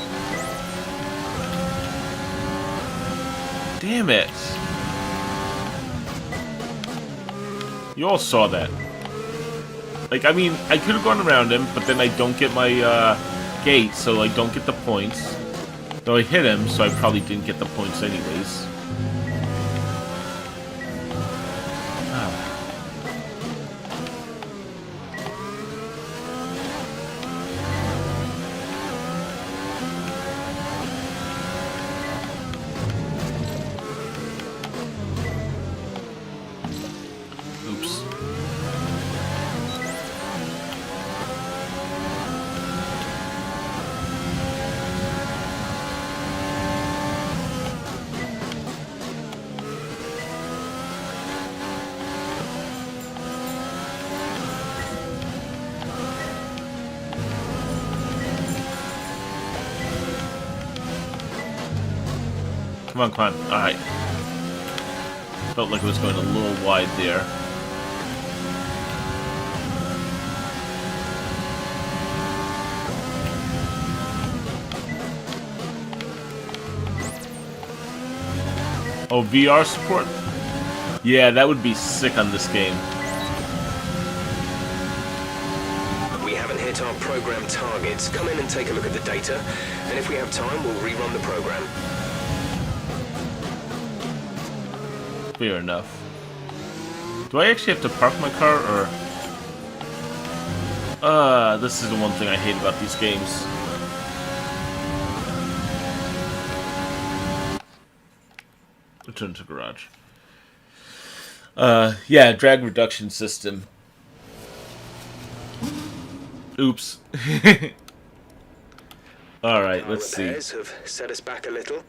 Damn it. You all saw that. Like, I mean, I could have gone around him, but then I don't get my gate, so I don't get the points. Though I hit him, so I probably didn't get the points anyways. Oops. Come on, come on. Alright. Felt like it was going a little wide there. Oh, VR support? Yeah, that would be sick on this game. We haven't hit our program targets. Come in and take a look at the data, and if we have time, we'll rerun the program. Fair enough. Do I actually have to park my car, or... this is the one thing I hate about these games. Return to garage. Yeah, drag reduction system. Oops. Alright, let's see. Repairs have set us back a little.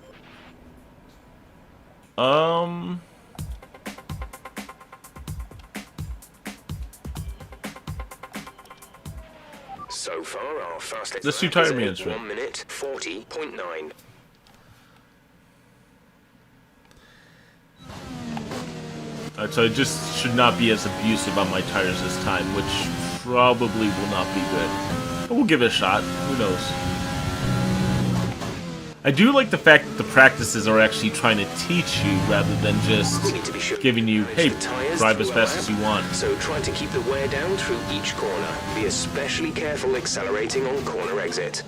So far, our fastest Let's do lap tire is at management. 1 minute 40.9. Alright, so I just should not be as abusive on my tires this time, which probably will not be good. But we'll give it a shot. Who knows? I do like the fact that the practices are actually trying to teach you rather than just We need to be sure giving you, hey, the tires drive as through our fast as lap. you want. So try to keep the wear down through each corner. Be especially careful accelerating on corner exit.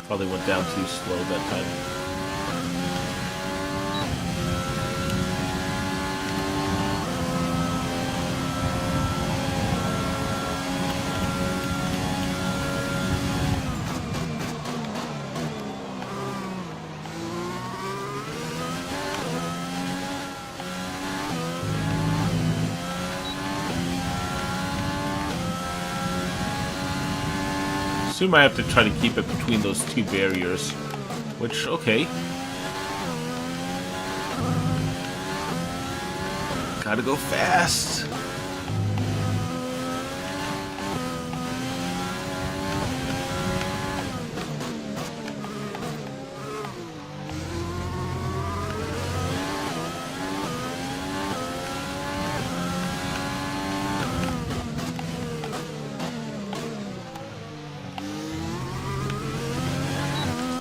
Probably went down too slow that time. Assume I have to try to keep it between those two barriers, which, okay. Gotta go fast.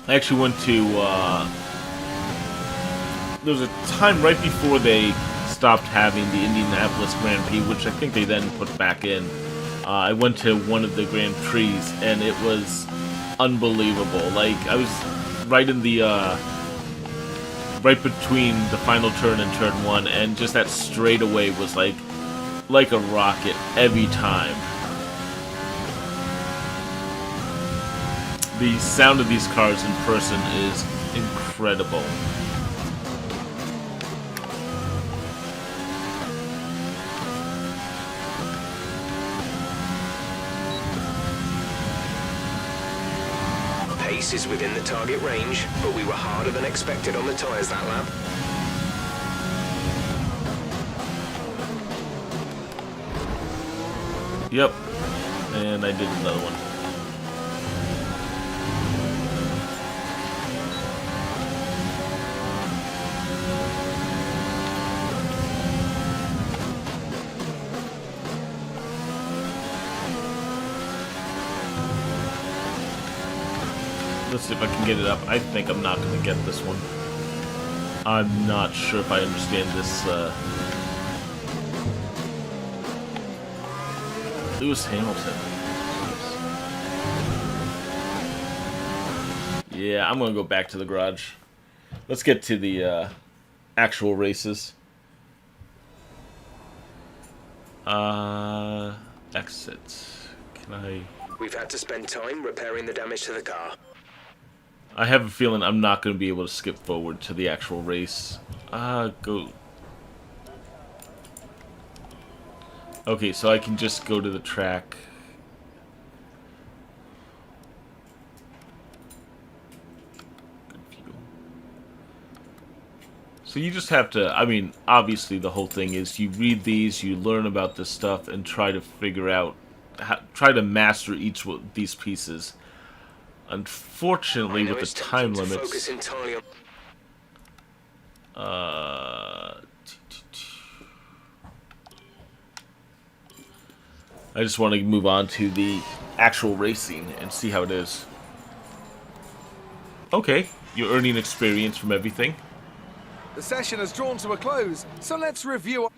I actually went to, there was a time right before they stopped having the Indianapolis Grand Prix, which I think they then put back in. I went to one of the Grand Prix, and it was unbelievable. Like, I was right in the, right between the final turn and turn one, and just that straightaway was like a rocket every time. The sound of these cars in person is incredible. Pace is within the target range, but we were harder than expected on the tires that lap. Yep. And I did another one. Let's see if I can get it up. I think I'm not going to get this one. I'm not sure if I understand this. Lewis Hamilton. Yeah, I'm going to go back to the garage. Let's get to the actual races. Exit. Can I... We've had to spend time repairing the damage to the car. I have a feeling I'm not going to be able to skip forward to the actual race. Go. Okay, so I can just go to the track. Good view. So you just have to, I mean, obviously the whole thing is you read these, you learn about this stuff, and try to figure out, try to master each of these pieces. Unfortunately, with the time limits... I just want to move on to the actual racing and see how it is. Okay, you're earning experience from everything. The session has drawn to a close, so let's review.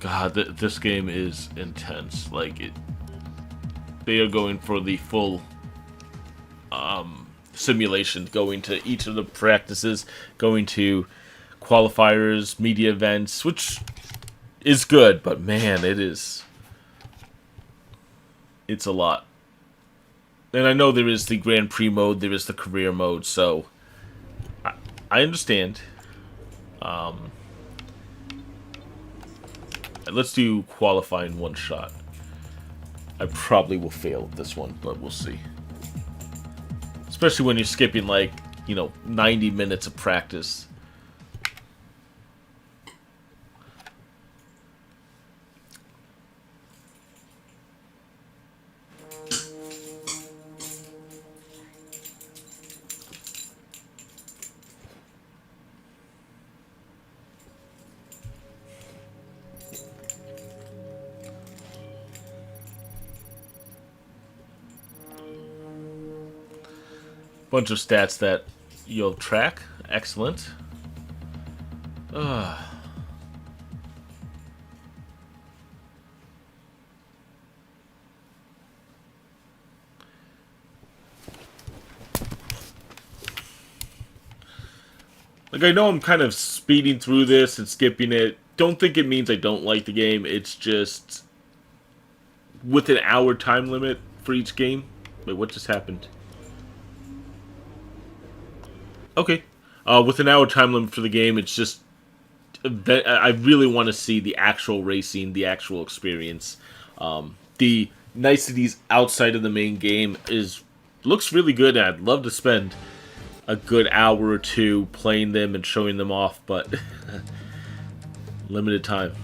God, this game is intense. Like, they are going for the full simulation, going to each of the practices, going to qualifiers, media events, which is good, but man, it's a lot. And I know there is the Grand Prix mode, there is the career mode, so I understand. Let's do qualifying one shot. I probably will fail at this one, but we'll see. Especially when you're skipping, like, 90 minutes of practice. Bunch of stats that you'll track. Excellent. Like, I know I'm kind of speeding through this and skipping it. Don't think it means I don't like the game. It's just with an hour time limit for each game. Wait, what just happened? Okay. With an hour time limit for the game, it's just I really want to see the actual racing, the actual experience. The niceties outside of the main game looks really good. I'd love to spend a good hour or two playing them and showing them off, but limited time.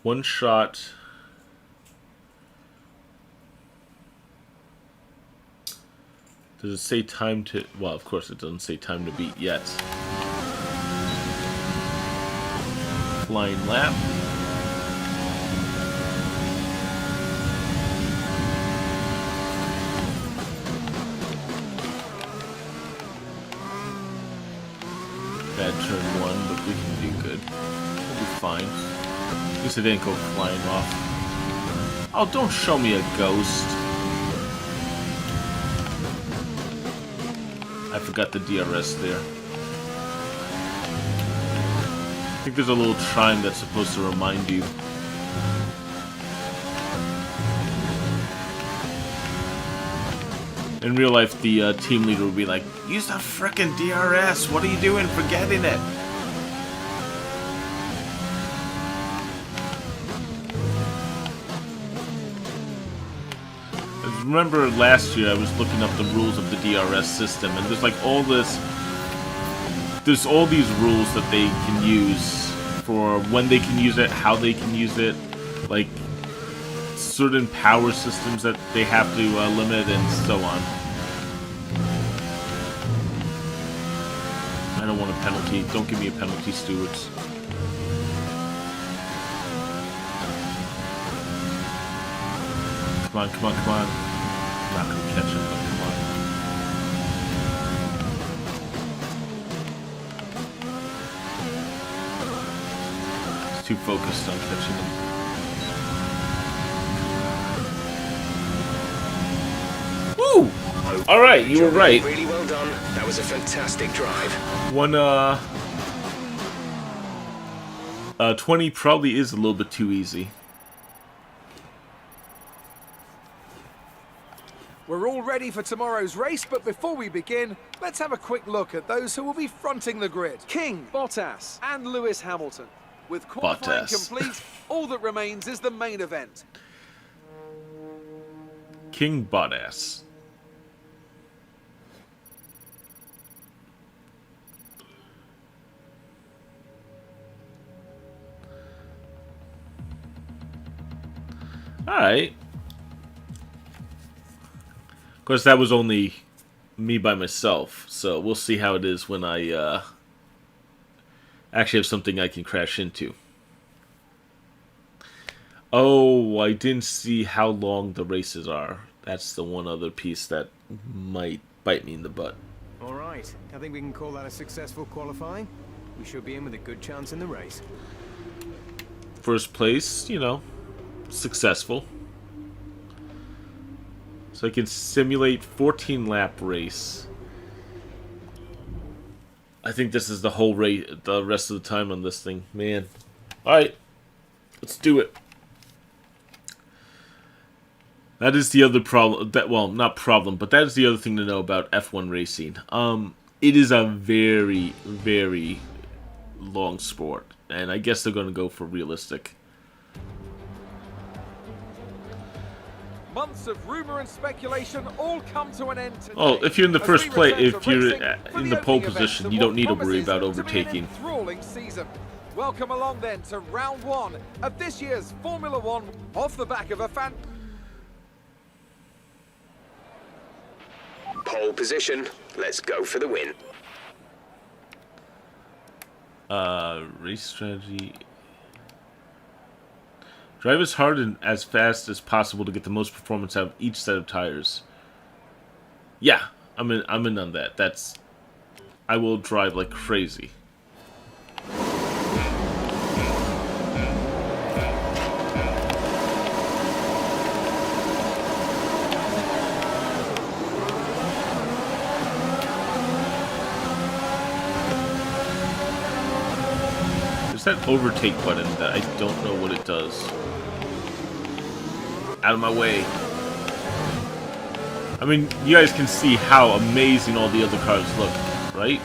One shot. Does it say time to... Well, of course it doesn't say time to beat yet. Flying lap. Bad turn one, but we can do good. We'll be fine. At least it didn't go flying off. Oh, don't show me a ghost. I forgot the DRS there. I think there's a little chime that's supposed to remind you. In real life, the team leader would be like, use the frickin' DRS! What are you doing forgetting it? Remember last year I was looking up the rules of the DRS system, and there's like all this... There's all these rules that they can use for when they can use it, how they can use it, like certain power systems that they have to limit, and so on. I don't want a penalty. Don't give me a penalty, stewards. Come on, come on, come on. I'm not gonna catch him, but come on. He's too focused on catching him. Woo! Alright, you were right. Really well done. That was a fantastic drive. 20 probably is a little bit too easy. We're all ready for tomorrow's race, but before we begin, let's have a quick look at those who will be fronting the grid. King, Bottas, and Lewis Hamilton. With qualifying complete, all that remains is the main event. King Bottas. Alright. Of course, that was only me by myself, so we'll see how it is when I actually have something I can crash into. Oh, I didn't see how long the races are. That's the one other piece that might bite me in the butt. All right, I think we can call that a successful qualifying. We should be in with a good chance in the race. First place, you know, successful. So I can simulate 14-lap race. I think this is the whole race, the rest of the time on this thing. Man. Alright, let's do it. That is the other problem, well, not problem, but that is the other thing to know about F1 racing. It is a very, very long sport, and I guess they're going to go for realistic. Months of rumor and speculation all come to an end today. Oh, if you're in the first place, if you're racing in the pole position, you don't need to worry about overtaking. Enthralling season. Welcome along then to round one of this year's Formula One, off the back of a fan. Pole position. Let's go for the win. Race strategy. Drive as hard and as fast as possible to get the most performance out of each set of tires. Yeah, I'm in on that. I will drive like crazy. There's that overtake button that I don't know what it does. Out of my way. I mean, you guys can see how amazing all the other cars look, right?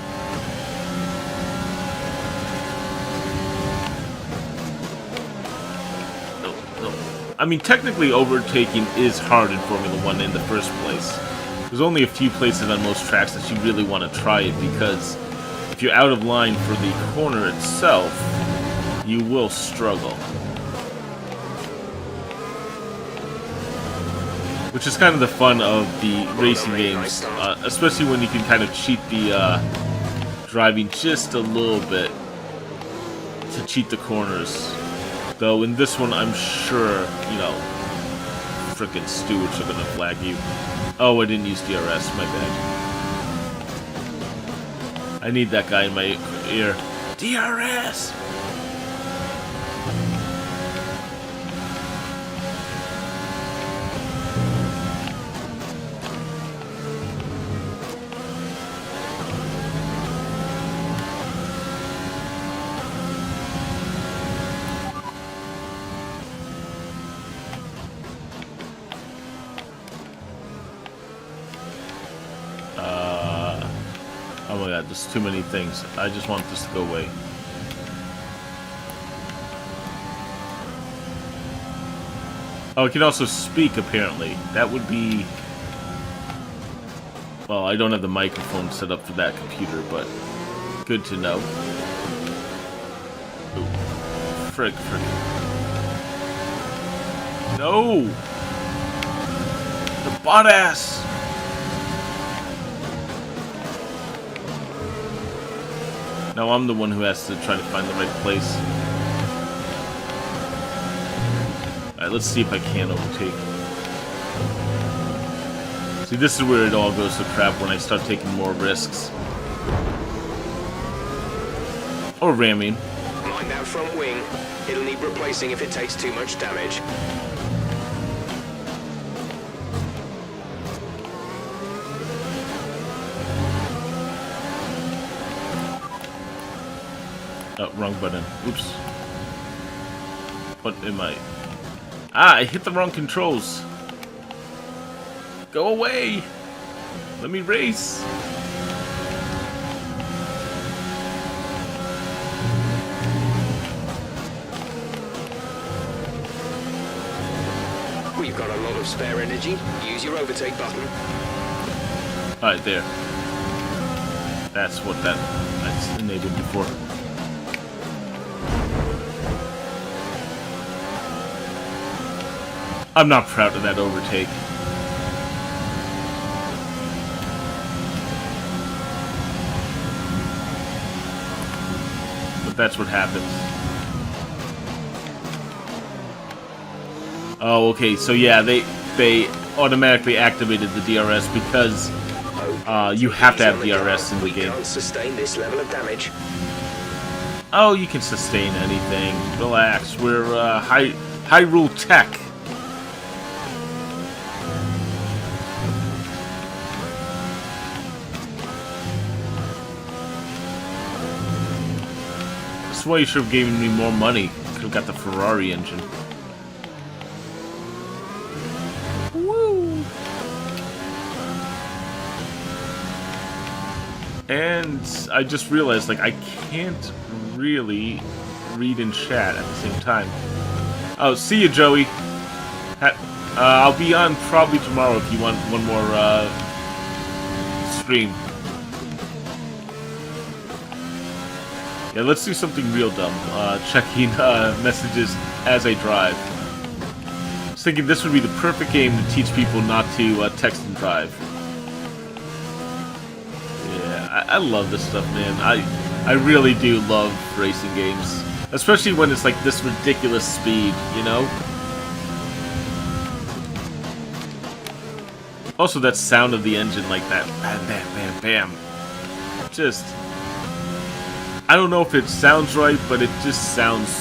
No. I mean, technically overtaking is hard in Formula 1 in the first place. There's only a few places on most tracks that you really want to try it, because if you're out of line for the corner itself, you will struggle. Which is kind of the fun of the racing games, especially when you can kind of cheat the driving just a little bit to cheat the corners. Though in this one, I'm sure, you know, frickin' stewards are gonna flag you. Oh, I didn't use DRS, my bad. I need that guy in my ear. DRS! Oh my god, there's too many things. I just want this to go away. Oh, I can also speak, apparently. That would be... Well, I don't have the microphone set up for that computer, but good to know. Ooh. Frick. No! The butt ass! Now I'm the one who has to try to find the right place. Alright, let's see if I can overtake. See, this is where it all goes to crap when I start taking more risks. Or ramming. Mind that front wing. It'll need replacing if it takes too much damage. Oh, wrong button. Oops. What am I? Ah, I hit the wrong controls. Go away! Let me race! We've got a lot of spare energy. Use your overtake button. Alright, there. That's what that's enabled before. I'm not proud of that overtake. But that's what happens. Oh, okay, so yeah, they automatically activated the DRS because you have to have DRS in the game. Can't sustain this level of damage. Oh, you can sustain anything. Relax, we're Hyrule Tech. That's why you should have given me more money. Could have got the Ferrari engine. Woo! And I just realized, like, I can't really read in chat at the same time. Oh, see you, Joey. I'll be on probably tomorrow if you want one more stream. Yeah, let's do something real dumb. Checking messages as I drive. I was thinking this would be the perfect game to teach people not to text and drive. Yeah, I love this stuff, man. I really do love racing games. Especially when it's like this ridiculous speed, you know? Also that sound of the engine, like that bam, bam, bam, bam. Just... I don't know if it sounds right, but it just sounds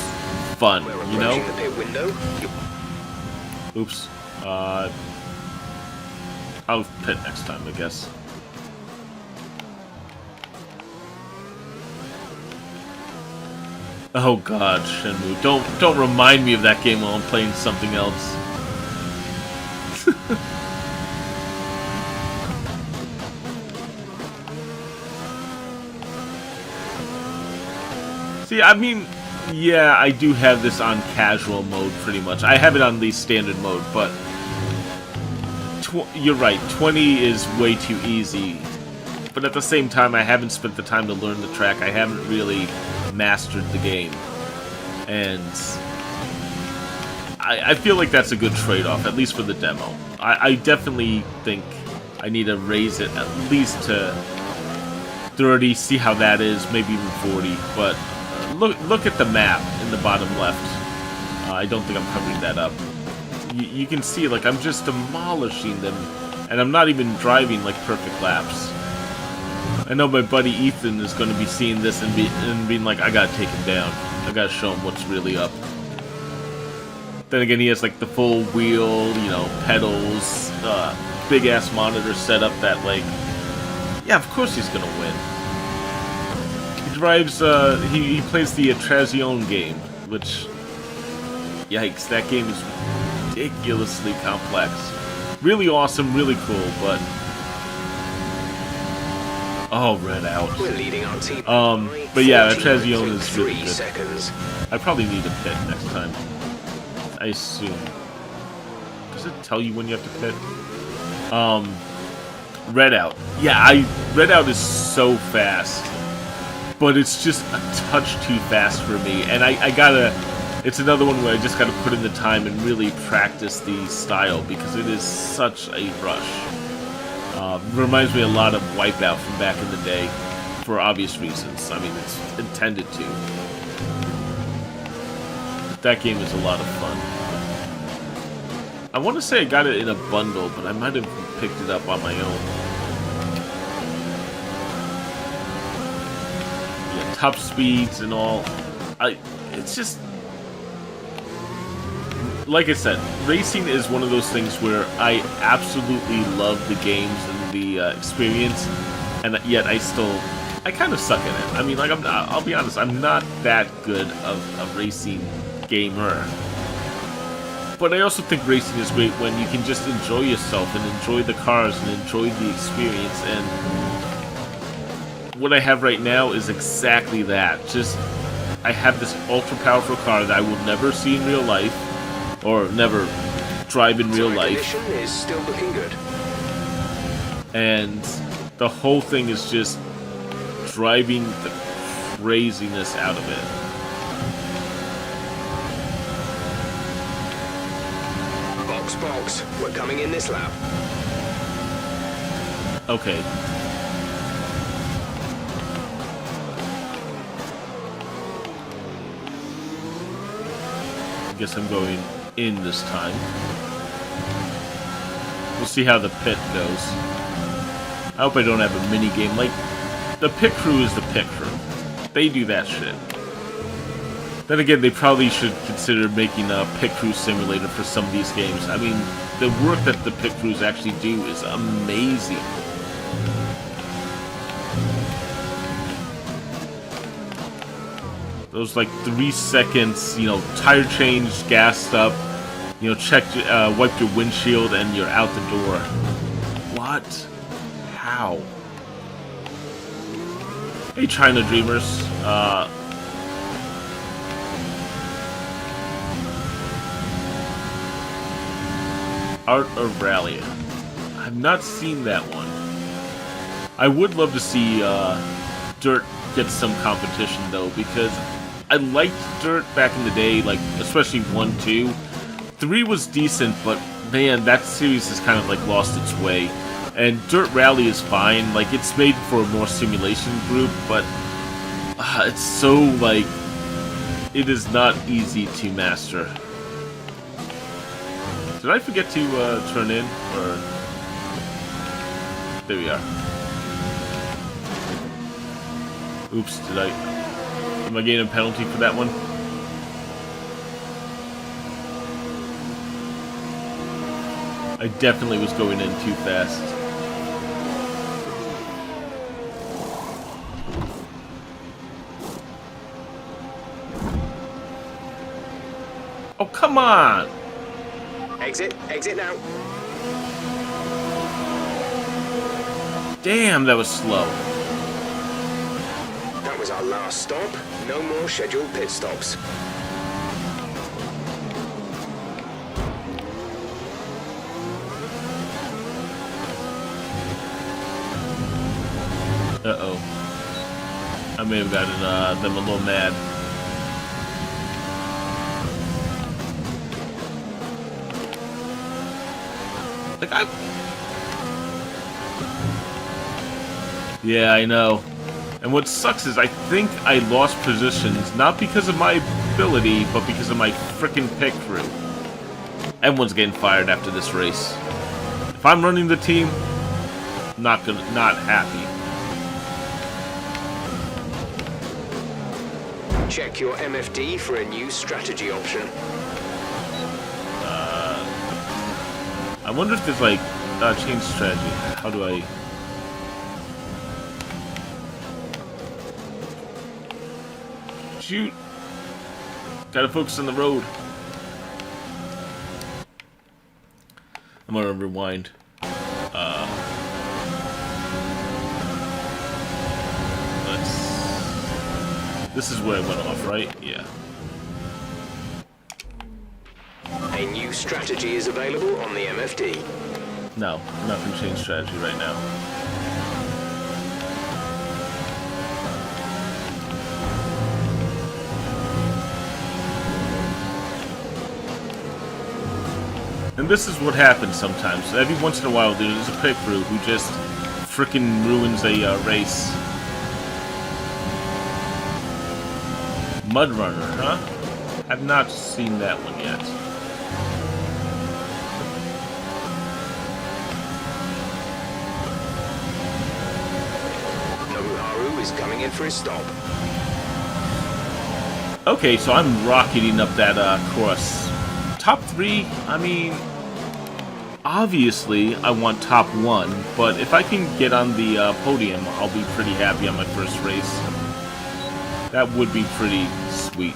fun, you know? The pit window. Oops. I'll pit next time, I guess. Oh god, Shenmue. Don't remind me of that game while I'm playing something else. See, I mean, yeah, I do have this on casual mode pretty much. I have it on the standard mode, but you're right, 20 is way too easy. But at the same time, I haven't spent the time to learn the track. I haven't really mastered the game. And I feel like that's a good trade-off, at least for the demo. I definitely think I need to raise it at least to 30, see how that is, maybe even 40. But look at the map in the bottom left. I don't think I'm covering that up. You can see, like, I'm just demolishing them, and I'm not even driving, like, perfect laps. I know my buddy Ethan is going to be seeing this and being like, I gotta take him down. I gotta show him what's really up. Then again, he has like the full wheel, you know, pedals, big ass monitor set up that, like, yeah, of course he's gonna win. He drives, he plays the Trazione game, which, yikes, that game is ridiculously complex. Really awesome, really cool, but... Oh, red out. We're leading our team. But yeah, Trazione is really good. Seconds. I probably need a pit next time. I assume. Does it tell you when you have to pit? Red out. Yeah, red out is so fast. But it's just a touch too fast for me. And I gotta... It's another one where I just gotta put in the time and really practice the style because it is such a rush. Reminds me a lot of Wipeout from back in the day, for obvious reasons. I mean, it's intended to. That game is a lot of fun. I want to say I got it in a bundle, but I might have picked it up on my own. Yeah, top speeds and all. It's just... Like I said, racing is one of those things where I absolutely love the games and the experience, and yet I kind of suck at it. I mean, like, I'll be honest, I'm not that good of a racing gamer. But I also think racing is great when you can just enjoy yourself and enjoy the cars and enjoy the experience, and what I have right now is exactly that. Just, I have this ultra-powerful car that I will never see in real life, or never drive in real life. Is still looking good. And the whole thing is just driving the craziness out of it. box. We're coming in this lap. Okay. I guess I'm going in this time. We'll see how the pit goes. I hope I don't have a mini game. Like, the pit crew is the pit crew. They do that shit. Then again, they probably should consider making a pit crew simulator for some of these games. I mean, the work that the pit crews actually do is amazing. Those like 3 seconds, you know, tire change, gassed up, you know, check, wipe your windshield, and you're out the door. What? How? Hey, China Dreamers. Art of Rally. I've not seen that one. I would love to see Dirt get some competition though, because I liked Dirt back in the day, like especially 1, 2. 3 was decent, but man, that series has kind of like lost its way. And Dirt Rally is fine, like it's made for a more simulation group, but it's so like it is not easy to master. Did I forget to turn in, or there we are. Oops, did I? Am I getting a penalty for that one? I definitely was going in too fast. Oh, come on! Exit now. Damn, that was slow. That was our last stop. No more scheduled pit stops. Uh-oh. I may have gotten them a little mad. Like, yeah, I know. And what sucks is I think I lost positions, not because of my ability, but because of my frickin' pit crew. Everyone's getting fired after this race. If I'm running the team, not happy. Check your MFD for a new strategy option. I wonder if there's like change strategy. How do I? Shoot! Gotta focus on the road. I'm gonna rewind. This is where I went off, right? Yeah. A new strategy is available on the MFD. No, I'm not gonna change strategy right now. And this is what happens sometimes. Every once in a while, there's a pit crew who just frickin' ruins a race. Mud Runner, huh? I've not seen that one yet. Nobuharu is coming in for his stop. Okay, so I'm rocketing up that course. Top 3, I mean, obviously I want top 1, but if I can get on the podium, I'll be pretty happy on my first race. That would be pretty sweet.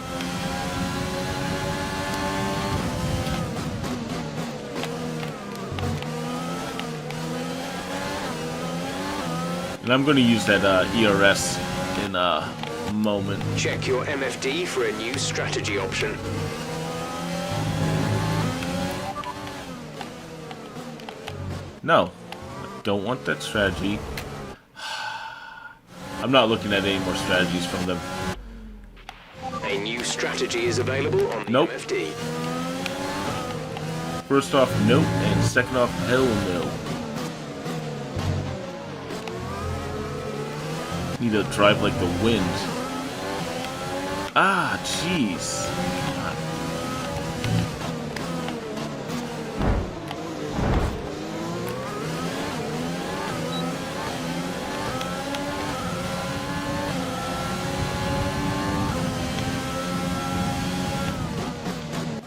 And I'm going to use that ERS in a moment. Check your MFD for a new strategy option. No, I don't want that strategy. I'm not looking at any more strategies from them. A new strategy is available on the Nope. MFD. First off, no, and second off, hell no. Need to drive like the wind. Ah, jeez. Come on.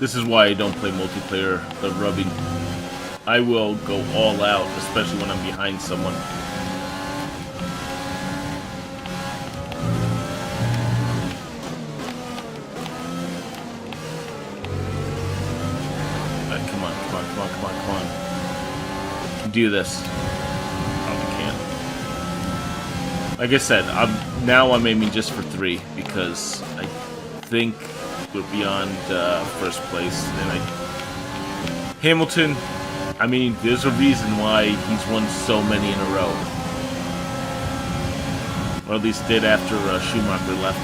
This is why I don't play multiplayer, the rubbing. I will go all out, especially when I'm behind someone. Alright, come on. You can do this. Probably can't. Like I said, I'm aiming just for 3 because I think we're beyond first place, and Hamilton, I mean, there's a reason why he's won so many in a row. Or at least did after Schumacher left.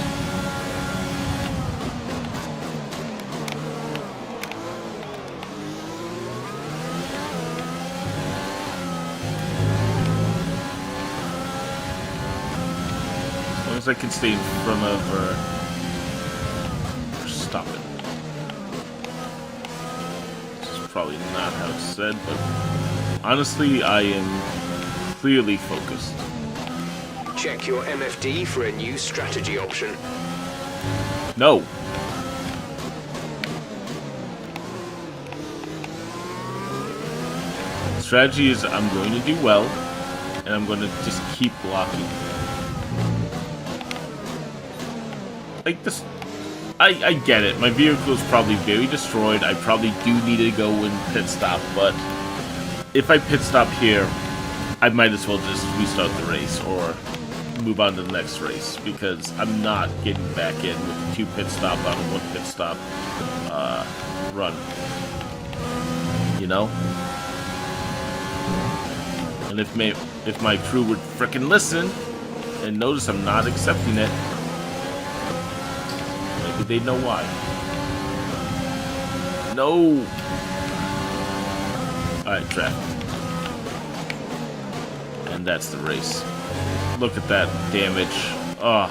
As long as I can stay in front of stop it. This is probably not how it's said, but honestly, I am clearly focused. Check your MFD for a new strategy option. No. Strategy is I'm going to do well, and I'm going to just keep blocking. Like this. I get it. My vehicle is probably very destroyed. I probably do need to go and pit stop, but if I pit stop here, I might as well just restart the race or move on to the next race because I'm not getting back in with 2 pit stop on a 1 pit stop run. You know? And if my crew would frickin' listen and notice I'm not accepting it, they know why. No. Alright, traffic. And that's the race. Look at that damage. Oh.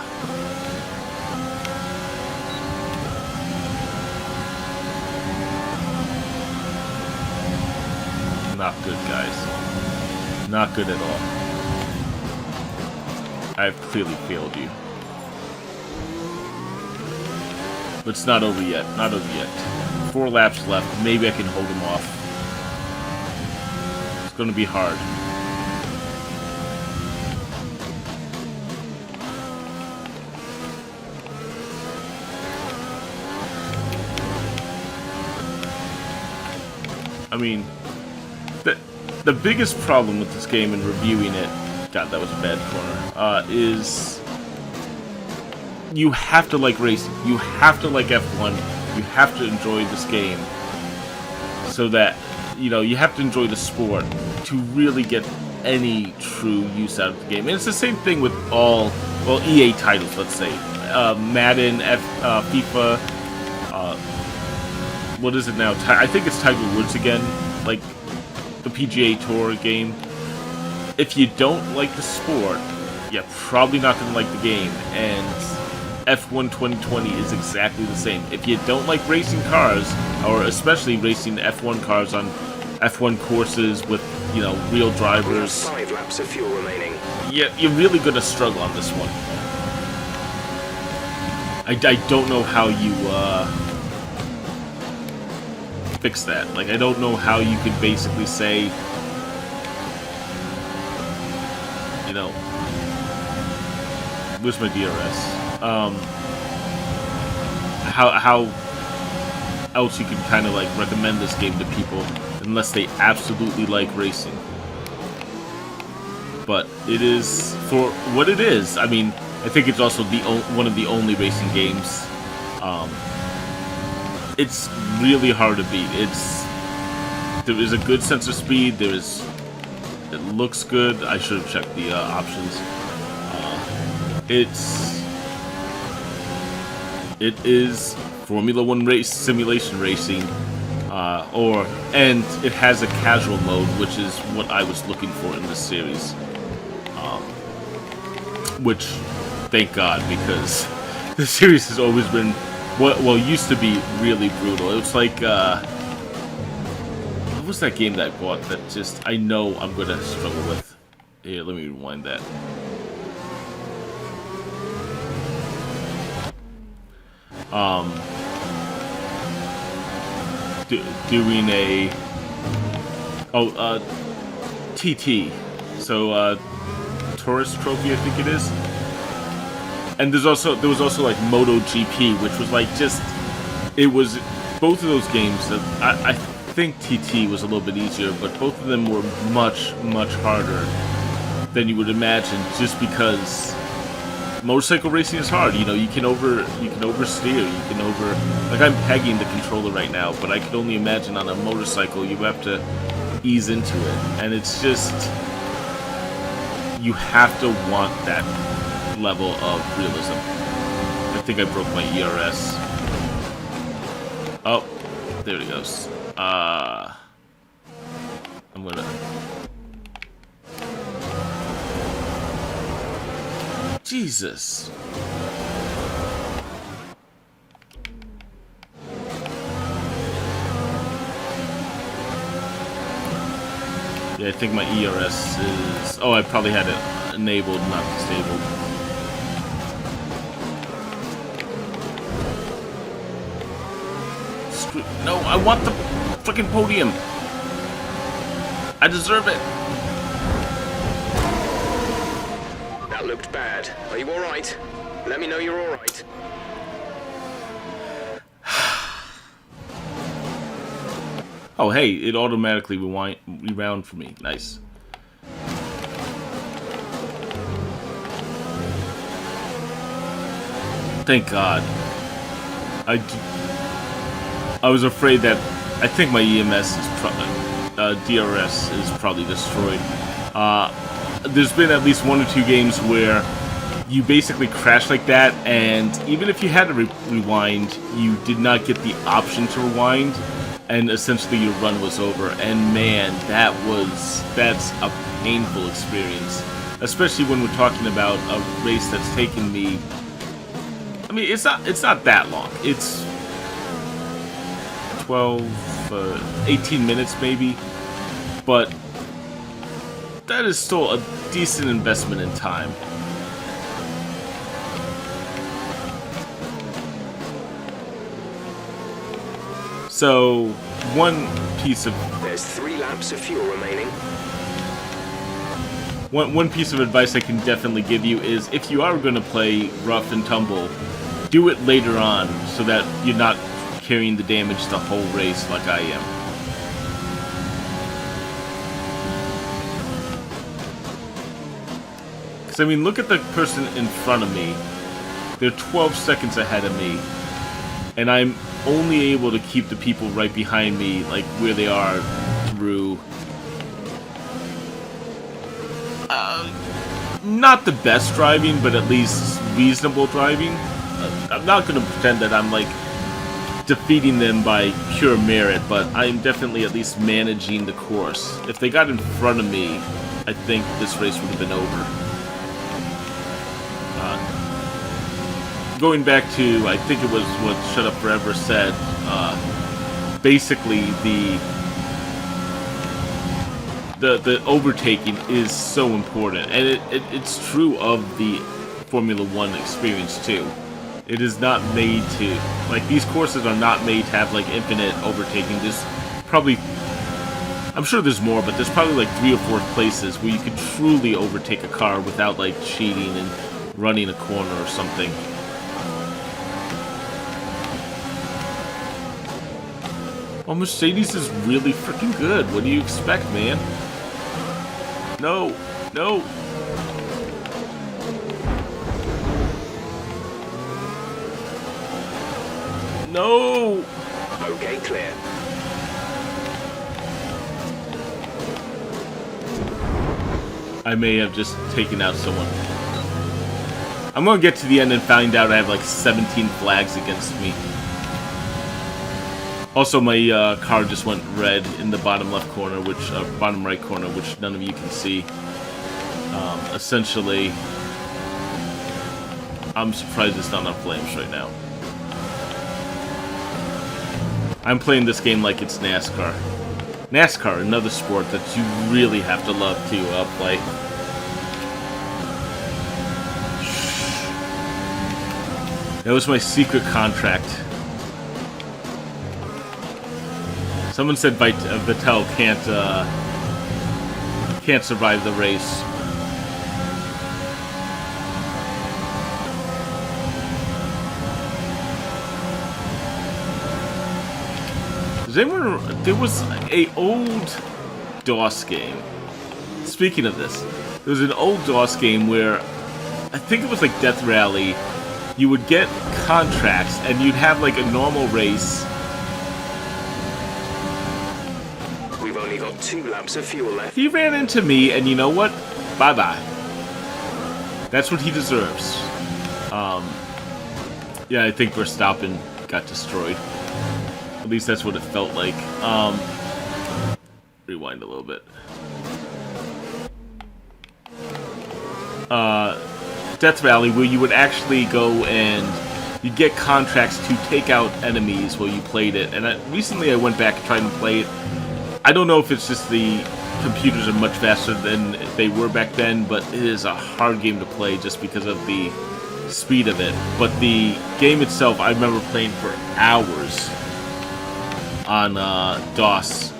Not good, guys. Not good at all. I've clearly failed you. But it's not over yet. Not over yet. 4 laps left. Maybe I can hold him off. It's going to be hard. I mean, the biggest problem with this game and reviewing it, God, that was a bad corner, is you have to like racing. You have to like F1. You have to enjoy this game so that, you know, you have to enjoy the sport to really get any true use out of the game. And it's the same thing with all, well, EA titles, let's say. Madden, FIFA, what is it now? I think it's Tiger Woods again, like the PGA Tour game. If you don't like the sport, you're probably not going to like the game. And F1 2020 is exactly the same. If you don't like racing cars, or especially racing F1 cars on F1 courses with, you know, real drivers, 5 laps of fuel remaining. You're really going to struggle on this one. I don't know how you fix that. Like, I don't know how you could basically say, you know, where's my DRS? How else you can kind of like recommend this game to people unless they absolutely like racing. But it is, for what it is, I mean, I think it's also one of the only racing games. It's really hard to beat. There is a good sense of speed. It looks good. I should have checked the options. It is Formula 1 race simulation racing And it has a casual mode, which is what I was looking for in this series. Which, thank God, because the series has always been, well, used to be really brutal. It was like, what was that game that I bought that just, I know I'm gonna struggle with? Here, let me rewind that. Doing a TT, so tourist trophy, I think it is. And there was also like MotoGP, which was like just, it was both of those games that I think TT was a little bit easier, but both of them were much harder than you would imagine, just because motorcycle racing is hard. You know, you can oversteer, like I'm pegging the controller right now, but I could only imagine on a motorcycle you have to ease into it, and it's just, you have to want that level of realism. I think I broke my ERS. Oh, there it goes. I'm gonna... Jesus. Yeah, I think my ERS is... Oh, I probably had it enabled, not disabled. No, I want the fucking podium. I deserve it. That looked bad. Are you alright? Let me know you're alright. Oh, hey, it automatically rewound for me. Nice. Thank God. I was afraid that, I think my EMS is DRS is probably destroyed. There's been at least 1 or 2 games where you basically crash like that, and even if you had to rewind, you did not get the option to rewind, and essentially your run was over. And man, that's a painful experience, especially when we're talking about a race that's taken me, I mean, it's not that long. It's 18 minutes maybe, but that is still a decent investment in time. So, one piece of... There's 3 laps of fuel remaining. One piece of advice I can definitely give you is, if you are going to play rough and tumble, do it later on so that you're not carrying the damage the whole race like I am. Because, I mean, look at the person in front of me. They're 12 seconds ahead of me. And I'm only able to keep the people right behind me, like, where they are through... not the best driving, but at least reasonable driving. I'm not going to pretend that I'm, like, defeating them by pure merit, but I'm definitely at least managing the course. If they got in front of me, I think this race would have been over. Going back to, I think it was what Shut Up Forever said, basically the overtaking is so important, and it's true of the Formula 1 experience too. It is not made to, like, these courses are not made to have, like, infinite overtaking. There's probably, I'm sure there's more, but there's probably like 3 or 4 places where you could truly overtake a car without, like, cheating and running a corner or something. Well, Mercedes is really freaking good. What do you expect, man? No, no. No! Okay, clear. I may have just taken out someone. I'm gonna get to the end and find out I have like 17 flags against me. Also, my car just went red in the bottom left corner, which bottom right corner, which none of you can see. Essentially, I'm surprised it's not on flames right now. I'm playing this game like it's NASCAR. NASCAR, another sport that you really have to love to play. That was my secret contract. Someone said Vettel can't survive the race. There was a old DOS game. Speaking of this, there was an old DOS game where I think it was like Death Rally. You would get contracts and you'd have like a normal race. We've only got 2 laps of fuel left. He ran into me, and you know what? Bye-bye. That's what he deserves. Yeah, I think Verstappen got destroyed. At least that's what it felt like. Rewind a little bit. Death Rally, where you would actually go and you'd get contracts to take out enemies while you played it. And recently I went back and tried to play it. I don't know if it's just the computers are much faster than they were back then, but it is a hard game to play just because of the speed of it. But the game itself, I remember playing for hours on DOS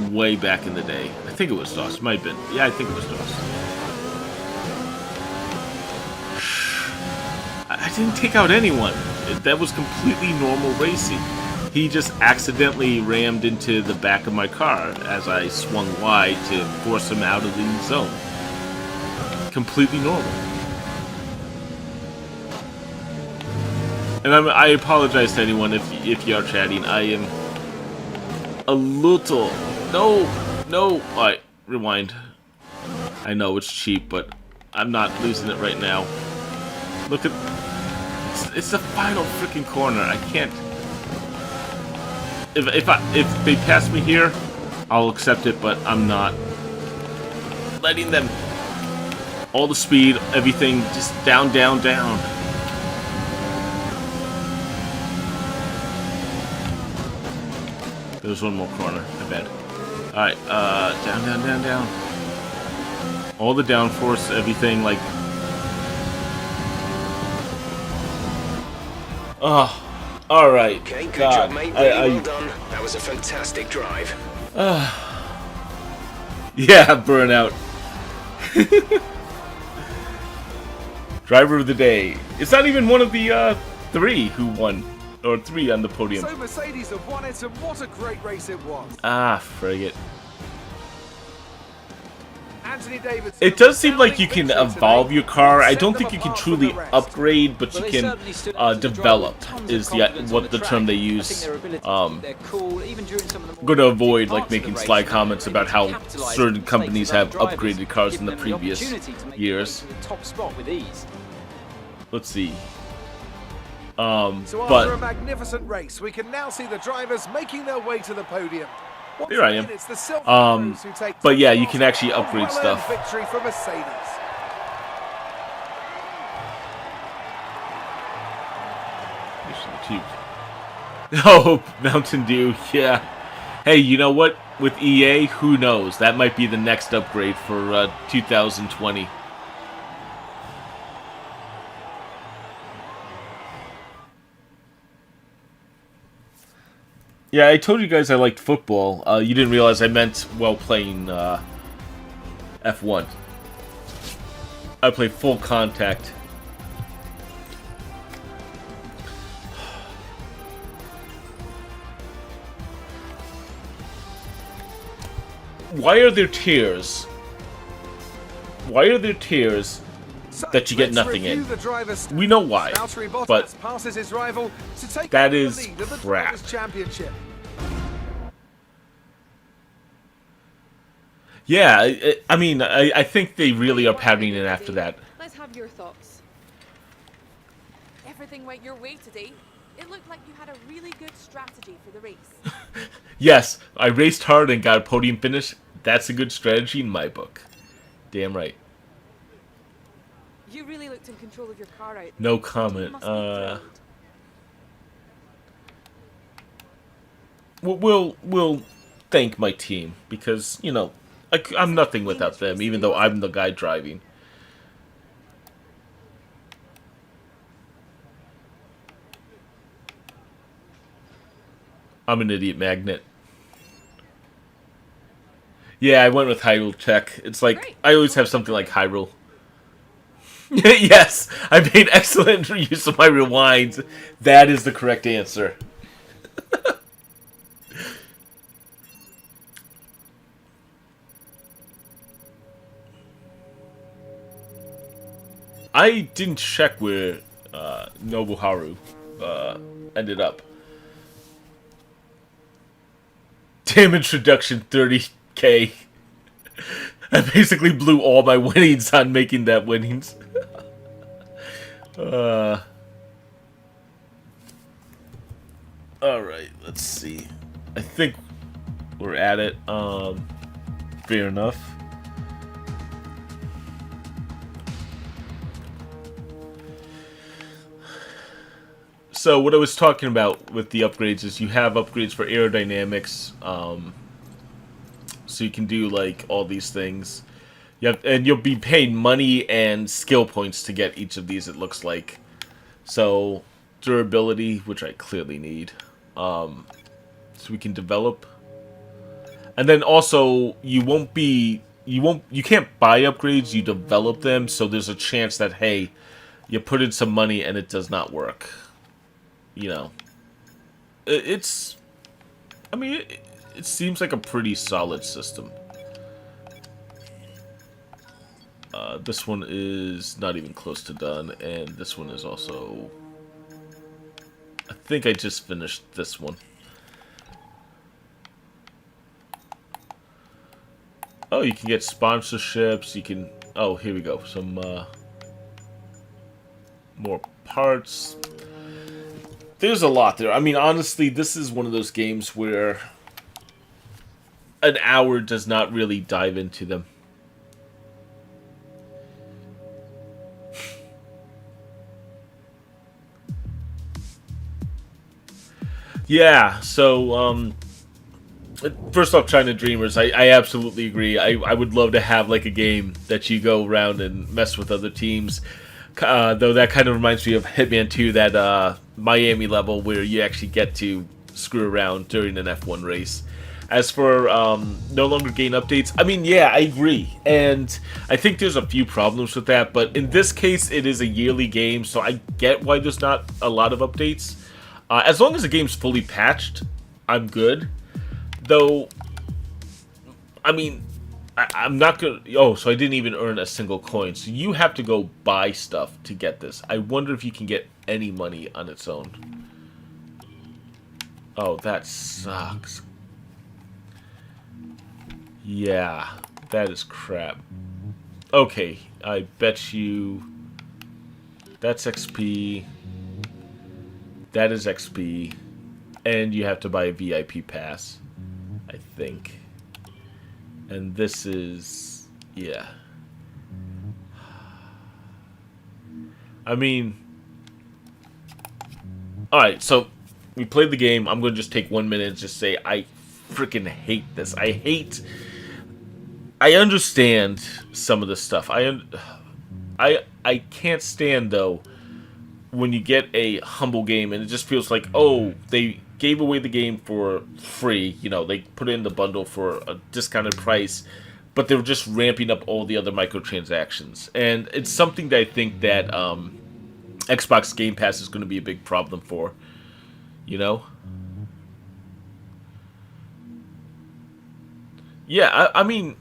way back in the day. I think it was DOS. Might have been. Yeah, I think it was DOS. I didn't take out anyone. That was completely normal racing. He just accidentally rammed into the back of my car as I swung wide to force him out of the zone. Completely normal. And I apologize to anyone if you are chatting. I am a little... No! Alright, rewind. I know it's cheap, but I'm not losing it right now. Look at... It's the final freaking corner. I can't... If they pass me here, I'll accept it, but I'm not letting them. All the speed, everything, just down. There's one more corner, I bet. Alright, down. All the downforce, everything, like... Alright. Okay, good job, mate. Really well done. That was a fantastic drive. Yeah, burnout. Driver of the day. It's not even one of the 3 who won. Or 3 on the podium. So Mercedes have won it, and what a great race it was. Ah, frig it. It does seem like you can evolve your car. I don't think you can truly upgrade, but you can develop, is what the term they use. I'm going to avoid like making sly comments about how certain companies have upgraded cars in the previous years. Let's see. So after a magnificent race, we can now see the drivers making their way to the podium. Here I am. But yeah, you can actually upgrade stuff. Victory for Mercedes. Oh, Mountain Dew, yeah. Hey, you know what? With EA, who knows? That might be the next upgrade for 2020. Yeah, I told you guys I liked football. You didn't realize I meant while playing F1. I play full contact. Why are there tiers? Why are there tiers that you get nothing in? We know why, but that is crap. Yeah, I mean, I think they really are patterning it after that. Let's have your thoughts. Everything went your way today. It looked like you had a really good strategy for the race. Yes, I raced hard and got a podium finish. That's a good strategy in my book. Damn right. You really looked in control of your car out there. No You comment. must be thrilled. We'll thank my team because, you know, I'm nothing without them, even though I'm the guy driving. I'm an idiot magnet. Yeah, I went with Hyrule Tech. It's like, Great. I always have something like Hyrule. Yes, I made excellent use of my rewinds. That is the correct answer. I didn't check where Nobuharu ended up. Damage reduction 30k. I basically blew all my winnings on making that winnings. Alright, let's see. I think we're at it. Fair enough. So what I was talking about with the upgrades is you have upgrades for aerodynamics, so you can do like all these things. And you'll be paying money and skill points to get each of these. It looks like. So durability, which I clearly need, so we can develop. And then also you can't buy upgrades. You develop them. So there's a chance that hey, you put in some money and it does not work. You know, it seems like a pretty solid system. This one is not even close to done, and this one is also... I think I just finished this one. Oh, you can get sponsorships, you can... Oh, here we go, some more parts. There's a lot there. I mean, honestly, this is one of those games where an hour does not really dive into them. Yeah, so, first off, China Dreamers, I absolutely agree. I would love to have, like, a game that you go around and mess with other teams. Though that kind of reminds me of Hitman 2, that Miami level where you actually get to screw around during an F1 race. As for no longer gain updates, I mean, yeah, I agree. And I think there's a few problems with that. But in this case, it is a yearly game, so I get why there's not a lot of updates. As long as the game's fully patched, I'm good. Though, I mean... I'm not gonna... Oh, so I didn't even earn a single coin. So you have to go buy stuff to get this. I wonder if you can get any money on its own. Oh, that sucks. Yeah, that is crap. Okay, I bet you... That's XP. That is XP. And you have to buy a VIP pass, I think. And this is, yeah. I mean, alright, so we played the game. I'm going to just take 1 minute and just say I freaking hate this. I understand some of this stuff. I can't stand, though, when you get a humble game and it just feels like, oh, they gave away the game for free. You know, they put it in the bundle for a discounted price, but they were just ramping up all the other microtransactions. And it's something that I think that Xbox Game Pass is going to be a big problem for. You know? Yeah, I mean...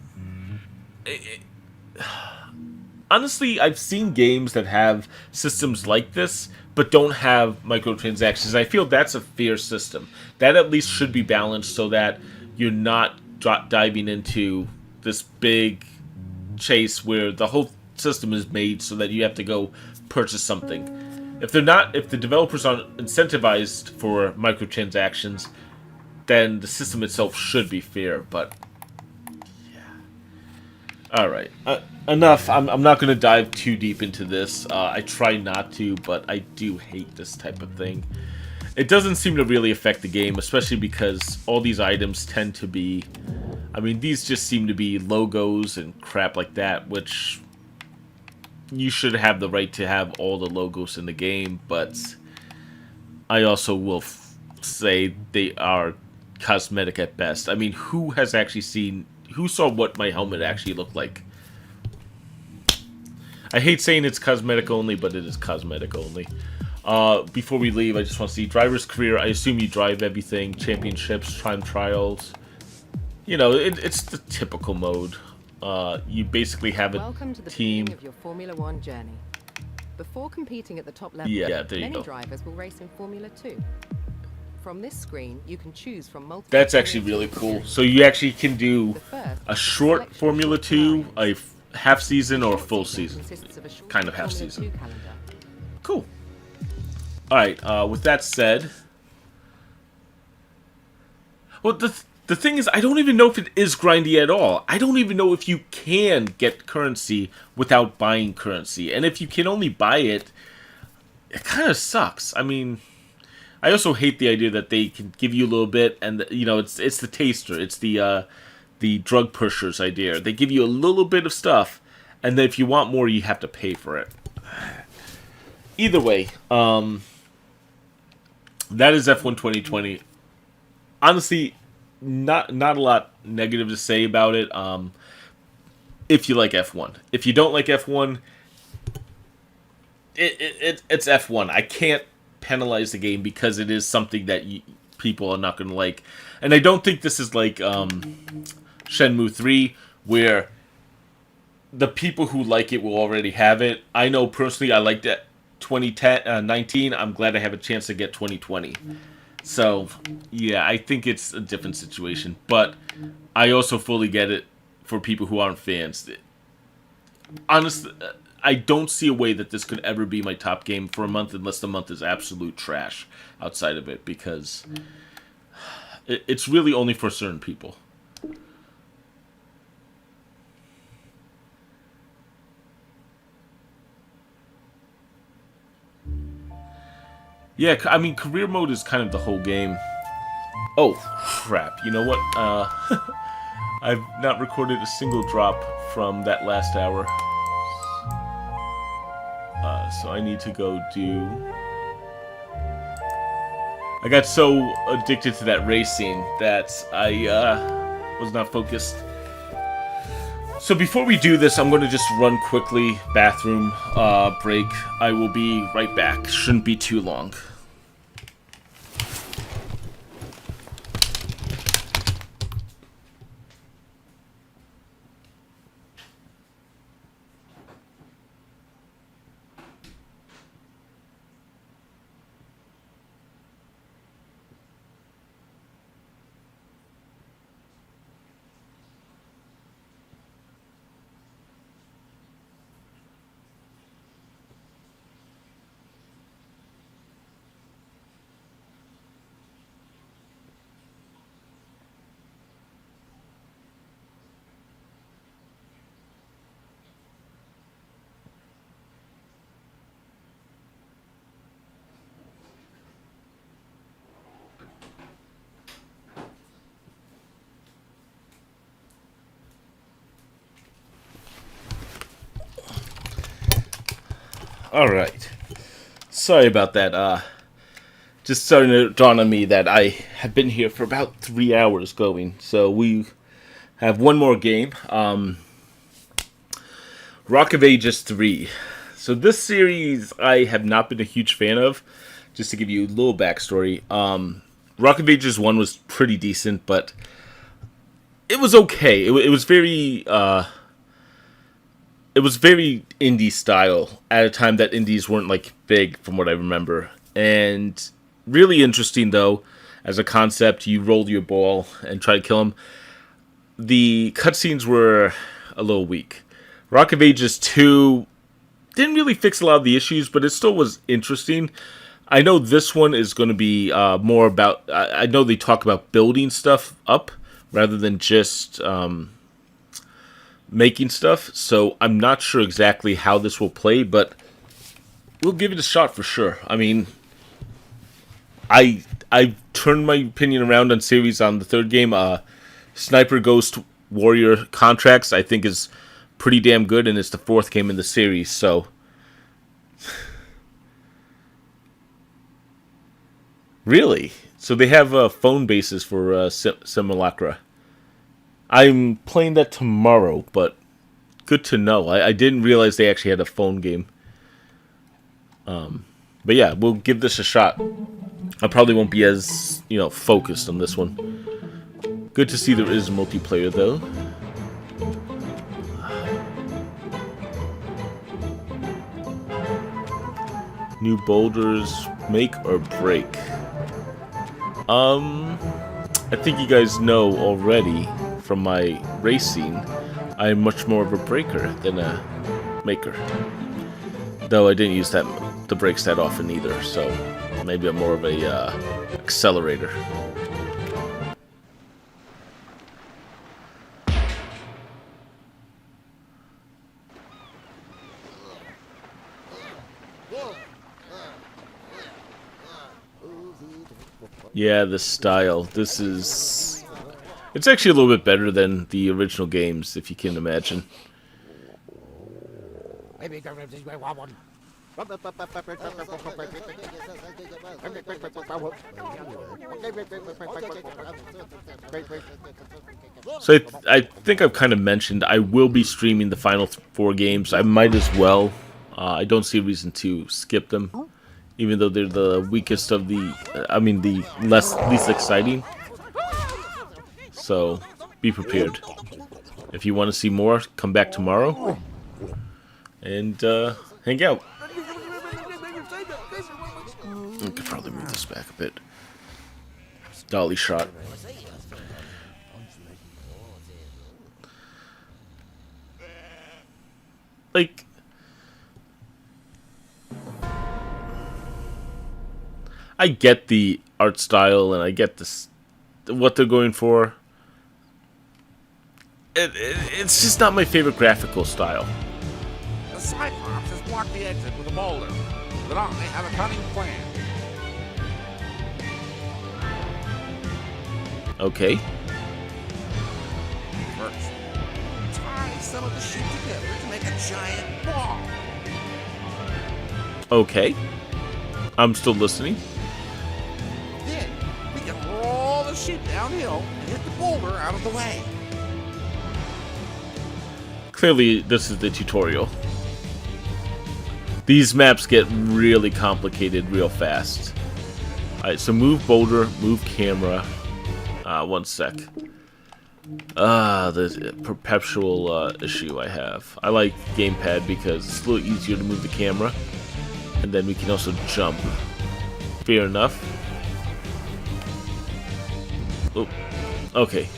honestly, I've seen games that have systems like this, but don't have microtransactions. I feel that's a fair system. That at least should be balanced so that you're not diving into this big chase where the whole system is made so that you have to go purchase something. if the developers aren't incentivized for microtransactions, then the system itself should be fair. But yeah, all right, enough. I'm not going to dive too deep into this. I try not to, but I do hate this type of thing. It doesn't seem to really affect the game, especially because all these items tend to be... I mean, these just seem to be logos and crap like that, which you should have the right to have all the logos in the game, but I also will say they are cosmetic at best. I mean, who has actually seen... Who saw what my helmet actually looked like? I hate saying it's cosmetic only, but it is cosmetic only. Before we leave, I just want to see driver's career. I assume you drive everything. Championships, time trials. You know, it's the typical mode. You basically have a Welcome to the team. beginning of your Formula 1 journey. Before competing at the top level, Yeah, there you many go. drivers will race in Formula 2. From this screen, you can choose from multiple... That's actually really cool. So you actually can do a short Formula 2, a half season, or a full season. Kind of half season. Cool. Alright, with that said... Well, the thing is, I don't even know if it is grindy at all. I don't even know if you can get currency without buying currency. And if you can only buy it, it kind of sucks. I mean, I also hate the idea that they can give you a little bit, and, you know, it's the taster. It's the drug pushers idea. They give you a little bit of stuff, and then if you want more, you have to pay for it. Either way, that is F1 2020. Honestly, not a lot negative to say about it. If you like F1, if you don't like F1, it's F1. I can't penalize the game because it is something that people are not going to like, and I don't think this is like Shenmue 3 where the people who like it will already have it. I know personally, I liked it 2019. I'm glad I have a chance to get 2020. So, yeah, I think it's a different situation. But I also fully get it for people who aren't fans. Honestly, I don't see a way that this could ever be my top game for a month unless the month is absolute trash outside of it. Because it's really only for certain people. Yeah, I mean, career mode is kind of the whole game. Oh, crap. You know what? I've not recorded a single drop from that last hour. So I need to go do... I got so addicted to that racing that I was not focused. So before we do this, I'm going to just run quickly, bathroom break. I will be right back. Shouldn't be too long. Alright. Sorry about that. Just starting to dawn on me that I have been here for about 3 hours going. So we have one more game. Rock of Ages 3. So this series I have not been a huge fan of. Just to give you a little backstory. Rock of Ages 1 was pretty decent, but it was okay. It was very... It was very indie style at a time that indies weren't like big from what I remember. And really interesting though, as a concept, you roll your ball and try to kill him. The cutscenes were a little weak. Rock of Ages 2 didn't really fix a lot of the issues, but it still was interesting. I know this one is going to be more about... I know they talk about building stuff up rather than just making stuff. So I'm not sure exactly how this will play, but we'll give it a shot for sure. I mean, I turned my opinion around on series on the third game. Sniper Ghost Warrior Contracts, I think, is pretty damn good, and it's the fourth game in the series, so... Really? So they have phone bases for Simulacra. I'm playing that tomorrow, but good to know. I didn't realize they actually had a phone game. But yeah, we'll give this a shot. I probably won't be as, focused on this one. Good to see there is multiplayer, though. New boulders, make or break. I think you guys know already from my racing, I'm much more of a breaker than a maker. Though I didn't use the brakes that often either, so maybe I'm more of a accelerator. Yeah, the style. This is... It's actually a little bit better than the original games, if you can imagine. So I think I've kind of mentioned I will be streaming the final 4 games. I might as well. I don't see a reason to skip them, even though they're the weakest of the... the least exciting. So be prepared. If you want to see more, come back tomorrow and hang out. I could probably move this back a bit. Dolly shot. Like, I get the art style and I get this, what they're going for. It's just not my favorite graphical style. The Cyclops has blocked the exit with a boulder, but I have a cunning plan. Okay. First, tie some of the sheep together to make a giant ball. Okay. I'm still listening. Then, we can roll the sheep downhill and hit the boulder out of the way. Clearly, this is the tutorial. These maps get really complicated real fast. Alright, so move boulder, move camera. One sec. The perpetual issue I have. I like gamepad because it's a little easier to move the camera. And then we can also jump. Fair enough. Oh, okay.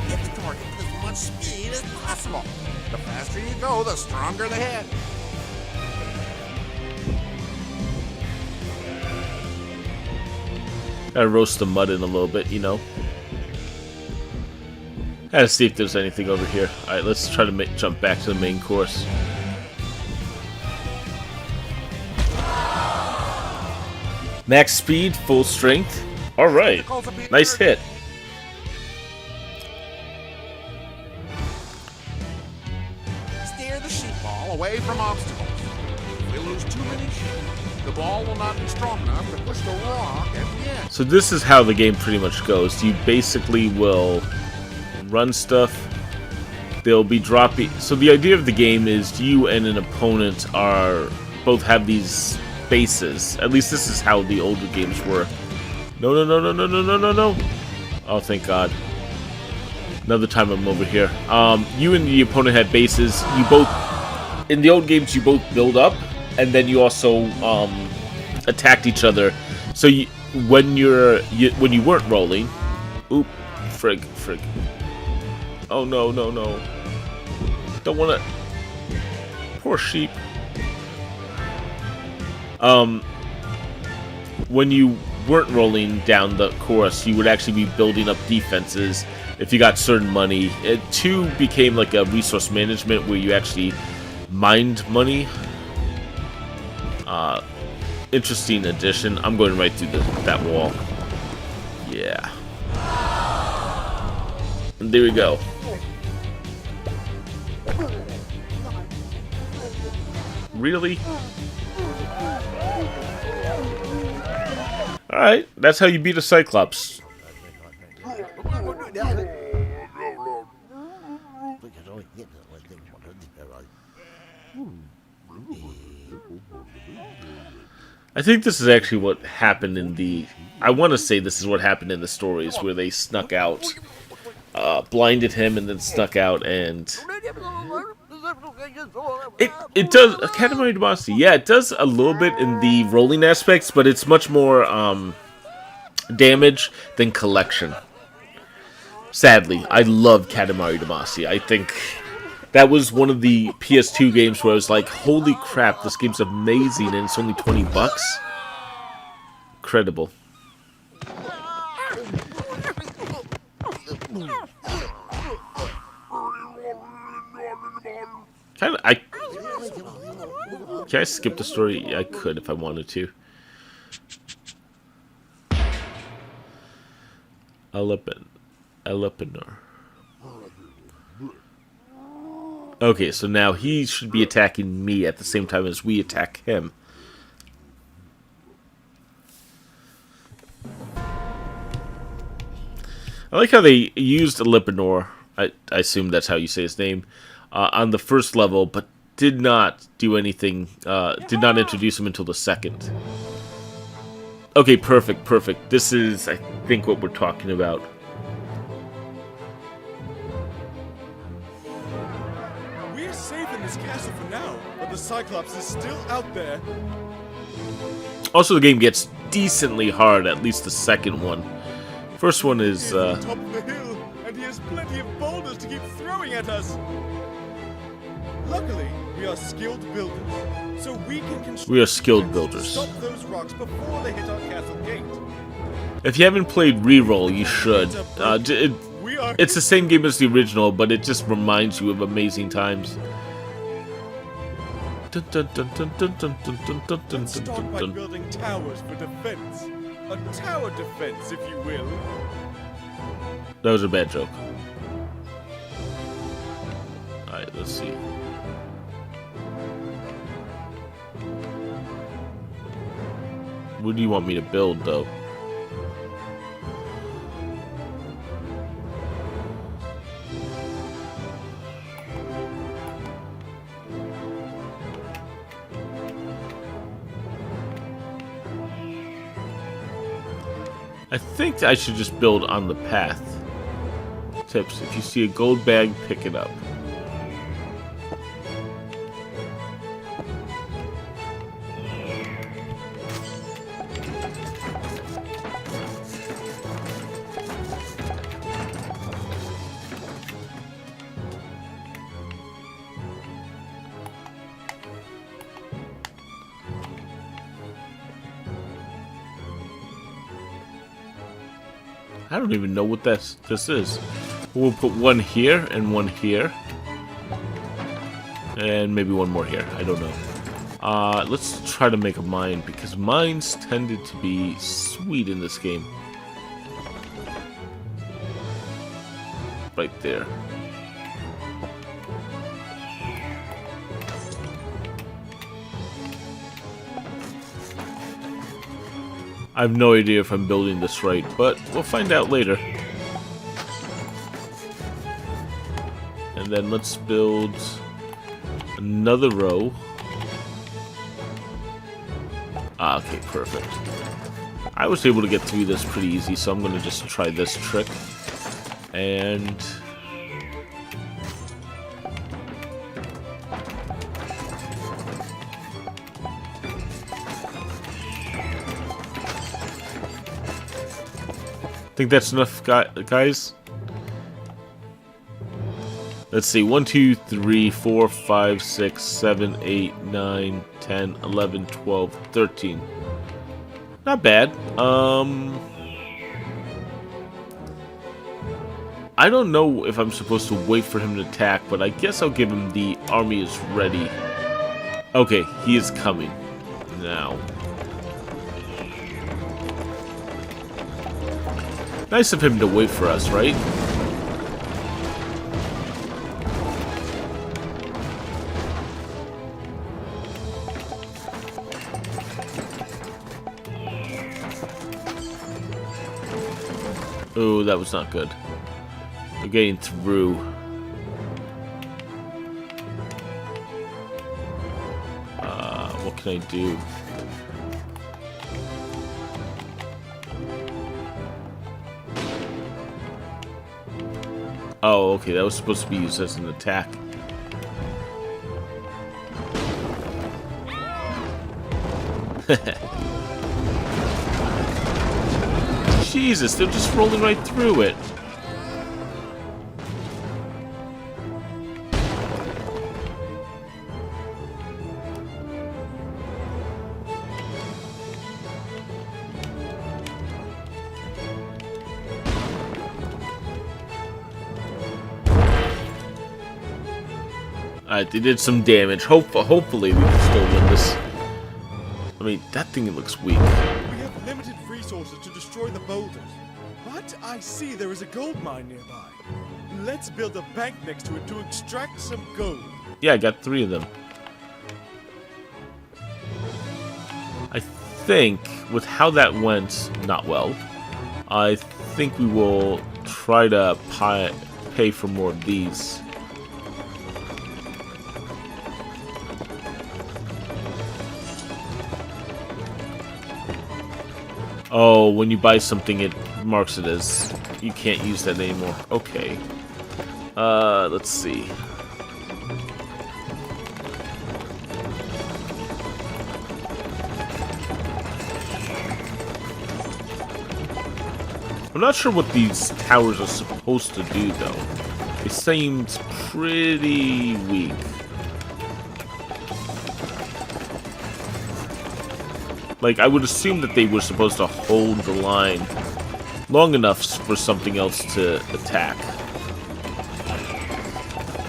Hit the target with as much speed as possible. The faster you go, the stronger the hit. Gotta roast the mud in a little bit, you know. Gotta see if there's anything over here. Alright, let's try to jump back to the main course. Max speed, full strength. Alright, nice hit. Steer the sheep ball away from obstacles. If we lose too many sheep, the ball will not be strong enough to push the rock at the end. So this is how the game pretty much goes. You basically will run stuff. They'll be dropping. So the idea of the game is you and an opponent both have these bases. At least this is how the older games were. No, no, no, no, no, no, no, no, no. Oh, thank God. Another time I'm over here. You and the opponent had bases. You both, in the old games, you both build up, and then you also attacked each other. So when you weren't rolling, oop, frig. Oh no, no, no. Don't wanna. Poor sheep. When you weren't rolling down the course, you would actually be building up defenses if you got certain money. It too became like a resource management where you actually mined money. Interesting addition. I'm going right through that wall. Yeah. And there we go. Really? Alright, that's how you beat a Cyclops. I think this is actually what happened in the... I want to say this is what happened in the stories where they snuck out, blinded him and then snuck out, and... It does... Academy Demacia, yeah, it does a little bit in the rolling aspects, but it's much more damage than collection. Sadly, I love Katamari Damacy. I think that was one of the PS2 games where I was like, holy crap, this game's amazing and it's only $20. Incredible. Can I skip the story? I could if I wanted to. Elepenor. Okay, so now he should be attacking me at the same time as we attack him. I like how they used Elepenor, I assume that's how you say his name, on the first level, but did not do anything, did not introduce him until the second. Okay, perfect, perfect. This is, I think, what we're talking about. We're safe in this castle for now, but the Cyclops is still out there. Also, the game gets decently hard, at least the second one. First one is, top of the hill, and he has plenty of boulders to keep throwing at us. Luckily, we are skilled builders, so we can construct... We are skilled builders. Stop those rocks before they hit our castle gate. If you haven't played Reroll, you should. It's the same game as the original, but it just reminds you of amazing times. Let's start by building towers for defense. A tower defense, if you will. That was a bad joke. Alright, let's see. What do you want me to build, though? I think I should just build on the path. Tips: if you see a gold bag, pick it up. I don't even know what this is. We'll put one here and one here. And maybe one more here. I don't know. Let's try to make a mine, because mines tended to be sweet in this game. Right there. I have no idea if I'm building this right, but we'll find out later. And then let's build another row. Ah, okay, perfect. I was able to get through this pretty easy, so I'm going to just try this trick. And... think that's enough, guys? Let's see, 1, 2, 3, 4, 5, 6, 7, 8, 9, 10, 11, 12, 13. Not bad. I don't know if I'm supposed to wait for him to attack, but I guess I'll give him the army is ready. Okay, he is coming now. Nice of him to wait for us, right? Oh, that was not good. We're getting through. What can I do? Oh, okay, that was supposed to be used as an attack. Jesus, they're just rolling right through it. Alright, they did some damage. Hopefully we can still win this. I mean, that thing looks weak. We have limited resources to destroy the boulders, but I see there is a gold mine nearby. Let's build a bank next to it to extract some gold. Yeah, I got 3 of them. I think, with how that went, not well, I think we will try to pay for more of these. Oh, when you buy something, it marks it as you can't use that anymore. Okay. Let's see. I'm not sure what these towers are supposed to do, though. It seems pretty weak. Like, I would assume that they were supposed to hold the line long enough for something else to attack.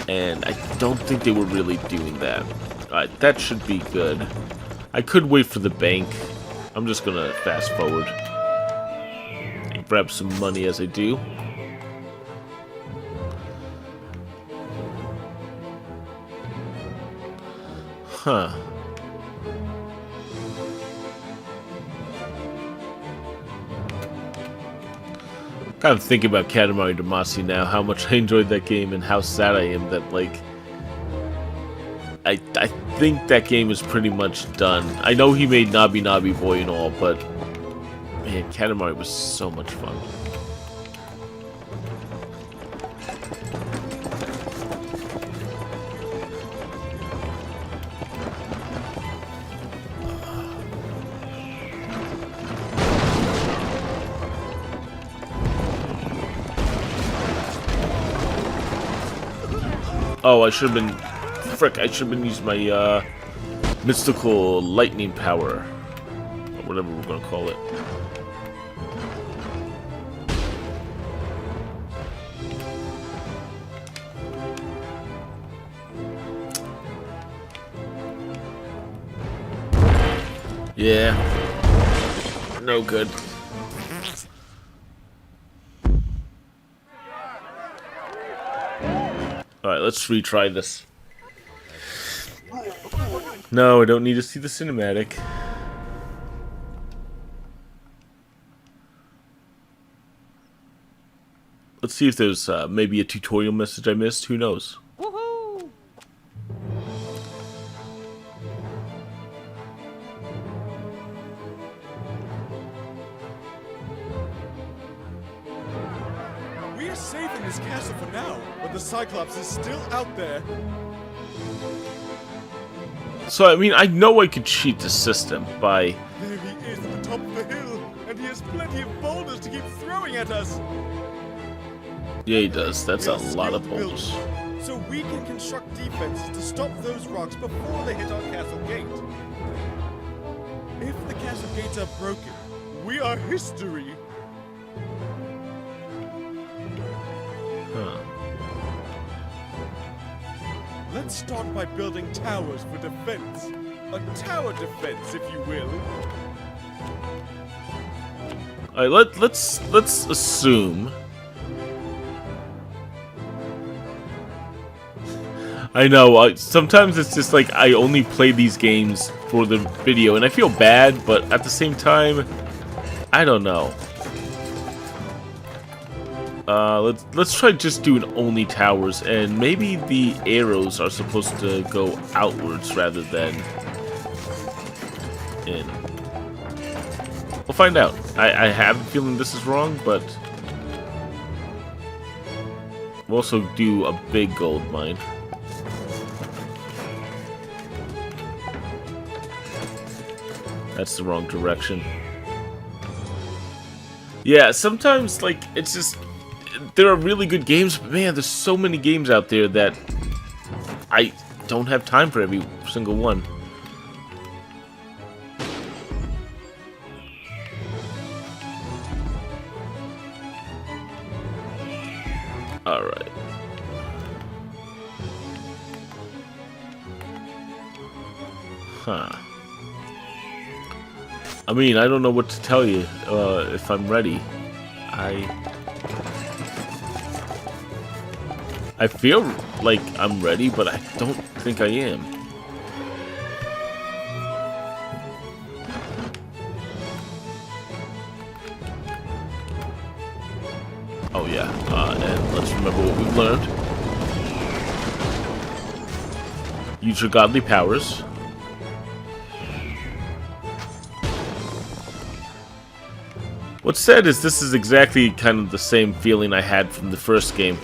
And I don't think they were really doing that. Alright, that should be good. I could wait for the bank. I'm just gonna fast forward. And grab some money as I do. Huh. Kind of thinking about Katamari Damacy now, how much I enjoyed that game and how sad I am that, like, I think that game is pretty much done. I know he made Nabi Nabi Boy and all, but man, Katamari was so much fun. Oh, I should have been... Frick, I should have been using my, mystical lightning power. Or whatever we're gonna call it. Yeah. No good. Alright, let's retry this. No, I don't need to see the cinematic. Let's see if there's maybe a tutorial message I missed. Who knows? Woohoo! We are safe in this castle for now, but the Cyclops is still out there. So, I mean, I know I could cheat the system by... There he is at the top of the hill, and he has plenty of boulders to keep throwing at us. Yeah, he does. That's a lot of boulders. so we can construct defenses to stop those rocks before they hit our castle gate. If the castle gates are broken, we are history. Huh. Let's start by building towers for defense. A tower defense, if you will. Alright, let's assume. I know, sometimes it's just like I only play these games for the video, and I feel bad, but at the same time, I don't know. Let's try just doing only towers, and maybe the arrows are supposed to go outwards rather than in. We'll find out. I have a feeling this is wrong, but we'll also do a big gold mine. That's the wrong direction. Yeah, sometimes, like, it's just... There are really good games, but man, there's so many games out there that I don't have time for every single one. Alright. Huh. I mean, I don't know what to tell you if I'm ready. I feel like I'm ready, but I don't think I am. Oh yeah, and let's remember what we've learned. Use your godly powers. What's sad is this is exactly kind of the same feeling I had from the first game,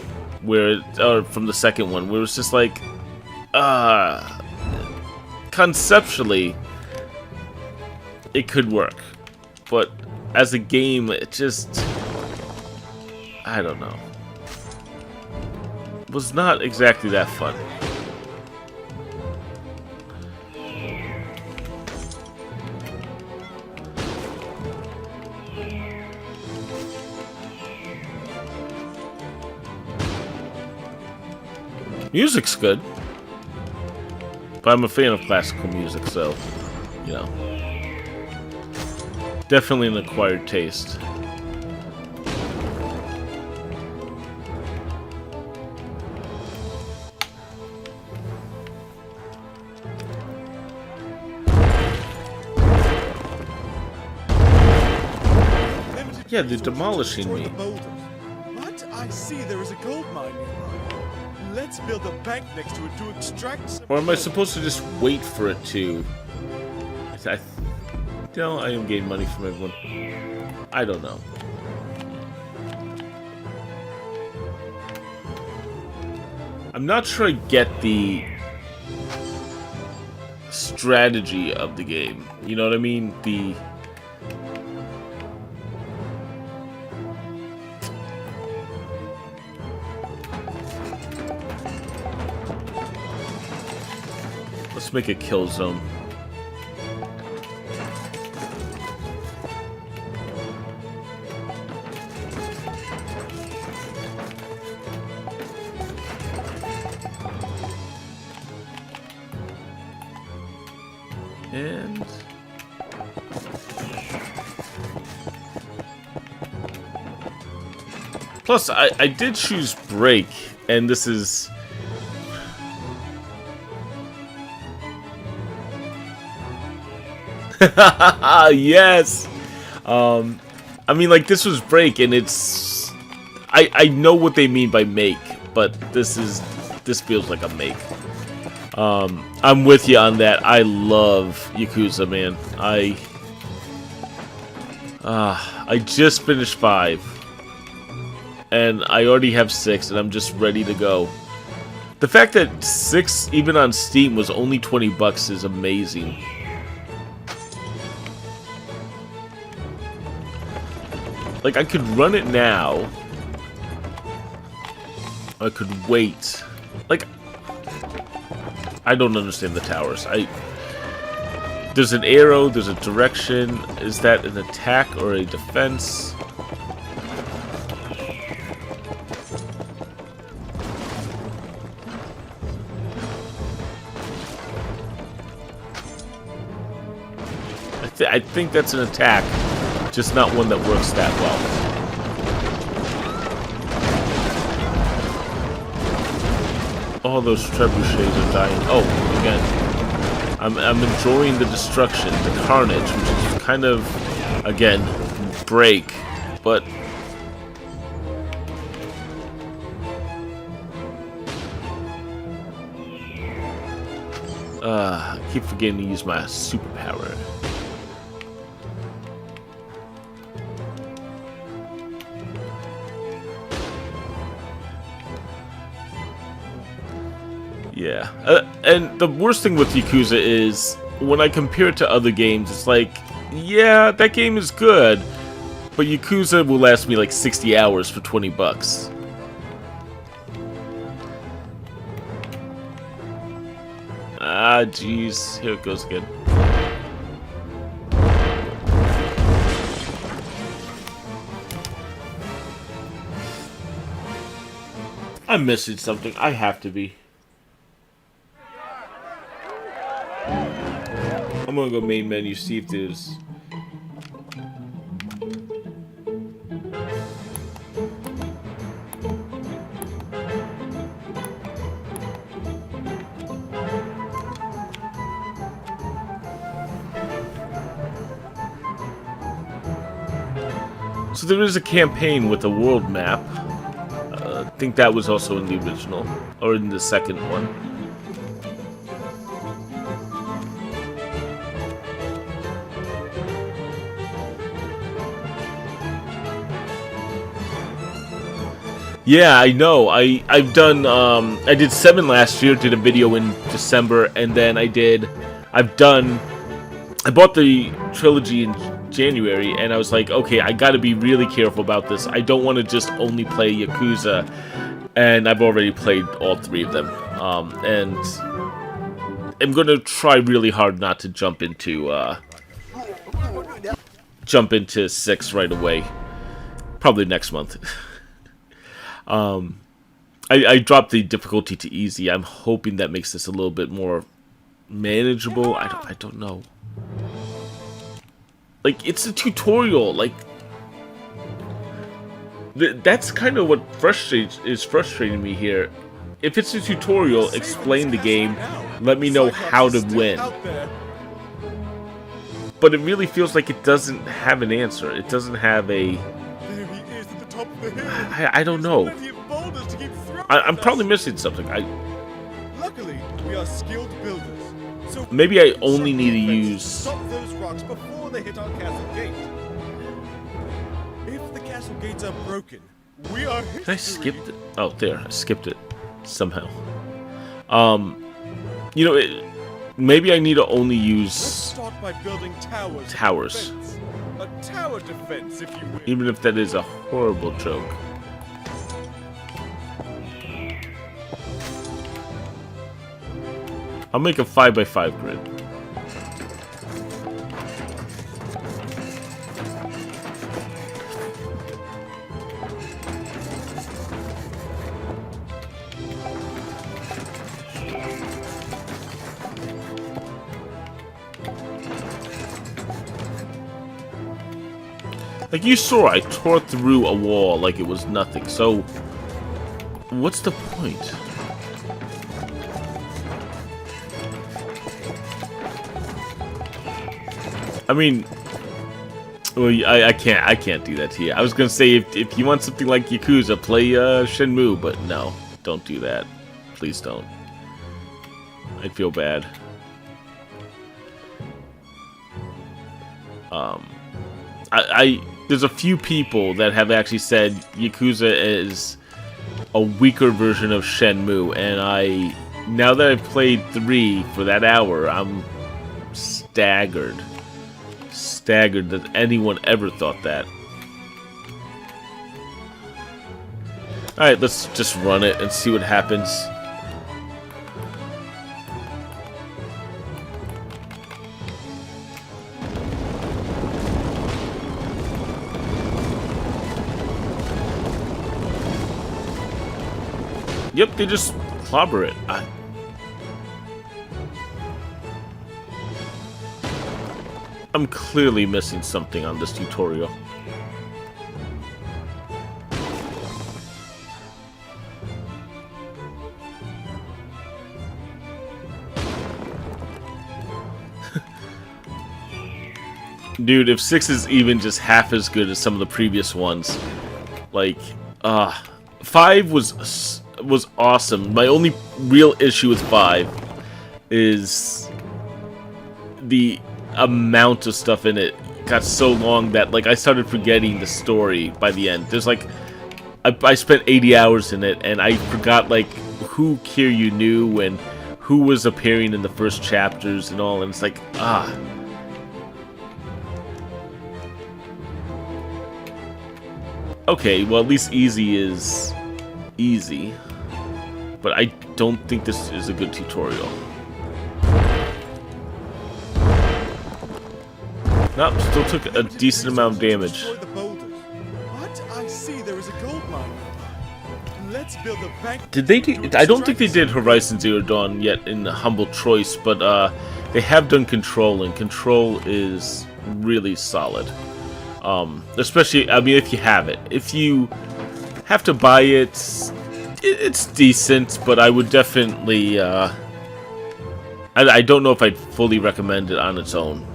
or from the second one, where it was just like, conceptually, it could work, but as a game, it just, I don't know, was not exactly that fun. Music's good, but I'm a fan of classical music, so, you know, definitely an acquired taste. Yeah, they're demolishing me. What? I see there is a gold mine nearby. Let's build a bank next to it to extract some... Or am I supposed to just wait for it to... No, I am getting money from everyone. I don't know. I'm not sure I get the strategy of the game. You know what I mean? Let's make a kill zone. And plus, I did choose break, and this is... Yes! I mean, like, this was break, and it's... I know what they mean by make, but this feels like a make. I'm with you on that. I love Yakuza, man. I just finished 5. And I already have 6, and I'm just ready to go. The fact that 6, even on Steam, was only $20 is amazing. Like, I could run it now. I could wait Like, I don't understand the towers. There's an arrow, there's a direction. Is that an attack or a defense? I think that's an attack, just not one that works that well. All those trebuchets are dying. Oh, again. I'm enjoying the destruction, the carnage, which is kind of, again, break, but... I keep forgetting to use my superpower. Yeah, and the worst thing with Yakuza is, when I compare it to other games, it's like, yeah, that game is good, but Yakuza will last me like 60 hours for 20 bucks. Ah, jeez, here it goes again. I'm missing something, I have to be. I'm gonna go main menu, see if there's... So there is a campaign with a world map. I think that was also in the original, or in the second one. Yeah, I know. I've done I did 7 last year, did a video in December, and then I bought the trilogy in January, and I was like, okay, I gotta be really careful about this. I don't want to just only play Yakuza, and I've already played all 3 of them. And I'm gonna try really hard not to jump into 6 right away. Probably next month. I dropped the difficulty to easy. I'm hoping that makes this a little bit more manageable. I don't know. Like, it's a tutorial. Like, that's kind of what is frustrating me here. If it's a tutorial, explain the game. Let me know how to win. But it really feels like it doesn't have an answer. It doesn't have a... I don't know. I'm probably missing something. Luckily, we are skilled builders. So maybe I only need to use... Stop those rocks before they hit our castle gate. If the castle gates are broken, we are history. Can I skip it? Oh, there. I skipped it. Somehow. You know, maybe I need to only use... Let's start by building towers. Towers. A tower defense, if you will. Even if that is a horrible joke. I'll make a 5x5 grid. Like you saw, I tore through a wall like it was nothing, so what's the point? I mean, well, I can't do that to you. I was gonna say if you want something like Yakuza, play Shenmue, but no, don't do that. Please don't. I'd feel bad. There's a few people that have actually said Yakuza is a weaker version of Shenmue, and now that I've played 3 for that hour, I'm staggered that anyone ever thought that. Alright, let's just run it and see what happens. Yep, they just clobber it. I'm clearly missing something on this tutorial. Dude, if 6 is even just half as good as some of the previous ones, like, 5 was awesome. My only real issue with 5 is the amount of stuff in it got so long that, like, I started forgetting the story by the end. There's, like, I spent 80 hours in it, and I forgot, like, who Kiryu knew and who was appearing in the first chapters and all, and it's like, Okay, well, at least easy is easy, but I don't think this is a good tutorial. Nope, still took a decent amount of damage. What? I see there is a gold mine. Let's build a bank. Did they do? I don't think they did Horizon Zero Dawn yet in Humble Choice, but they have done Control, and Control is really solid. Especially, I mean, if you have it. If you have to buy it, it's decent, but I would definitely, I don't know if I'd fully recommend it on its own.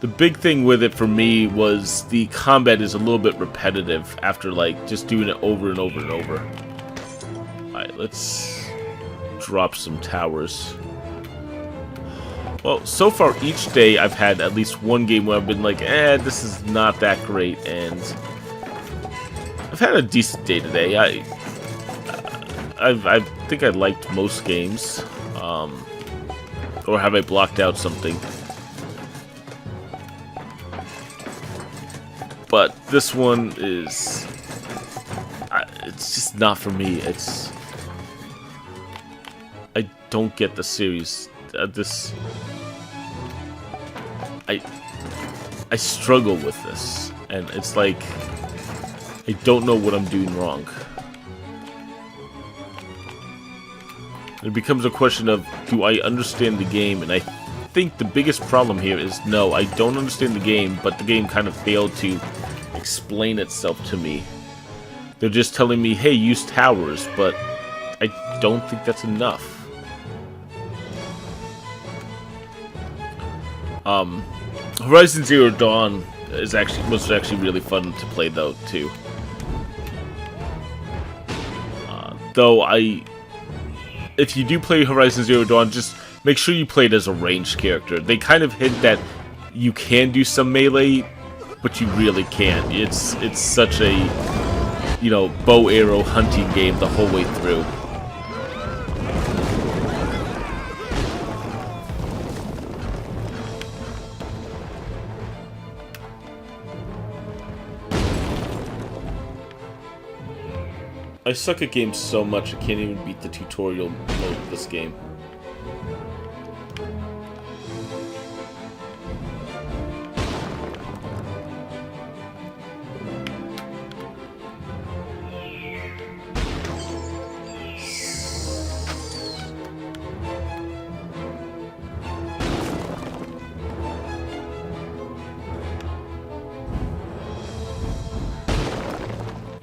The big thing with it for me was the combat is a little bit repetitive after, like, just doing it over and over and over. Alright, let's drop some towers. Well, so far each day I've had at least one game where I've been like, this is not that great, and I've had a decent day today. I think I liked most games, or have I blocked out something? But this one is, it's just not for me. I don't get the series. I struggle with this, and it's like I don't know what I'm doing wrong. It becomes a question of, do I understand the game? And I think the biggest problem here is, no, I don't understand the game, but the game kind of failed to explain itself to me. They're just telling me, hey, use towers, but I don't think that's enough. Horizon Zero Dawn was actually really fun to play though too. Though if you do play Horizon Zero Dawn, just make sure you play it as a ranged character. They kind of hint that you can do some melee, but you really can't. It's such a, you know, bow arrow hunting game the whole way through. I suck at games so much I can't even beat the tutorial mode of this game.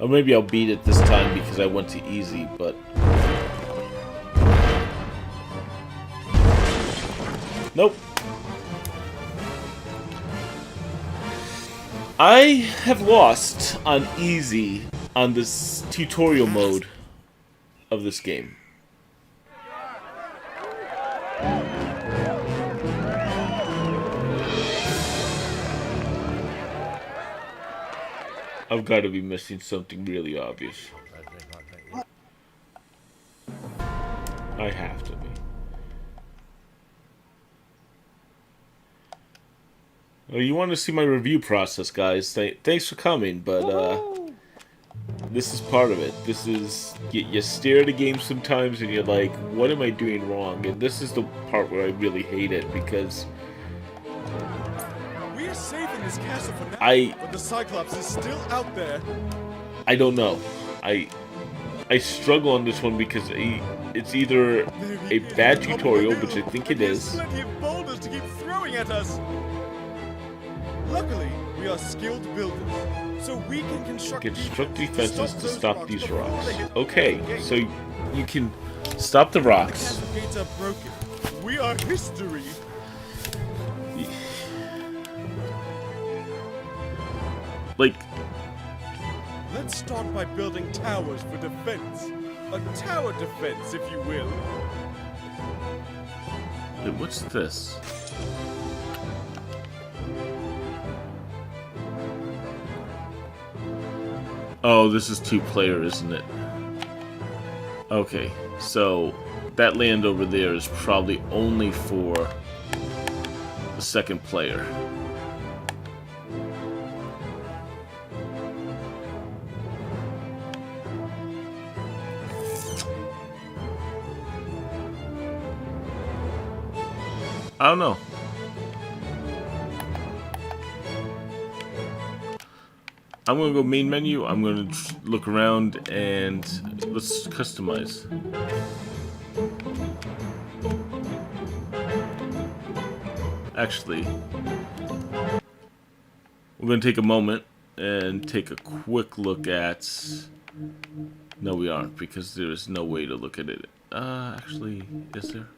Or maybe I'll beat it this time because I went to easy, but... Nope. I have lost on easy on this tutorial mode of this game. I've got to be missing something really obvious. I have to be. Well, you want to see my review process, guys. Thanks for coming, but this is part of it. This is... You stare at a game sometimes and you're like, what am I doing wrong? And this is the part where I really hate it, because... We're safe in this castle for now, but the Cyclops is still out there. I don't know. I struggle on this one because it's either a bad tutorial, which I think it is. Plenty of boulders to keep throwing at us. Luckily, we are skilled builders, so we can construct defenses to stop these rocks. Okay, so you can stop the rocks. The castle gates are broken. We are history. Like, let's start by building towers for defense. A tower defense, if you will. Wait, what's this? Oh, this is 2-player, isn't it? Okay, so that land over there is probably only for the 2nd player. I don't know. I'm gonna go main menu. I'm gonna look around and let's customize. Actually, we're gonna take a moment and take a quick look at. No, we aren't, because there is no way to look at it. Actually, is there?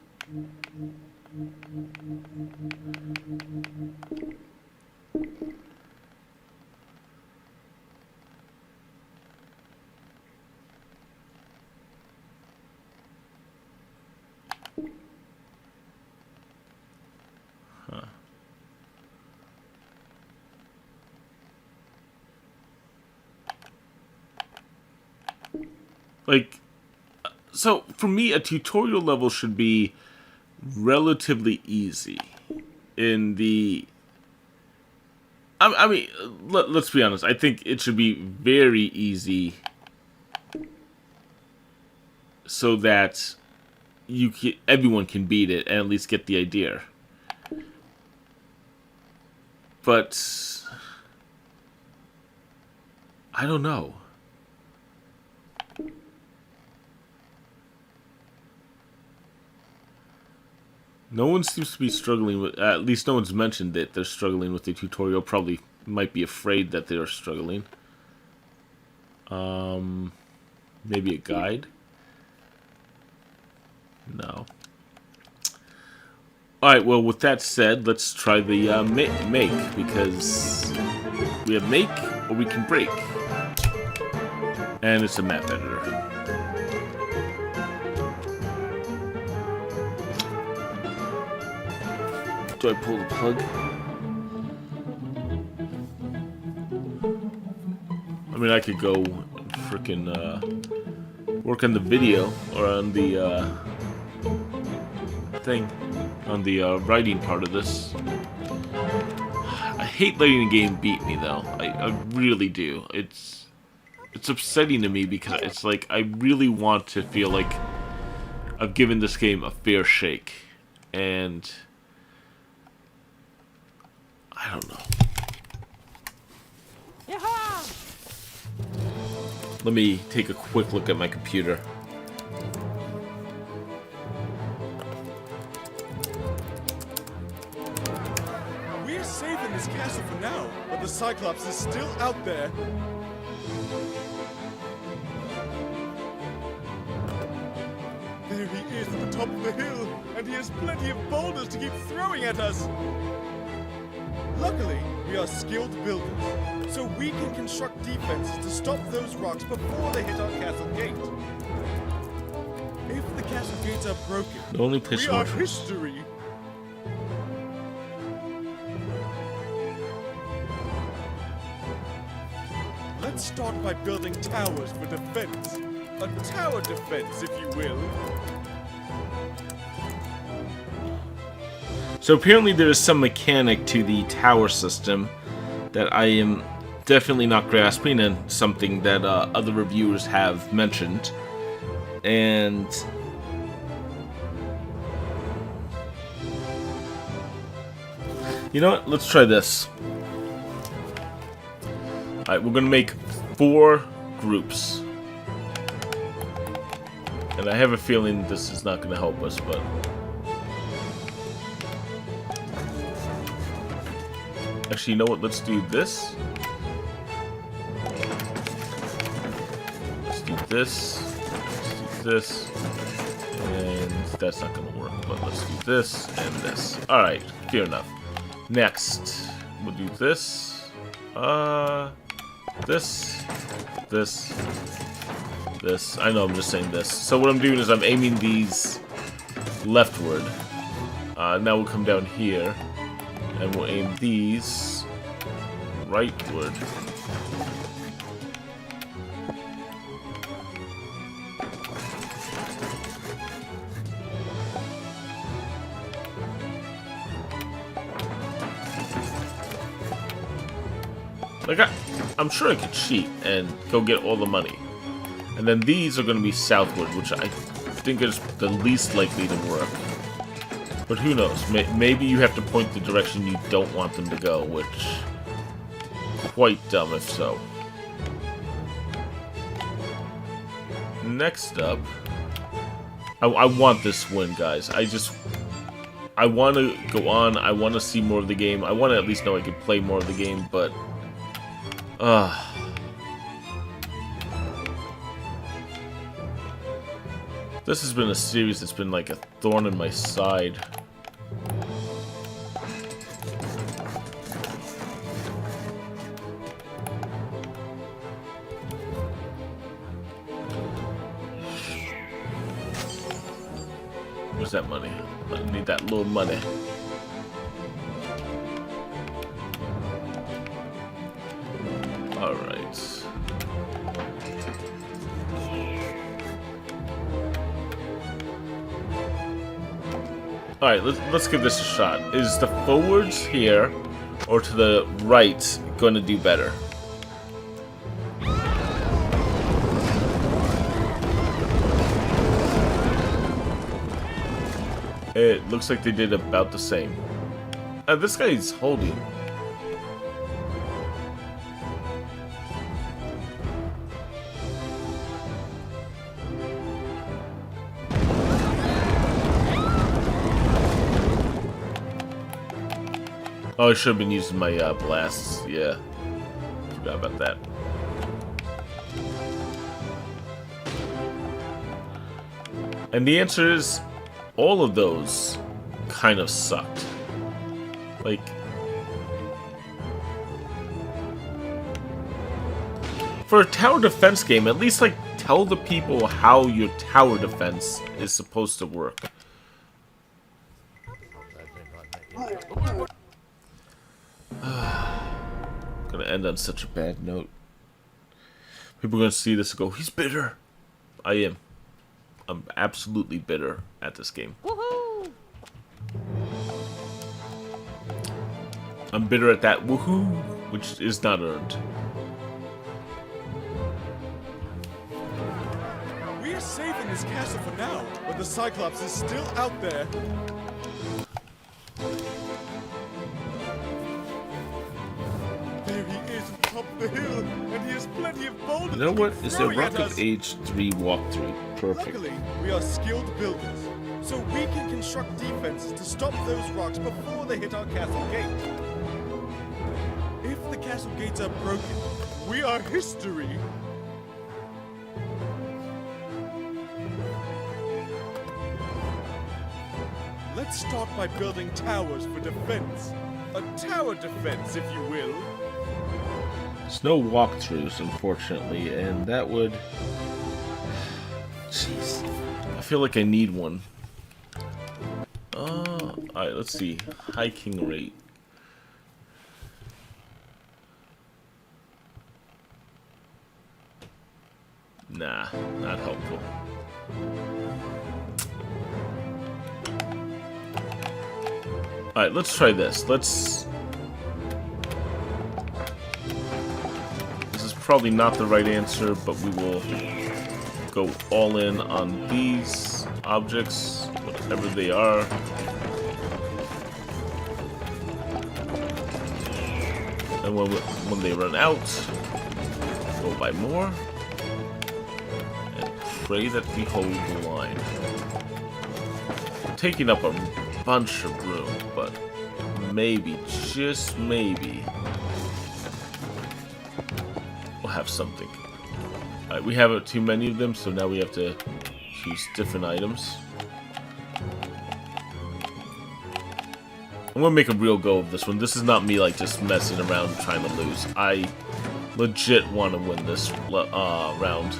Huh. Like, so for me, a tutorial level should be relatively easy. In the, I mean, let's be honest. I think it should be very easy, so that everyone can beat it and at least get the idea. But I don't know. No one seems to be struggling with, at least no one's mentioned that they're struggling with the tutorial. Probably might be afraid that they are struggling. Maybe a guide? No. Alright, well, with that said, let's try the make, because we have make or we can break. And it's a map editor. Do I pull the plug? I mean, I could go frickin' work on the video, or on the thing, on the writing part of this. I hate letting the game beat me, though. I really do. It's upsetting to me, because it's like I really want to feel like I've given this game a fair shake, and I don't know. Let me take a quick look at my computer. We're safe in this castle for now, but the Cyclops is still out there. There he is at the top of the hill, and he has plenty of boulders to keep throwing at us. Luckily, we are skilled builders, so we can construct defenses to stop those rocks before they hit our castle gate. If the castle gates are broken, The only place we to are watch history. Let's start by building towers for defense. A tower defense, if you will. So apparently there is some mechanic to the tower system that I am definitely not grasping, and something that other reviewers have mentioned. And you know what? Let's try this. Alright, we're going to make 4 groups. And I have a feeling this is not going to help us, but... Actually, you know what? Let's do this. Let's do this. Let's do this. And that's not going to work, but let's do this and this. Alright, fair enough. Next, we'll do this. This. This. I know I'm just saying this. So what I'm doing is I'm aiming these leftward. Now we'll come down here and we'll aim these rightward. Like I'm sure I could cheat and go get all the money. And then these are going to be southward, which I think is the least likely to work. But who knows? Maybe you have to point the direction you don't want them to go, which... quite dumb if so. Next up... I want this win, guys. I want to go on. I want to see more of the game. I want to at least know I can play more of the game, but... This has been a series that's been like a thorn in my side. Where's that money? I need that little money. Alright. Alright, let's give this a shot. Is the forwards here, or to the right, going to do better? It looks like they did about the same. This guy's holding. Oh, I should have been using my blasts. Yeah, forgot about that. And the answer is, all of those kind of sucked. Like, for a tower defense game, at least like tell the people how your tower defense is supposed to work. Gonna end on such a bad note. People are gonna see this and go, he's bitter. I am. I'm absolutely bitter at this game. Woohoo! I'm bitter at that woohoo, which is not earned. We are safe in this castle for now, but the Cyclops is still out there. There he is on top of the hill, and he has plenty of boulders. You know what? It's a throwing Rock at of us. Age 3 walkthrough. Perfect. Luckily, we are skilled builders, so we can construct defenses to stop those rocks before they hit our castle gate. If the castle gates are broken, we are history. Let's start by building towers for defense. A tower defense, if you will. There's no walkthroughs, unfortunately, and that would... Jeez. I feel like I need one. Alright, let's see. Hiking rate. Nah, not helpful. Alright, let's try this. This is probably not the right answer, but we will go all in on these objects, whatever they are. And when they run out, go buy more. And Pray that we hold the line. Taking up a bunch of room, but maybe, just maybe, we'll have something. Alright, we have too many of them, so now we have to choose different items. I'm gonna make a real go of this one. This is not me like just messing around trying to lose. I legit want to win this round.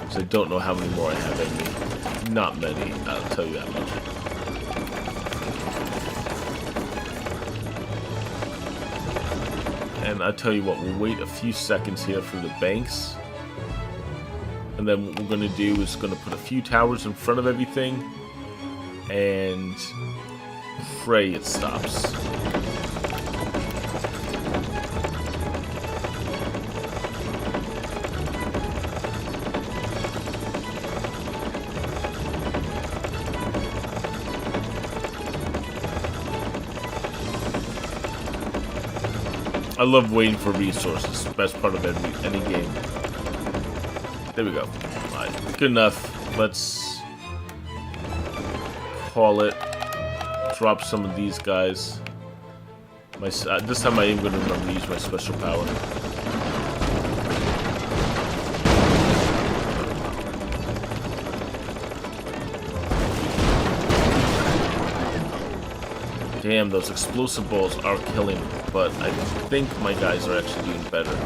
Because I don't know how many more I have in me. Not many, I'll tell you that much. And I'll tell you what, we'll wait a few seconds here for the banks. And then what we're going to do is going to put a few towers in front of everything. And pray it stops. I love waiting for resources. Best part of any game. There we go. Alright, good enough. Let's call it. Drop some of these guys. This time I am going to remember to use my special power. Damn, those explosive balls are killing me, but I think my guys are actually doing better.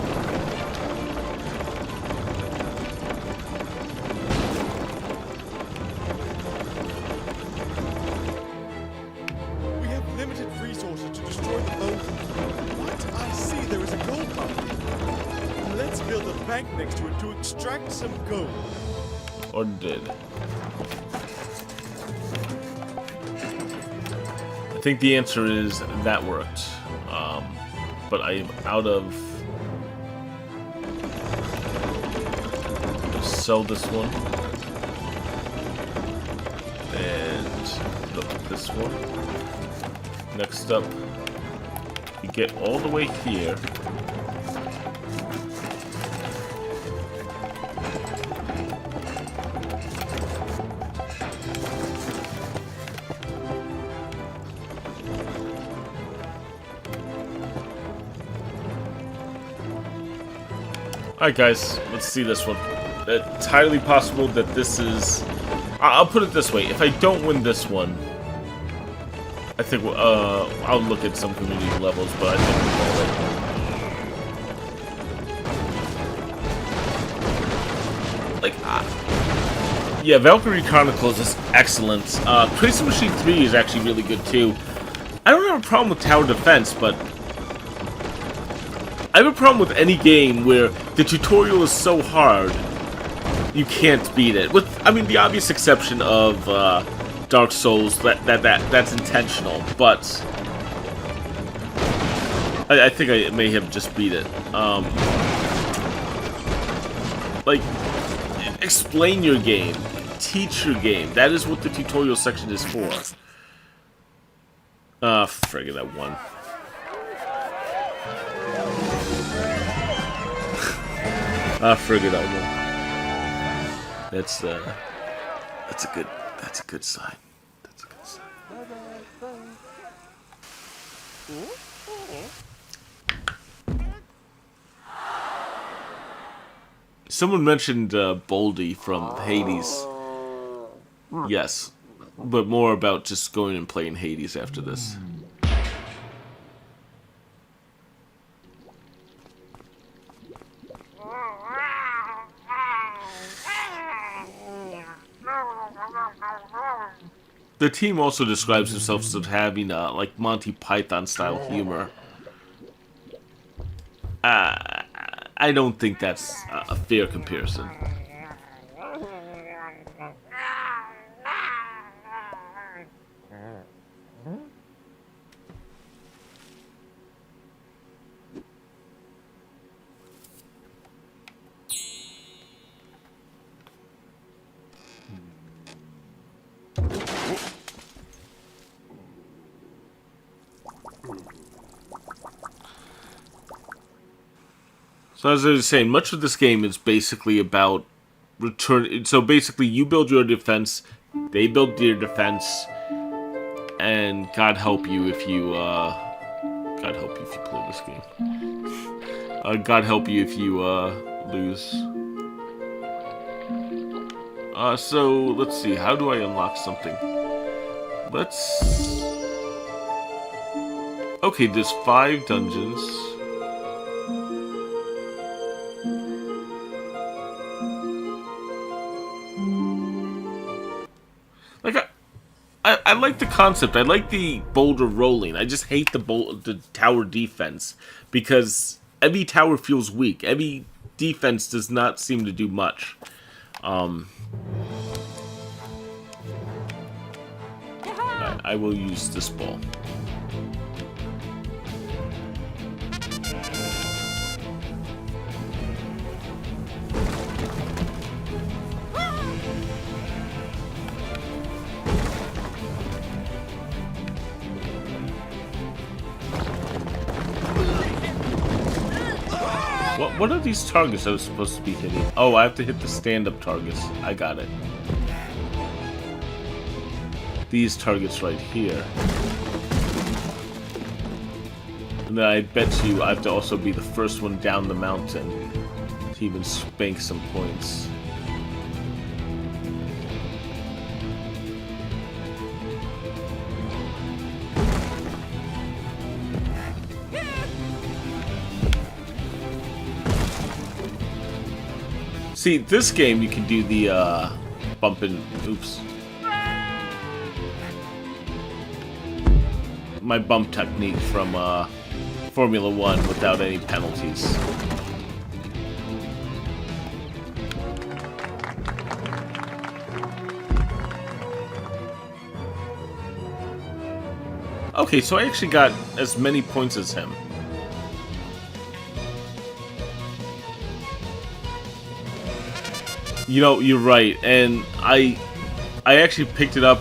We have limited resources to destroy the boulders. What? I see there is a gold mine. Let's build a bank next to it to extract some gold. Or did. I think the answer is that worked, but I am out of. Sell this one and look at this one. Next up, we get all the way here. Alright guys, let's see this one. It's highly possible that this is... I'll put it this way, if I don't win this one, I think I'll look at some community levels, but I think we'll yeah, Valkyrie Chronicles is excellent. Crazy Machine 3 is actually really good too. I don't have a problem with tower defense, but I have a problem with any game where the tutorial is so hard you can't beat it. With, I mean, the obvious exception of Dark Souls, that's intentional, but I think I may have just beat it. Like, explain your game, teach your game. That is what the tutorial section is for. Friggin' that one. Friggin' that one. That's a good sign. That's a good sign. Someone mentioned Boldy from Hades. Yes, but more about just going and playing Hades after this. The team also describes themselves as having like Monty Python style humor. I don't think that's a fair comparison. So as I was saying, much of this game is basically about return. So basically, you build your defense, they build their defense, and God help you if you God help you if you play this game. God help you if you lose. So let's see. How do I unlock something? Let's. Okay, there's 5 dungeons. Like I like the concept. I like the boulder rolling. I just hate the tower defense because every tower feels weak. Every defense does not seem to do much. I will use this ball. What are these targets I was supposed to be hitting? Oh, I have to hit the stand-up targets. I got it. These targets right here. And then I bet you I have to also be the first one down the mountain to even spank some points. See, this game you can do the bumping. Oops. My bump technique from Formula 1 without any penalties. Okay, so I actually got as many points as him. You know, you're right, and I actually picked it up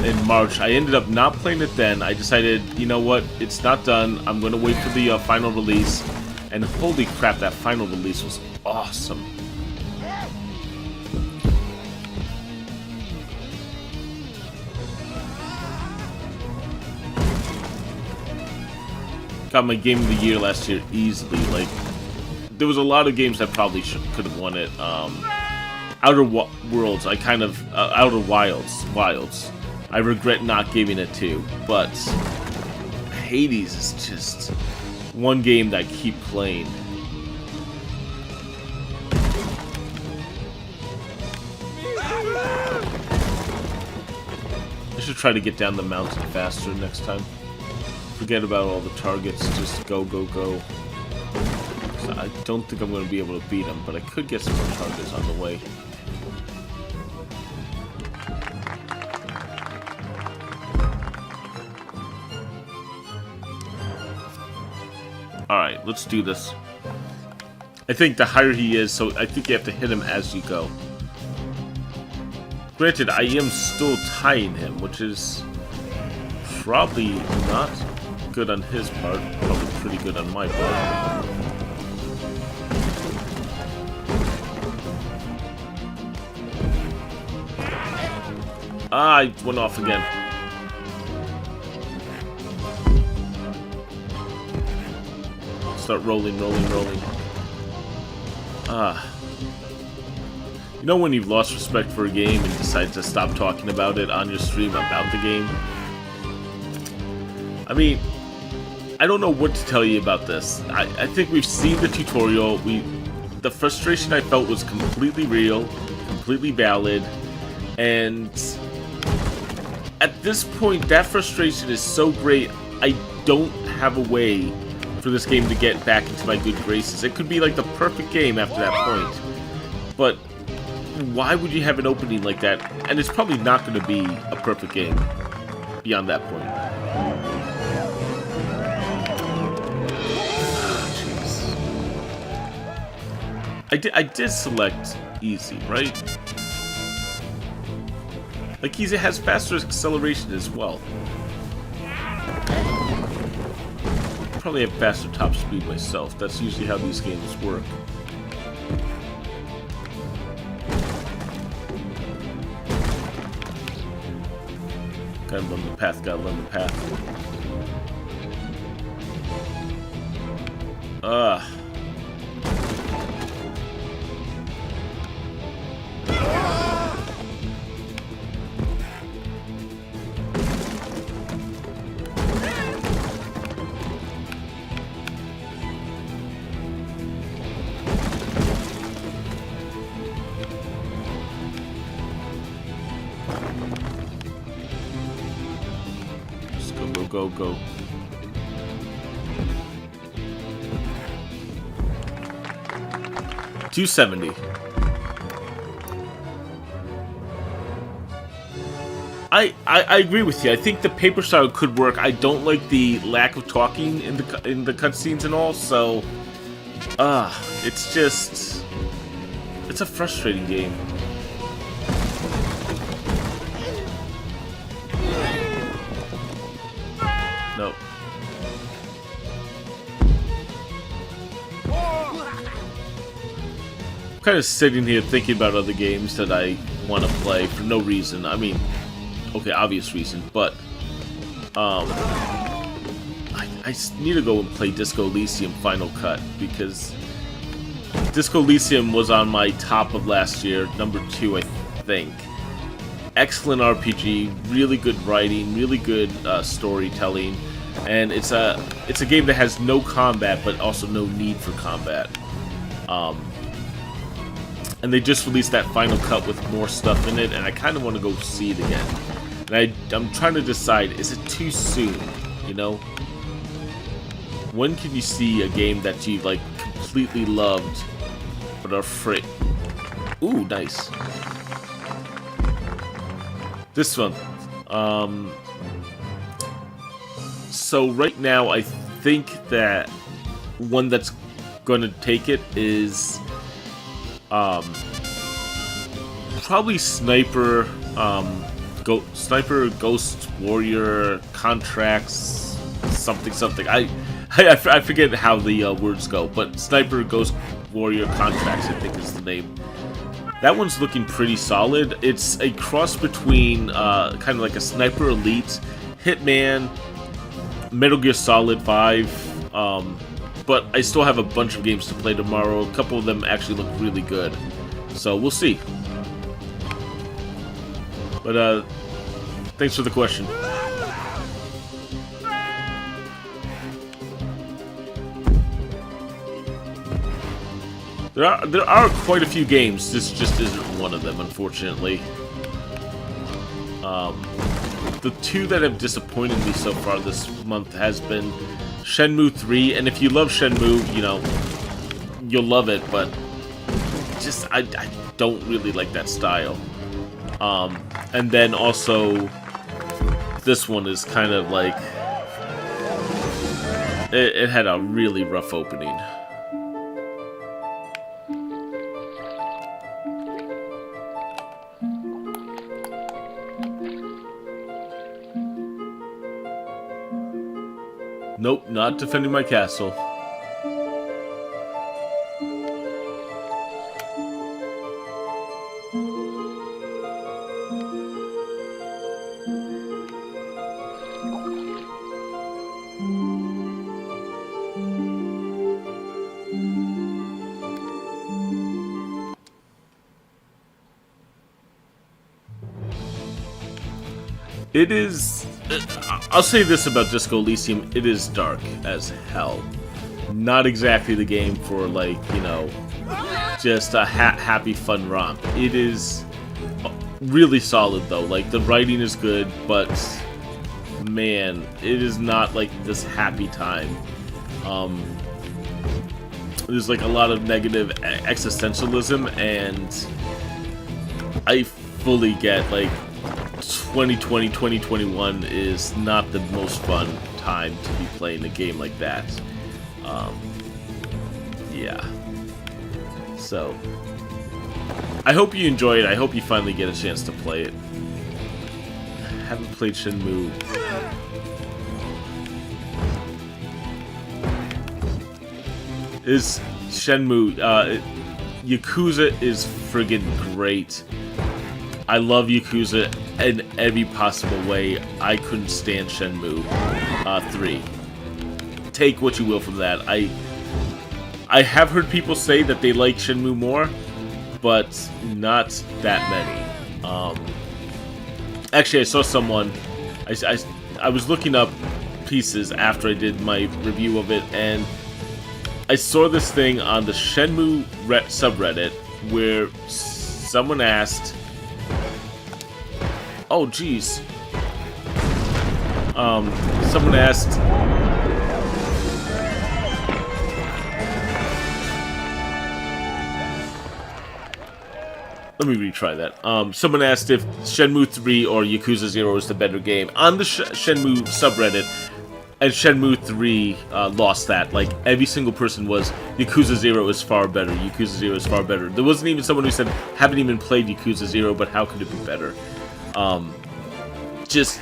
in March. I ended up not playing it then. I decided, you know what, it's not done. I'm going to wait for the final release. And holy crap, that final release was awesome. Got my Game of the Year last year easily. Like, there was a lot of games that probably could have won it. Outer Worlds, I kind of... Outer Wilds. I regret not giving it to, but Hades is just one game that I keep playing. I should try to get down the mountain faster next time. Forget about all the targets, just go, go, go. I don't think I'm going to be able to beat him, but I could get some more targets on the way. Alright, let's do this. I think the higher he is, so I think you have to hit him as you go. Granted, I am still tying him, which is probably not good on his part. Probably pretty good on my part. Ah, I went off again. Start rolling. You know when you've lost respect for a game and decide to stop talking about it on your stream about the game? I mean, I don't know what to tell you about this. I think we've seen the tutorial. The frustration I felt was completely real, completely valid, and at this point, that frustration is so great, I don't have a way for this game to get back into my good graces. It could be like the perfect game after that point, but why would you have an opening like that? And it's probably not going to be a perfect game beyond that point. I did select easy, right? Like, easy has faster acceleration as well. Probably have faster top speed myself. That's usually how these games work. Gotta learn the path, gotta learn the path. Just go, go. 270. I agree with you. I think the paper style could work. I don't like the lack of talking in the cutscenes and all. So, it's a frustrating game. No. Kind of sitting here thinking about other games that I want to play for no reason. I mean, okay, obvious reason, but I need to go and play Disco Elysium Final Cut, because Disco Elysium was on my top of last year, number 2, I think. Excellent RPG, really good writing, really good storytelling, and it's a game that has no combat, but also no need for combat. And they just released that Final Cut with more stuff in it, and I kind of want to go see it again. And I'm trying to decide, is it too soon, you know? When can you see a game that you, like, completely loved, but are free? Ooh, nice. This one. So right now, I think that one that's gonna take it is probably Sniper Ghost Warrior Contracts something. I forget how the words go, but Sniper Ghost Warrior Contracts, I think is the name. That one's looking pretty solid. It's a cross between kind of like a Sniper Elite, Hitman, Metal Gear Solid 5, but I still have a bunch of games to play tomorrow. A couple of them actually look really good, so we'll see. But thanks for the question. There are quite a few games. This just isn't one of them, unfortunately. The two that have disappointed me so far this month has been Shenmue 3, and if you love Shenmue, you know, you'll love it, but just I don't really like that style. And then also this one is kind of like it had a really rough opening. Nope, not defending my castle. It is... I'll say this about Disco Elysium, it is dark as hell. Not exactly the game for, like, you know, just a happy fun romp. It is really solid, though. Like, the writing is good, but, man, it is not, like, this happy time. There's, like, a lot of negative existentialism, and I fully get, like, 2020, 2021 is not the most fun time to be playing a game like that. Yeah. So, I hope you enjoy it. I hope you finally get a chance to play it. I haven't played Shenmue. Is Shenmue, Yakuza is friggin' great. I love Yakuza in every possible way. I couldn't stand Shenmue 3. Take what you will from that. I have heard people say that they like Shenmue more, but not that many. Actually, I saw someone. I was looking up pieces after I did my review of it, and I saw this thing on the Shenmue subreddit where someone asked, oh geez, someone asked, let me retry that. Someone asked if Shenmue 3 or Yakuza 0 is the better game on the Shenmue subreddit, and Shenmue 3 lost that. Like, every single person was, Yakuza 0 is far better, Yakuza 0 is far better. There wasn't even someone who said, haven't even played Yakuza 0, but how could it be better? Just,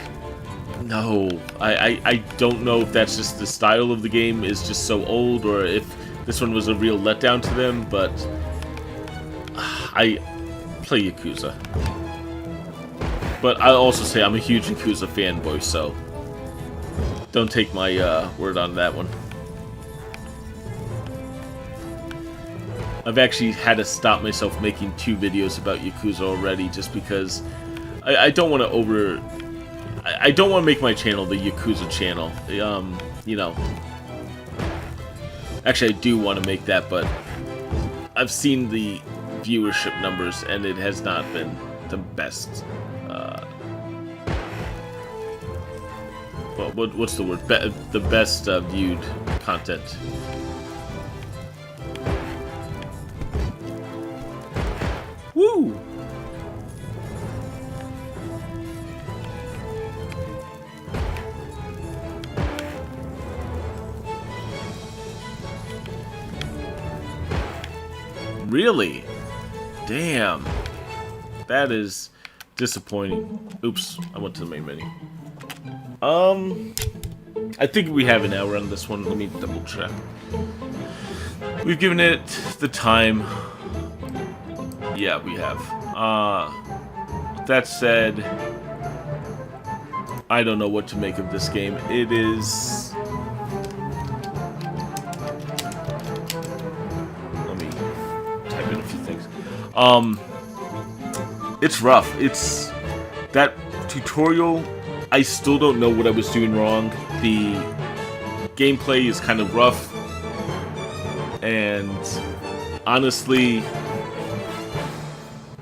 no. I don't know if that's just the style of the game is just so old, or if this one was a real letdown to them, but I play Yakuza. But I'll also say I'm a huge Yakuza fanboy, so don't take my word on that one. I've actually had to stop myself making 2 videos about Yakuza already, just because I don't want to I don't want to make my channel the Yakuza channel. You know. Actually, I do want to make that, but I've seen the viewership numbers, and it has not been the best. What's the word? The best viewed content. Woo! Really? Damn. That is disappointing. Oops, I went to the main menu. I think we have an hour on this one. Let me double check. We've given it the time. Yeah, we have. That said, I don't know what to make of this game. It is... Let me type in a few things. It's rough. It's... That tutorial, I still don't know what I was doing wrong. The gameplay is kind of rough. And honestly,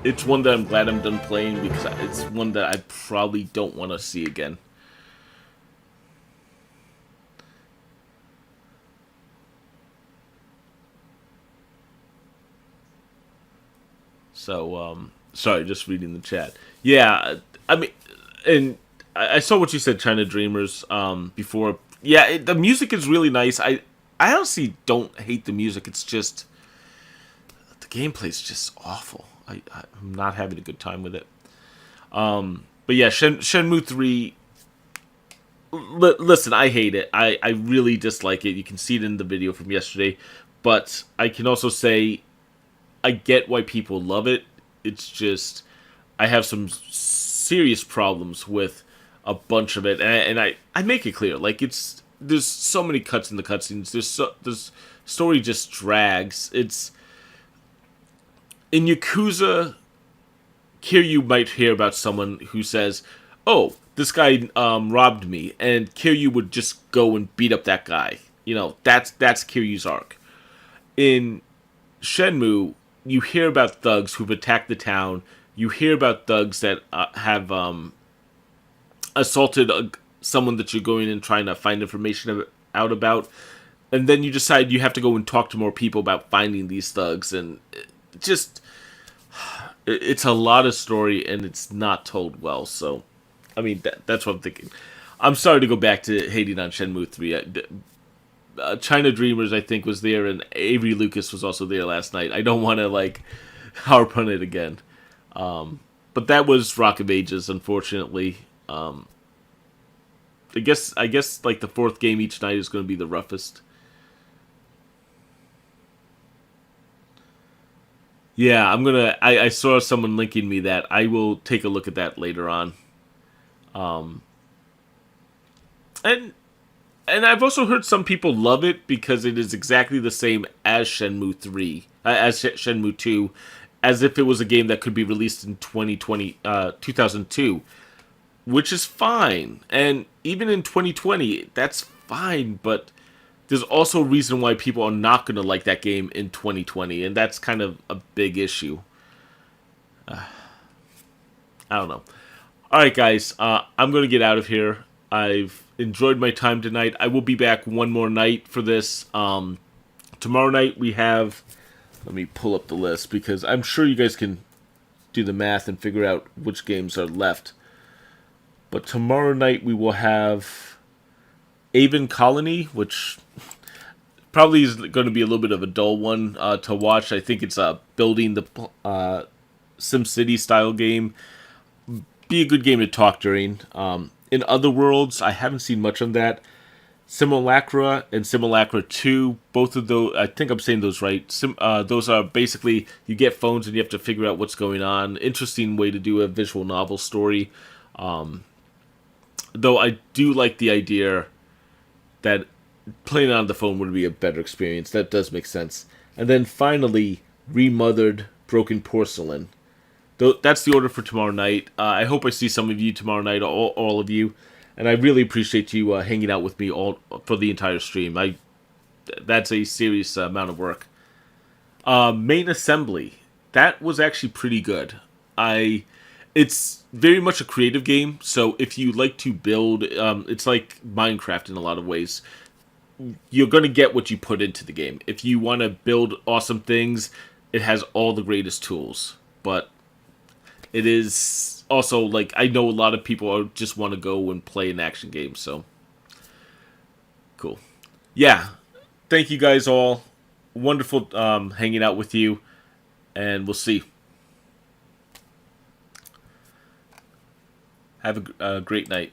it's one that I'm glad I'm done playing, because it's one that I probably don't want to see again. So, sorry, just reading the chat. Yeah, I mean, and I saw what you said, China Dreamers, before. Yeah, the music is really nice. I honestly don't hate the music. It's just, the gameplay's just awful. I'm not having a good time with it. But yeah, Shenmue 3, listen, I hate it. I really dislike it. You can see it in the video from yesterday. But I can also say, I get why people love it. It's just, I have some serious problems with a bunch of it, and I make it clear. Like, there's so many cuts in the cutscenes. This story just drags. It's in Yakuza. Kiryu might hear about someone who says, "Oh, this guy robbed me," and Kiryu would just go and beat up that guy. You know, that's Kiryu's arc. In Shenmue, you hear about thugs who've attacked the town. You hear about thugs that have assaulted someone that you're going and trying to find information out about. And then you decide you have to go and talk to more people about finding these thugs. And it's a lot of story, and it's not told well. So, I mean, that's what I'm thinking. I'm sorry to go back to hating on Shenmue 3. China Dreamers, I think, was there, and Avery Lucas was also there last night. I don't want to, like, harp on it again. But that was Rock of Ages, unfortunately. I guess like the 4th game each night is going to be the roughest. Yeah, I'm gonna. I saw someone linking me that. I will take a look at that later on. And I've also heard some people love it because it is exactly the same as Shenmue 3, as Shenmue 2, as if it was a game that could be released in 2002, which is fine. And even in 2020, that's fine, but there's also a reason why people are not going to like that game in 2020, and that's kind of a big issue. I don't know. Alright, guys, I'm going to get out of here. I've enjoyed my time tonight. I will be back one more night for this. Tomorrow night we have... Let me pull up the list, because I'm sure you guys can do the math and figure out which games are left. But tomorrow night we will have Avon Colony, which probably is going to be a little bit of a dull one to watch. I think it's building the SimCity style game. Be a good game to talk during. In other worlds, I haven't seen much on that. Simulacra and Simulacra 2, both of those, I think I'm saying those right. Those are basically, you get phones and you have to figure out what's going on. Interesting way to do a visual novel story. Though I do like the idea that playing on the phone would be a better experience. That does make sense. And then finally, Remothered Broken Porcelain. That's the order for tomorrow night. I hope I see some of you tomorrow night, all of you. And I really appreciate you hanging out with me all for the entire stream. That's a serious amount of work. Main Assembly. That was actually pretty good. It's very much a creative game, so if you like to build, it's like Minecraft in a lot of ways. You're going to get what you put into the game. If you want to build awesome things, it has all the greatest tools. But it is also, like, I know a lot of people just want to go and play an action game, so cool. Yeah, thank you guys all. Wonderful hanging out with you, and we'll see. Have a great night.